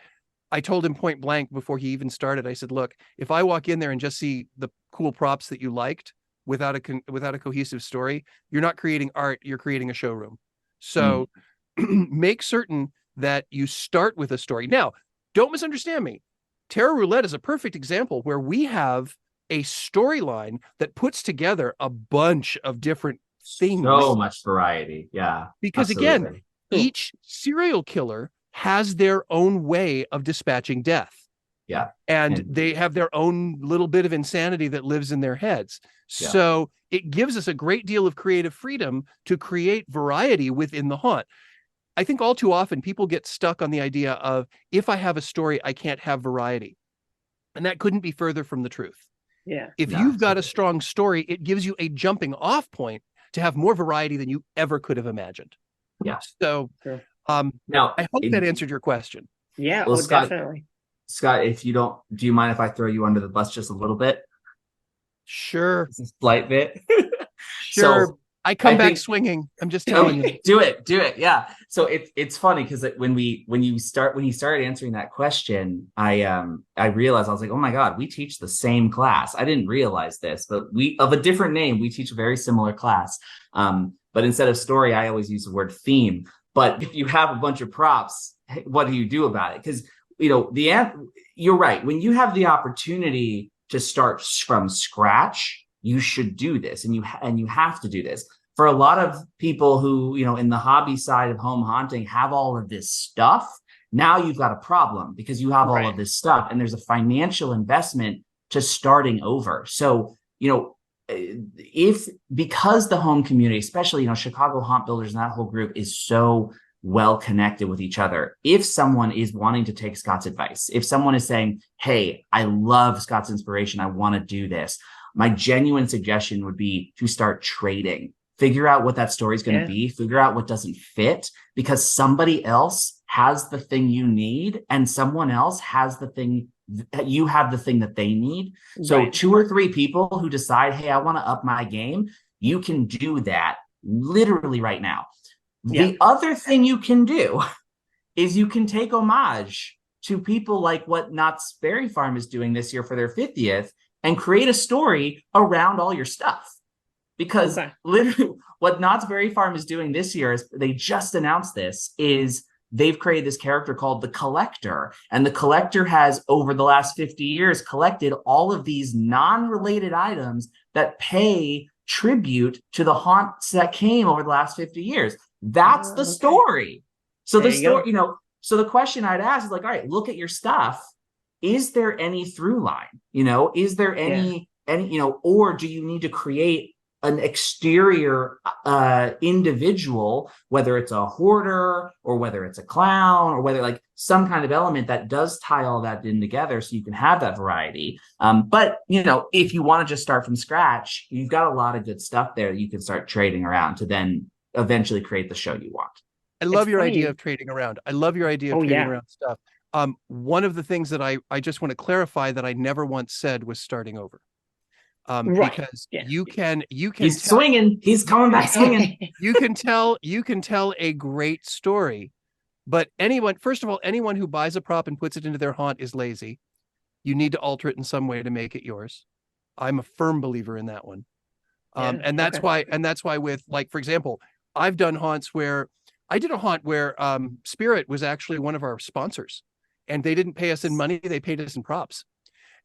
I told him point blank before he even started, I said, look, if I walk in there and just see the cool props that you liked without a cohesive story, you're not creating art, you're creating a showroom. So make certain that you start with a story. Now, don't misunderstand me. Terror Roulette is a perfect example where we have a storyline that puts together a bunch of different things. So much variety. Yeah. Because again, each serial killer has their own way of dispatching death. Yeah. And they have their own little bit of insanity that lives in their heads. Yeah. So it gives us a great deal of creative freedom to create variety within the haunt. I think all too often people get stuck on the idea of, if I have a story, I can't have variety. And that couldn't be further from the truth. Yeah. If you've got a strong story, it gives you a jumping off point to have more variety than you ever could have imagined. Yeah. So now, I hope that answered your question. Yeah, well, Scott, definitely. Scott, do you mind if I throw you under the bus just a little bit? Sure. Just a slight bit. Sure. So, I come back swinging. I'm just telling you. Do it. Yeah. So it's funny because when you started answering that question, I realized, I was like, oh my God, we teach the same class. I didn't realize this, but we, of a different name, we teach a very similar class. But instead of story, I always use the word theme. But if you have a bunch of props, what do you do about it? Because, you know, you're right. When you have the opportunity to start from scratch, you should do this, and you have to do this. For a lot of people who, you know, in the hobby side of home haunting have all of this stuff, now you've got a problem because you have all of this stuff, and there's a financial investment to starting over. So, you know, because the home community, especially, you know, Chicago Haunt Builders and that whole group is so well connected with each other. If someone is wanting to take Scott's advice, if someone is saying, hey, I love Scott's inspiration, I want to do this, my genuine suggestion would be to start trading. Figure out what that story is going to be, figure out what doesn't fit, because somebody else has the thing you need and someone else has the thing, you have the thing that they need. So 2 or 3 people who decide, hey, I want to up my game, you can do that literally right now. The other thing you can do is you can take homage to people like what Knott's Berry Farm is doing this year for their 50th and create a story around all your stuff. Because literally what Knott's Berry Farm is doing this year, is they just announced this, is they've created this character called the Collector. And the Collector has, over the last 50 years, collected all of these non-related items that pay tribute to the haunts that came over the last 50 years. That's the story. So the story, you know, so the question I'd ask is like, all right, look at your stuff. Is there any through line? You know, is there any, you know, or do you need to create an exterior individual, whether it's a hoarder or whether it's a clown or whether like some kind of element that does tie all that in together so you can have that variety. But, you know, if you want to just start from scratch, you've got a lot of good stuff there that you can start trading around to then eventually create the show you want. I love your idea of trading around. I love your idea of trading around stuff. One of the things that I just want to clarify that I never once said was starting over. Because you can he's swinging, he's coming back swinging. you can tell a great story, but first of all, anyone who buys a prop and puts it into their haunt is lazy. You need to alter it in some way to make it yours. I'm a firm believer in that one. And that's why with, like, for example, I've done haunts where I did a haunt where Spirit was actually one of our sponsors, and they didn't pay us in money, they paid us in props.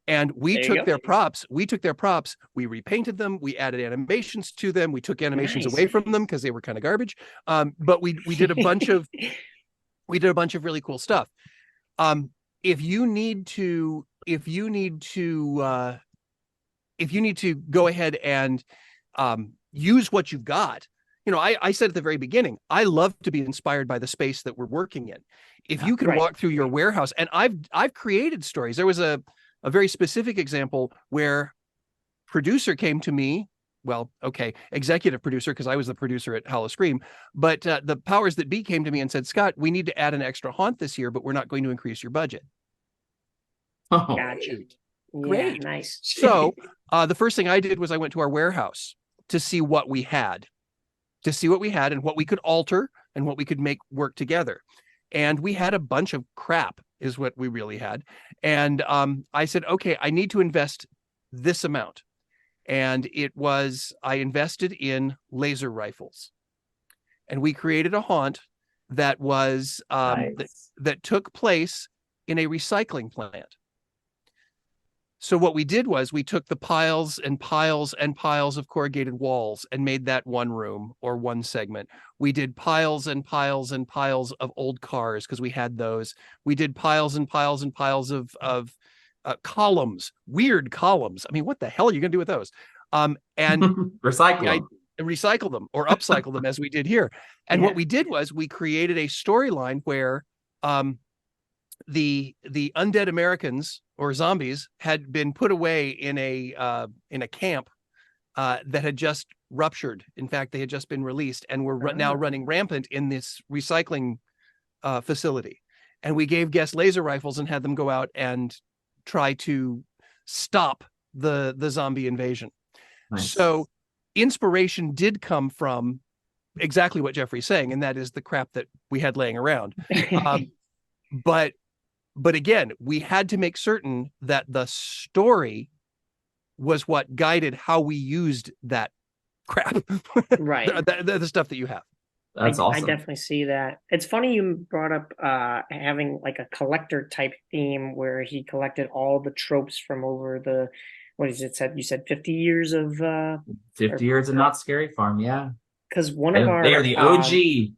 And we took their props, we repainted them, we added animations to them, we took animations away from them because they were kind of garbage. But we did a bunch of really cool stuff. If you need to go ahead and use what you've got, you know, I said at the very beginning, I love to be inspired by the space that we're working in. If you can walk through your warehouse, and I've created stories. There was a very specific example where producer came to me, executive producer, because I was the producer at Hollow Scream, but the powers that be came to me and said, Scott, we need to add an extra haunt this year, but we're not going to increase your budget. Oh, gotcha. Great. Yeah, nice. So the first thing I did was I went to our warehouse to see what we had, and what we could alter and what we could make work together. And we had a bunch of crap is what we really had. And I said, okay, I need to invest this amount. And I invested in laser rifles. And we created a haunt that was, that took place in a recycling plant. So what we did was we took the piles and piles and piles of corrugated walls and made that one room or one segment. We did piles and piles and piles of old cars because we had those. We did piles and piles and piles of columns, weird columns. I mean, what the hell are you going to do with those? And recycle them or upcycle them as we did here. And what we did was we created a storyline where the undead Americans or zombies had been put away in a camp that had just ruptured. In fact, they had just been released and were now running rampant in this recycling facility. And we gave guests laser rifles and had them go out and try to stop the zombie invasion. Nice. So inspiration did come from exactly what Jeffrey's saying, and that is the crap that we had laying around. But again, we had to make certain that the story was what guided how we used that crap, right? the stuff that you have. That's awesome. I definitely see that. It's funny you brought up having like a collector type theme where he collected all the tropes from over the, what is it said? You said 50 years of 50 years of Not Scary Farm, yeah. Because they are the OG.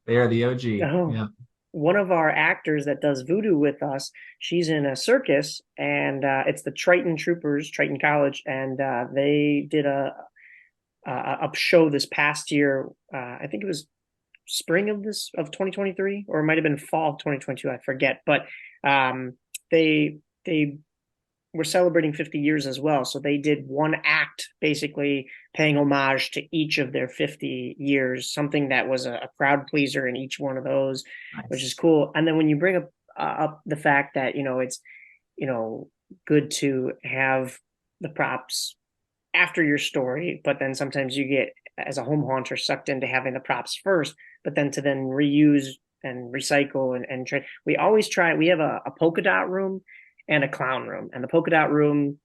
They are the OG. Yeah. One of our actors that does voodoo with us, she's in a circus, and it's the Triton Troopers, Triton College, and they did a show this past year. I think it was spring of 2023, or it might have been fall of 2022. I forget, but they were celebrating 50 years as well. So they did one act, basically paying homage to each of their 50 years, something that was a crowd pleaser in each one of those, nice. Which is cool. And then when you bring up the fact that, it's, good to have the props after your story, but then sometimes you get, as a home haunter, sucked into having the props first, but then to then reuse and recycle and trade. We always try, we have a polka dot room and a clown room. And the polka dot room,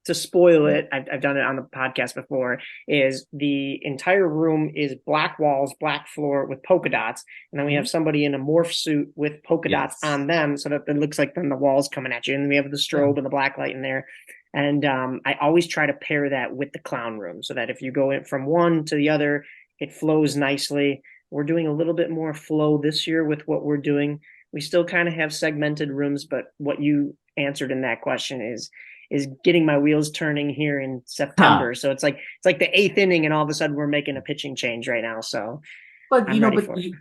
to spoil it, I've done it on the podcast before, is the entire room is black walls, black floor with polka dots. And then we have somebody in a morph suit with polka dots on them so that it looks like then the wall's coming at you. And we have the strobe and the black light in there. And I always try to pair that with the clown room so that if you go in from one to the other, it flows nicely. We're doing a little bit more flow this year with what we're doing. We still kind of have segmented rooms, but what you answered in that question is is getting my wheels turning here in September. So it's like the 8th inning, and all of a sudden we're making a pitching change right now. So, but I'm ready for it.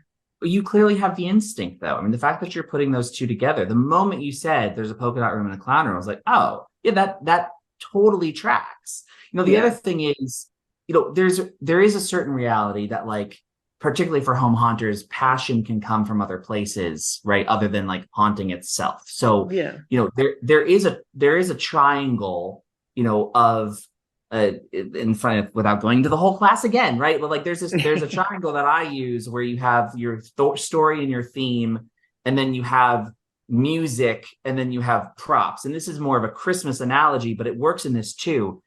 You clearly have the instinct, though. I mean, the fact that you're putting those two together, the moment you said there's a polka dot room and a clown room, I was like, oh, yeah, that totally tracks. The other thing is, there is a certain reality that, like, particularly for home haunters, passion can come from other places, right? Other than like haunting itself. So, there is a triangle, of in front of, without going into the whole class again, right? But like there's a triangle that I use where you have your story and your theme, and then you have music, and then you have props. And this is more of a Christmas analogy, but it works in this too.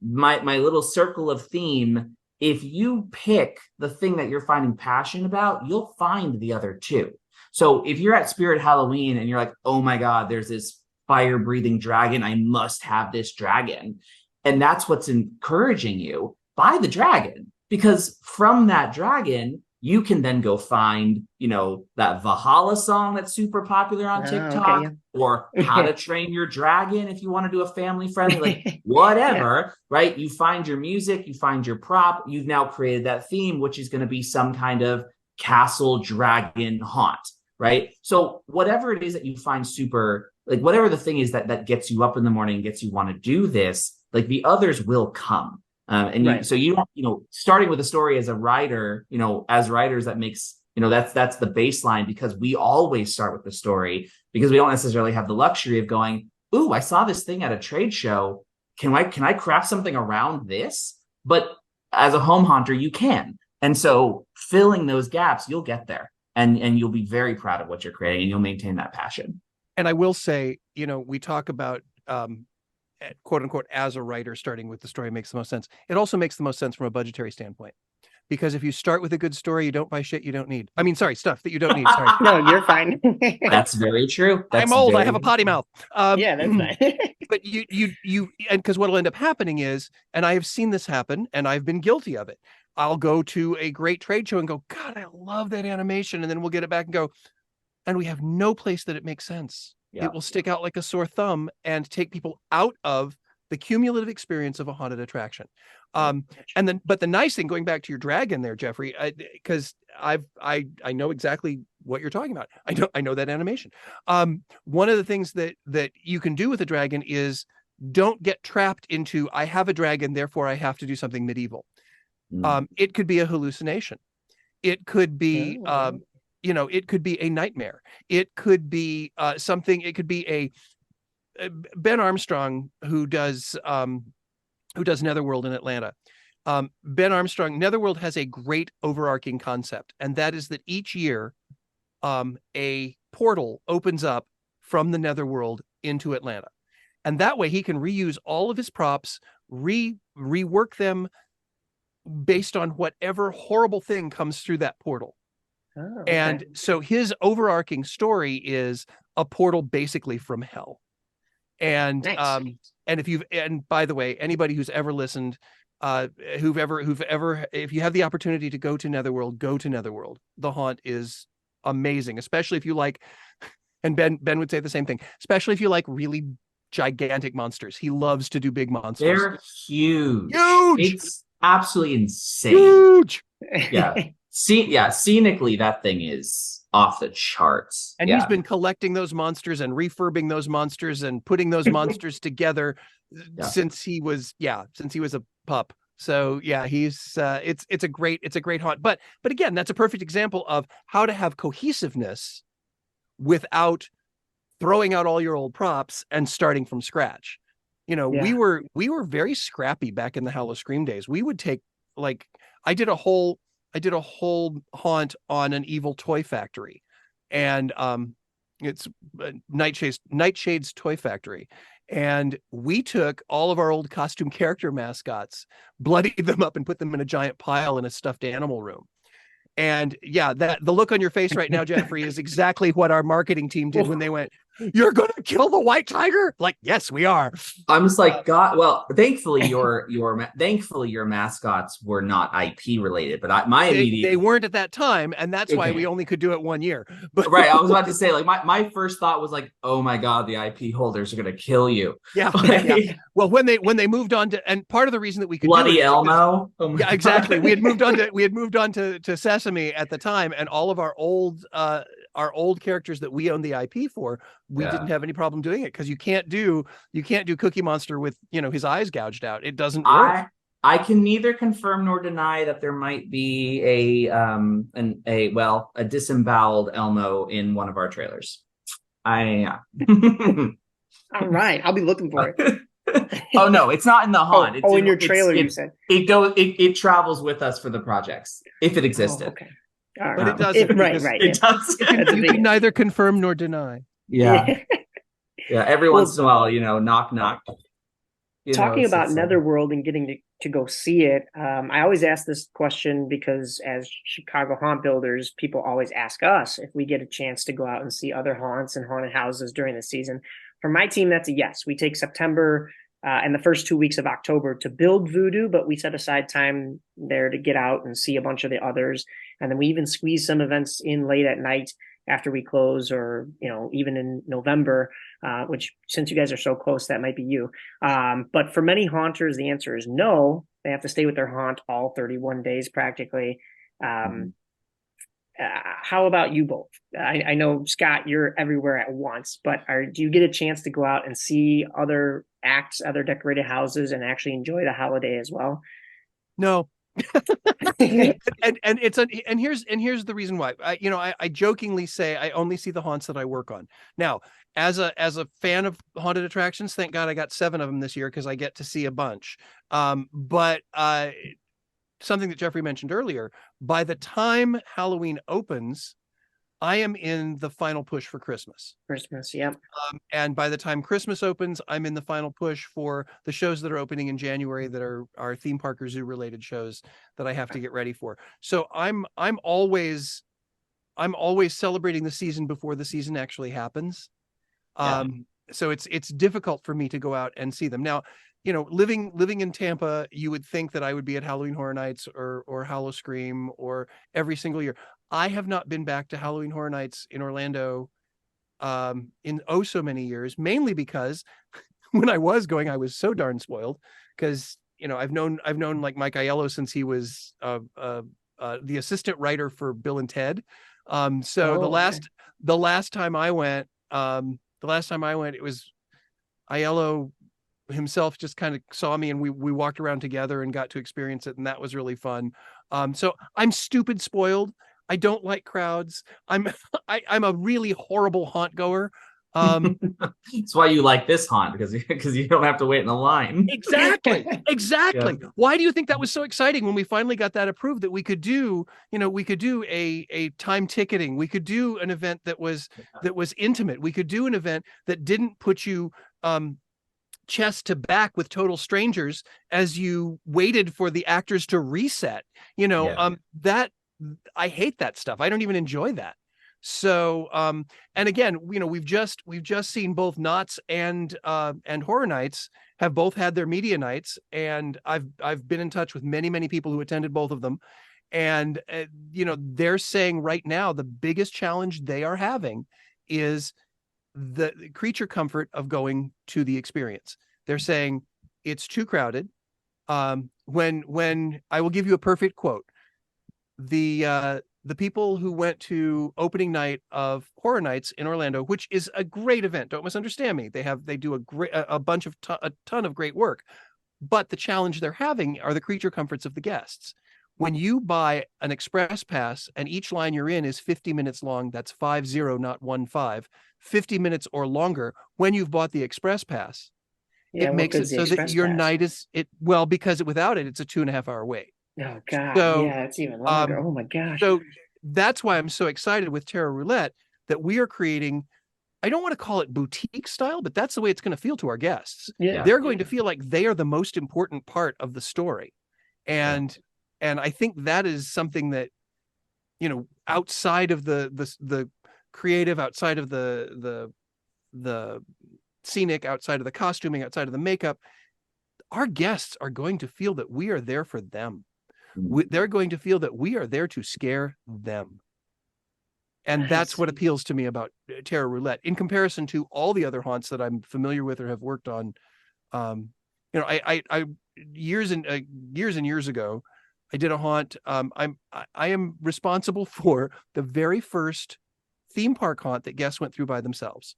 My little circle of theme, if you pick the thing that you're finding passion about, you'll find the other two. So if you're at Spirit Halloween and you're like, oh my God, there's this fire-breathing dragon, I must have this dragon. And that's what's encouraging you, buy the dragon. Because from that dragon, you can then go find, that Valhalla song that's super popular on TikTok, or How to Train Your Dragon if you want to do a family-friendly, like whatever, right? You find your music, you find your prop, you've now created that theme, which is going to be some kind of castle dragon haunt, right? So whatever it is that you find super, like whatever the thing is that gets you up in the morning and gets you want to do this, like the others will come. So you don't, starting with a story as a writer, as writers, that makes, that's the baseline, because we always start with the story, because we don't necessarily have the luxury of going, ooh, I saw this thing at a trade show. Can I craft something around this? But as a home haunter, you can. And so filling those gaps, you'll get there, and you'll be very proud of what you're creating, and you'll maintain that passion. And I will say, we talk about, quote unquote, as a writer, starting with the story makes the most sense. It also makes the most sense from a budgetary standpoint, because if you start with a good story, you don't buy shit you don't need. I mean, sorry, stuff that you don't need. Sorry. No, you're fine. That's very true. I'm old. I have a potty mouth. Yeah, that's fine. But and because what'll end up happening is, and I have seen this happen, and I've been guilty of it. I'll go to a great trade show and go, God, I love that animation. And then we'll get it back and go, and we have no place that it makes sense. Yeah. It will stick out like a sore thumb and take people out of the cumulative experience of a haunted attraction. But the nice thing, going back to your dragon there, Jeffrey, because I know exactly what you're talking about. I know that animation. One of the things that you can do with a dragon is don't get trapped into, I have a dragon, therefore I have to do something medieval. It could be a hallucination. It could be, it could be a nightmare. It could be something. It could be a Ben Armstrong, who does Netherworld in Atlanta. Ben Armstrong, Netherworld has a great overarching concept, and that is that each year a portal opens up from the Netherworld into Atlanta, and that way he can reuse all of his props, rework them based on whatever horrible thing comes through that portal. Oh, okay. And so his overarching story is a portal basically from hell. And nice. And by the way, anybody who's ever listened, who've ever, if you have the opportunity to go to Netherworld, go to Netherworld. The haunt is amazing, especially if you like, and Ben would say the same thing, especially if you like really gigantic monsters. He loves to do big monsters. They're huge. It's absolutely insane. Huge. Yeah. Scenically, that thing is off the charts. And he's been collecting those monsters and refurbing those monsters and putting those monsters together since he was a pup. So yeah, he's it's a great haunt. But again, that's a perfect example of how to have cohesiveness without throwing out all your old props and starting from scratch. We were very scrappy back in the Howl-O-Scream days. We would take, like, I did a whole haunt on an evil toy factory, and it's Nightshade's Toy Factory. And we took all of our old costume character mascots, bloodied them up, and put them in a giant pile in a stuffed animal room. And yeah, the look on your face right now, Jeffrey, is exactly what our marketing team did when they went, You're gonna kill the white tiger? Like, yes, we are. I'm just like, God. Well, thankfully your mascots were not IP related, but my immediate They weren't at that time, and that's why we only could do it 1 year. But right, I was about to say, like, my first thought was like, oh my God, the IP holders are gonna kill you. Yeah, like, yeah. Well, when they moved on to, and part of the reason that we could Bloody do it Elmo. because, yeah, exactly. We had moved on to Sesame at the time, and all of our old characters that we owned the IP for, we didn't have any problem doing it because you can't do Cookie Monster with his eyes gouged out. It doesn't work. I can neither confirm nor deny that there might be a disemboweled Elmo in one of our trailers. All right, I'll be looking for it. Oh no, it's not in the haunt. It's in your trailer. You said it travels with us for the projects if it existed. Oh, okay. All But right. it doesn't. Right. It does. You can neither confirm nor deny. Yeah. Every once in a while, knock knock. Talking about Netherworld and getting to go see it, I always ask this question because as Chicago haunt builders, people always ask us if we get a chance to go out and see other haunts and haunted houses during the season. For my team, that's a yes. We take September and the first 2 weeks of October to build Voodoo, but we set aside time there to get out and see a bunch of the others. And then we even squeeze some events in late at night after we close, or, even in November, which since you guys are so close, that might be you. But for many haunters, the answer is no. They have to stay with their haunt all 31 days practically. How about you both? I know, Scott, you're everywhere at once, but do you get a chance to go out and see other acts, other decorated houses, and actually enjoy the holiday as well? No. and here's the reason why. I jokingly say I only see the haunts that I work on. Now, as a fan of haunted attractions, thank God I got 7 of them this year because I get to see a bunch. But something that Jeffrey mentioned earlier, by the time Halloween opens, I am in the final push for Christmas. Yep. And by the time Christmas opens, I'm in the final push for the shows that are opening in January that are theme park or zoo related shows that I have to get ready for. So I'm always celebrating the season before the season actually happens. So it's difficult for me to go out and see them. Now, living in Tampa, you would think that I would be at Halloween Horror Nights or Hallow Scream or every single year. I have not been back to Halloween Horror Nights in Orlando in so many years, mainly because when I was going, I was so darn spoiled because, I've known like Mike Aiello since he was the assistant writer for Bill and Ted. The last time I went, it was Aiello himself just kind of saw me and we walked around together and got to experience it. And that was really fun. So I'm stupid spoiled. I don't like crowds. I'm a really horrible haunt goer. That's why you like this haunt, because you don't have to wait in a line. Exactly. Yeah. Why do you think that was so exciting when we finally got that approved, that we could do, a time ticketing. We could do an event that was intimate. We could do an event that didn't put you chest to back with total strangers as you waited for the actors to reset. That I hate that stuff. I don't even enjoy that. So, and again, we've just seen both Knott's and Horror Nights have both had their media nights, and I've been in touch with many people who attended both of them, and they're saying right now the biggest challenge they are having is the creature comfort of going to the experience. They're saying it's too crowded. When I will give you a perfect quote. The people who went to opening night of Horror Nights in Orlando, which is a great event, don't misunderstand me. They do a ton of great work, but the challenge they're having are the creature comforts of the guests. When you buy an express pass and each line you're in is 50 minutes long, that's 50, not 15, 50 minutes or longer. When you've bought the express pass, it makes it so that your night is because without it, it's a 2.5 hour wait. Oh God! So, yeah, it's even longer. Oh my gosh! So that's why I'm so excited with Terror Roulette that we are creating. I don't want to call it boutique style, but that's the way it's going to feel to our guests. Yeah. They're going to feel like they are the most important part of the story, and I think that is something that outside of the creative, outside of the the scenic, outside of the costuming, outside of the makeup, our guests are going to feel that we are there for them. They're going to feel that we are there to scare them. And that's what appeals to me about Terror Roulette in comparison to all the other haunts that I'm familiar with or have worked on. I years and years ago, I did a haunt. I am responsible for the very first theme park haunt that guests went through by themselves.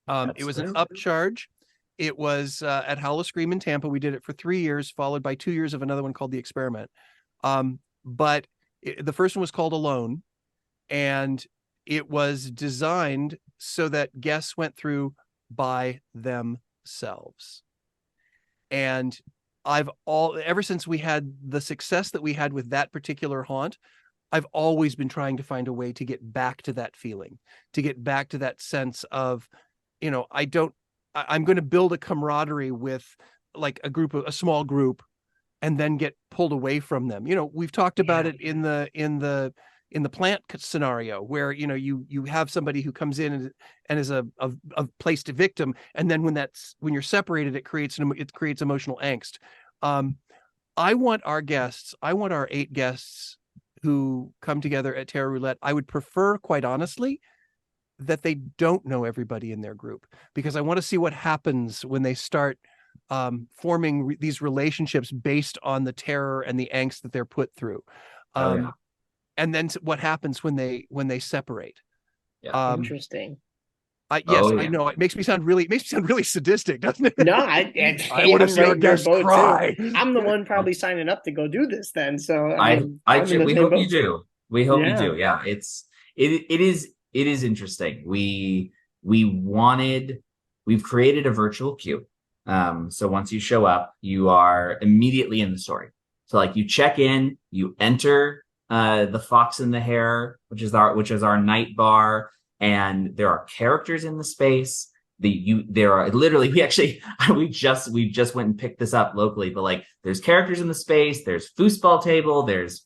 It was an upcharge. It was at Howl of Scream in Tampa. We did it for 3 years, followed by 2 years of another one called The Experiment. The first one was called Alone, and it was designed so that guests went through by themselves. And ever since we had the success that we had with that particular haunt, I've always been trying to find a way to get back to that feeling, to get back to that sense of, I'm going to build a camaraderie with like a small group and then get pulled away from them. We've talked about it in the plant scenario where, you have somebody who comes in and is a placed victim. And then when you're separated, it creates emotional angst. I want our 8 guests who come together at Terror Roulette, I would prefer, quite honestly, that they don't know everybody in their group, because I want to see what happens when they start forming these relationships based on the terror and the angst that they're put through. And then what happens when they separate. Interesting. I know it makes me sound really sadistic, doesn't it? No, I want to see our guests cry. Too. I'm the one probably signing up to go do this then. So we hope you do. We hope you do. Yeah, it is interesting. We've created a virtual queue. So once you show up, you are immediately in the story. So like you check in, you enter the Fox and the Hare, which is our night bar, and there are characters in the space. There are literally, we just went and picked this up locally, but like there's characters in the space, there's foosball table, there's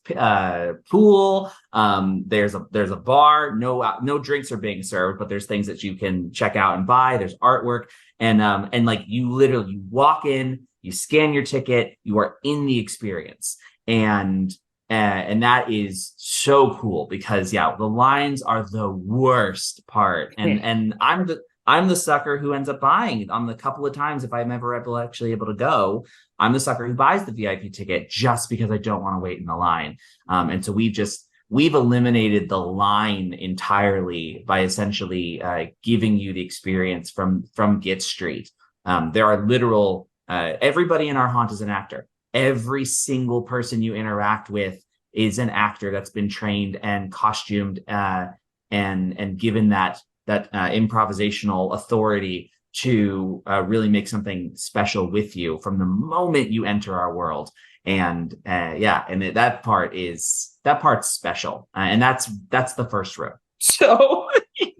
pool, there's a bar, no drinks are being served, but there's things that you can check out and buy, there's artwork, and like you literally walk in, you scan your ticket, you are in the experience. And that is so cool because the lines are the worst part. And I'm the sucker who ends up buying on the couple of times, if I'm ever actually able to go, I'm the sucker who buys the VIP ticket just because I don't want to wait in the line. And so we've eliminated the line entirely by essentially giving you the experience from Git Street. There are literal, everybody in our haunt is an actor. Every single person you interact with is an actor that's been trained and costumed and given that improvisational authority to really make something special with you from the moment you enter our world. And that part's special, and that's the first row. So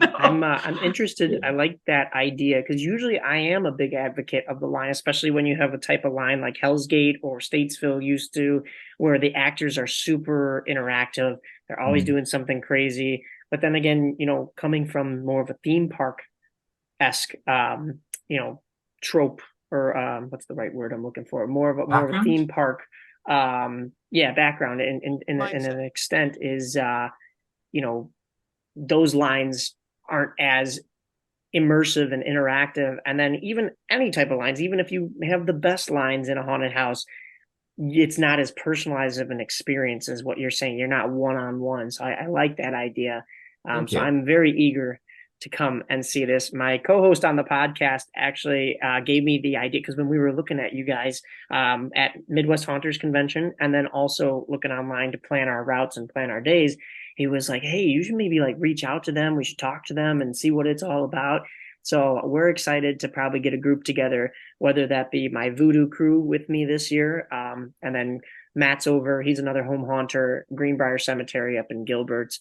I'm interested. I like that idea because usually I am a big advocate of the line, especially when you have a type of line like Hell's Gate or Statesville used to, where the actors are super interactive. They're always doing something crazy. But then again, coming from more of a theme park-esque, trope, or what's the right word I'm looking for? More of a theme park, background. In an extent is, those lines aren't as immersive and interactive. And then even any type of lines, even if you have the best lines in a haunted house, it's not as personalized of an experience as what you're saying. You're not one-on-one. So I like that idea. So I'm very eager to come and see this. My co-host on the podcast actually gave me the idea because when we were looking at you guys at Midwest Haunters Convention and then also looking online to plan our routes and plan our days, he was like, hey, you should maybe like reach out to them. We should talk to them and see what it's all about. So we're excited to probably get a group together, whether that be my voodoo crew with me this year. And then Matt's over. He's another home haunter, Greenbrier Cemetery up in Gilbert's.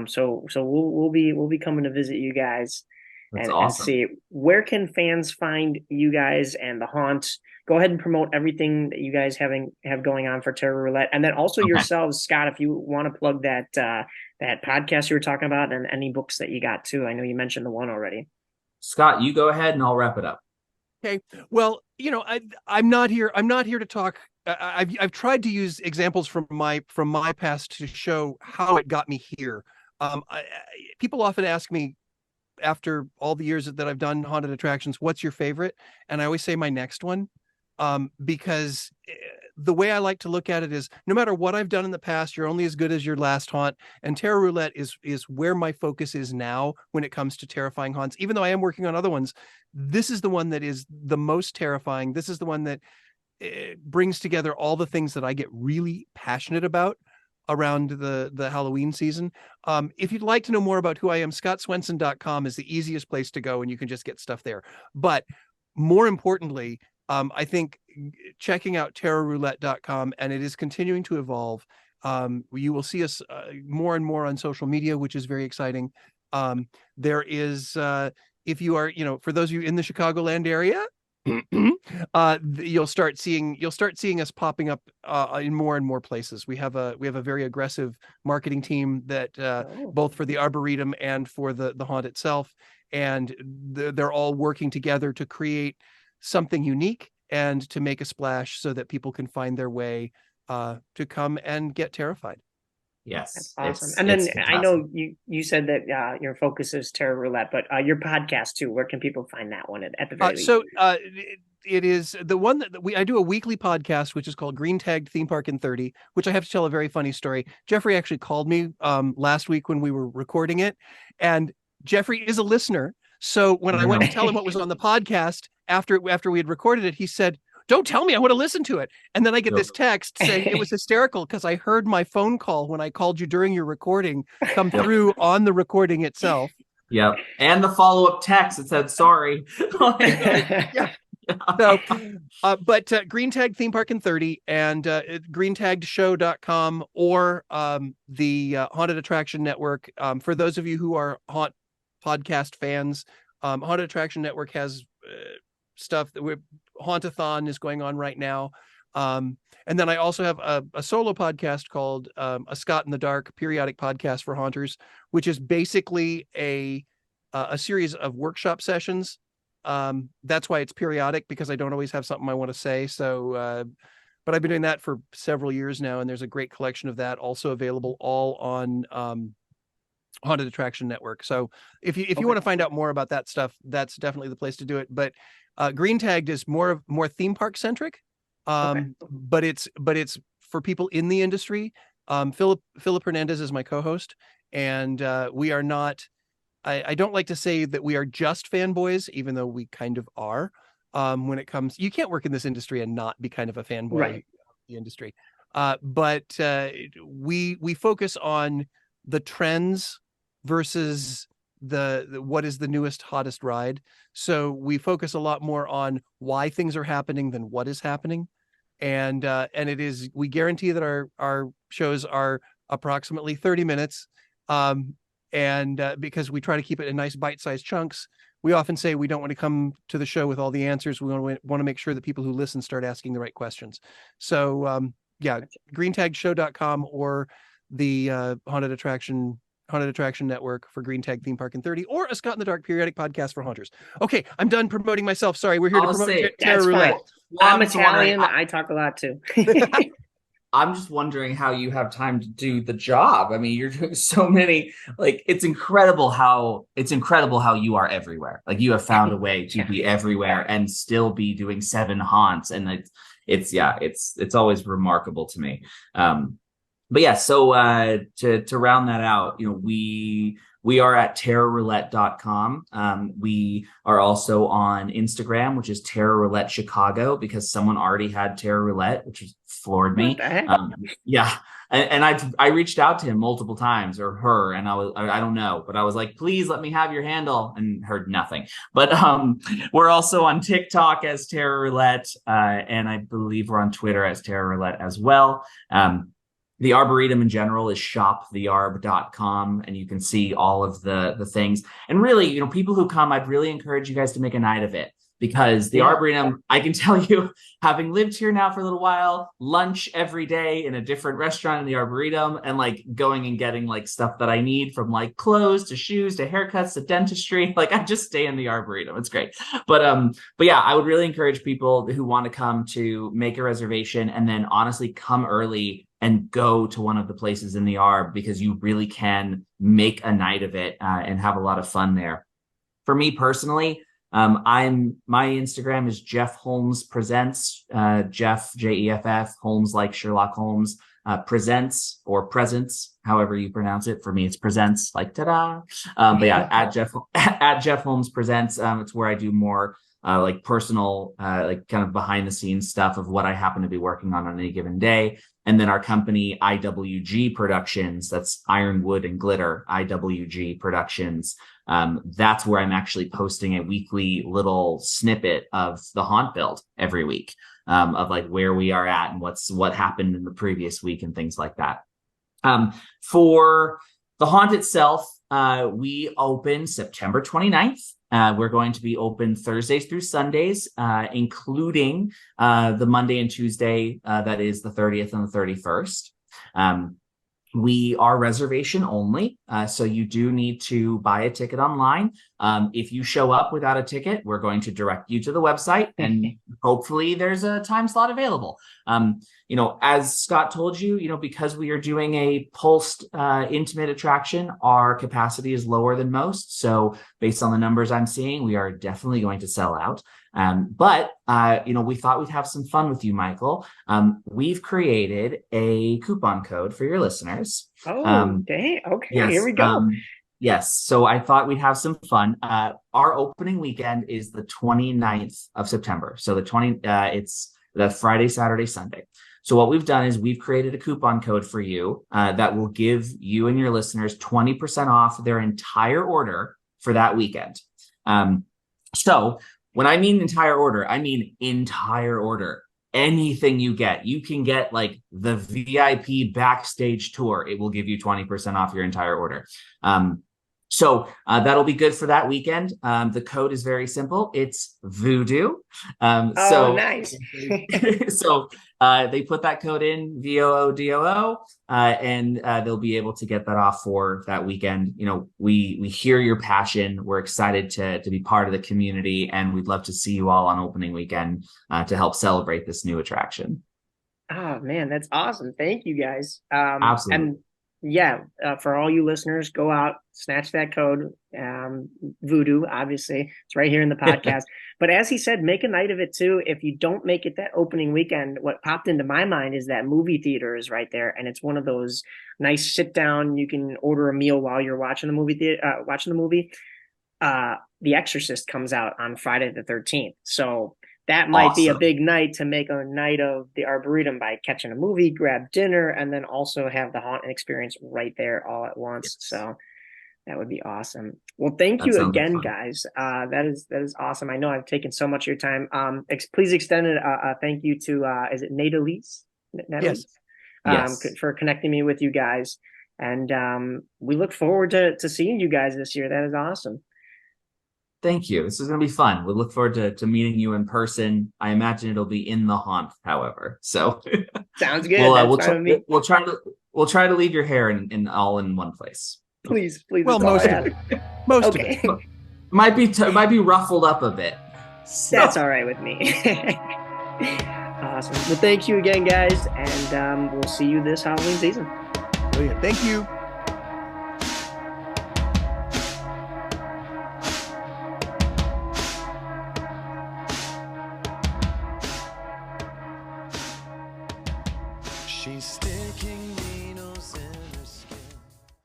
So we'll be coming to visit you guys and see where can fans find you guys and the haunt. Go ahead and promote everything that you guys have going on for Terror Roulette, and then also yourselves, Scott, if you want to plug that podcast you were talking about and any books that you got too. I know you mentioned the one already. Scott, you go ahead and I'll wrap it up. Okay. Well, I'm not here to talk. I've tried to use examples from my past to show how it got me here. People often ask me, after all the years that I've done haunted attractions, what's your favorite? And I always say my next one, because the way I like to look at it is, no matter what I've done in the past, you're only as good as your last haunt. And Terror Roulette is where my focus is now when it comes to terrifying haunts. Even though I am working on other ones, this is the one that is the most terrifying. This is the one that brings together all the things that I get really passionate about around the Halloween season. If you'd like to know more about who I am, scottswenson.com is the easiest place to go, and you can just get stuff there. But more importantly, I think checking out terrorroulette.com, and it is continuing to evolve. You will see us more and more on social media, which is very exciting. There is, if you are, for those of you in the Chicagoland area, you'll start seeing us popping up in more and more places. We have a very aggressive marketing team that both for the Arboretum and for the haunt itself, and they're all working together to create something unique and to make a splash so that people can find their way to come and get terrified. Yes. That's awesome. And then I know you said that your focus is Terror Roulette, but your podcast too, where can people find that one at the very least? So it is the one that I do a weekly podcast, which is called Green Tagged Theme Park in 30, which I have to tell a very funny story. Jeffrey actually called me last week when we were recording it, and Jeffrey is a listener. So when I went to tell him what was on the podcast after we had recorded it, he said, "Don't tell me, I want to listen to it." And then I get this text saying it was hysterical because I heard my phone call when I called you during your recording come through on the recording itself. Yep. And the follow-up text that said, "Sorry." Yeah. So, but Green Tag Theme Park in 30 and greentaggedShow.com or the Haunted Attraction Network. For those of you who are haunt podcast fans, Haunted Attraction Network has stuff that Hauntathon is going on right now. And then I also have a solo podcast called A Scott in the Dark, periodic podcast for haunters, which is basically a series of workshop sessions. That's why it's periodic, because I don't always have something I want to say. So, but I've been doing that for several years now, and there's a great collection of that also available all on Haunted Attraction Network. So if you want to find out more about that stuff, that's definitely the place to do it. But Green Tagged is more theme park centric, but it's for people in the industry. Philip Hernandez is my co-host, and we are not. I don't like to say that we are just fanboys, even though we kind of are. When it comes, you can't work in this industry and not be kind of a fanboy of the industry. But we focus on the trends versus the what is the newest, hottest ride. So we focus a lot more on why things are happening than what is happening. And it is, we guarantee that our shows are approximately 30 minutes. And because we try to keep it in nice bite-sized chunks, we often say we don't want to come to the show with all the answers. We want to make sure that people who listen start asking the right questions. So greentagshow.com or the Haunted Attraction Network for Green Tag Theme Park in 30, or A Scott in the Dark periodic podcast for haunters. Okay, I'm done promoting myself. Sorry, we're here to promote Terror Roulette. I'm Italian. I talk a lot too. I'm just wondering how you have time to do the job. I mean, you're doing so many, like, it's incredible how you are everywhere. Like, you have found a way to be everywhere and still be doing 7 haunts. And it's always remarkable to me. But yeah, so to round that out, we are at terrorroulette.com. We are also on Instagram, which is Terror Roulette Chicago, because someone already had Terror Roulette, which has floored me. Yeah. And I reached out to him multiple times, or her, and I don't know, but I was like, please let me have your handle, and heard nothing. But we're also on TikTok as Terror Roulette, and I believe we're on Twitter as Terror Roulette as well. The Arboretum in general is shopthearb.com, and you can see all of the things. And really, people who come, I'd really encourage you guys to make a night of it, because the Arboretum, I can tell you, having lived here now for a little while, lunch every day in a different restaurant in the Arboretum, and like going and getting like stuff that I need, from like clothes to shoes to haircuts to dentistry. Like I just stay in the Arboretum. It's great. But yeah, I would really encourage people who want to come to make a reservation, and then honestly come early and go to one of the places in the Arb, because you really can make a night of it and have a lot of fun there. For me personally, my Instagram is Jeff Holmes Presents, Jeff Jeff, Holmes like Sherlock Holmes, presents or presents, however you pronounce it. For me, it's presents, like ta-da. But yeah, at Jeff Holmes Presents. It's where I do more like personal, like kind of behind the scenes stuff of what I happen to be working on any given day. And then our company, IWG Productions, that's Iron, Wood, and Glitter, IWG Productions. That's where I'm actually posting a weekly little snippet of the haunt build every week, of like where we are at and what happened in the previous week and things like that. For the haunt itself, we open September 29th. We're going to be open Thursdays through Sundays, including the Monday and Tuesday, that is the 30th and the 31st. We are reservation only, so you do need to buy a ticket online. If you show up without a ticket, we're going to direct you to the website, and hopefully there's a time slot available. As Scott told you, because we are doing a pulsed intimate attraction, our capacity is lower than most. So based on the numbers I'm seeing, we are definitely going to sell out. But we thought we'd have some fun with you, Michael. We've created a coupon code for your listeners. Oh, dang. Okay, yes, here we go. Yes. So I thought we'd have some fun. Our opening weekend is the 29th of September. So it's the Friday, Saturday, Sunday. So what we've done is we've created a coupon code for you that will give you and your listeners 20% off their entire order for that weekend. So when I mean entire order, I mean entire order. Anything you get, you can get like the VIP backstage tour. It will give you 20% off your entire order. So that'll be good for that weekend. The code is very simple. It's Voodoo. Nice. So they put that code in, VOODOO, and they'll be able to get that off for that weekend. We hear your passion. We're excited to be part of the community, and we'd love to see you all on opening weekend to help celebrate this new attraction. Oh man, that's awesome. Thank you guys. Absolutely. And yeah, for all you listeners, go out, snatch that code, Voodoo, obviously. It's right here in the podcast. But as he said, make a night of it too. If you don't make it that opening weekend, what popped into my mind is that movie theater is right there. And it's one of those nice sit down, you can order a meal while you're watching the movie. The Exorcist comes out on Friday the 13th. So that might be a big night to make a night of the Arboretum by catching a movie, grab dinner, and then also have the haunting experience right there all at once. Yes. So that would be awesome. Well, thank you again, guys. That is awesome. I know I've taken so much of your time. Please extend a thank you to, is it Natalice? Yes. For connecting me with you guys. And we look forward to seeing you guys this year. That is awesome. Thank you. This is going to be fun. We look forward to meeting you in person. I imagine it'll be in the haunt, however. So sounds good. We'll try to leave your hair in one place. Please. Well, most of it. Might be ruffled up a bit. So. That's all right with me. Awesome. Well, thank you again, guys, and we'll see you this Halloween season. Brilliant. Thank you. She's sticking me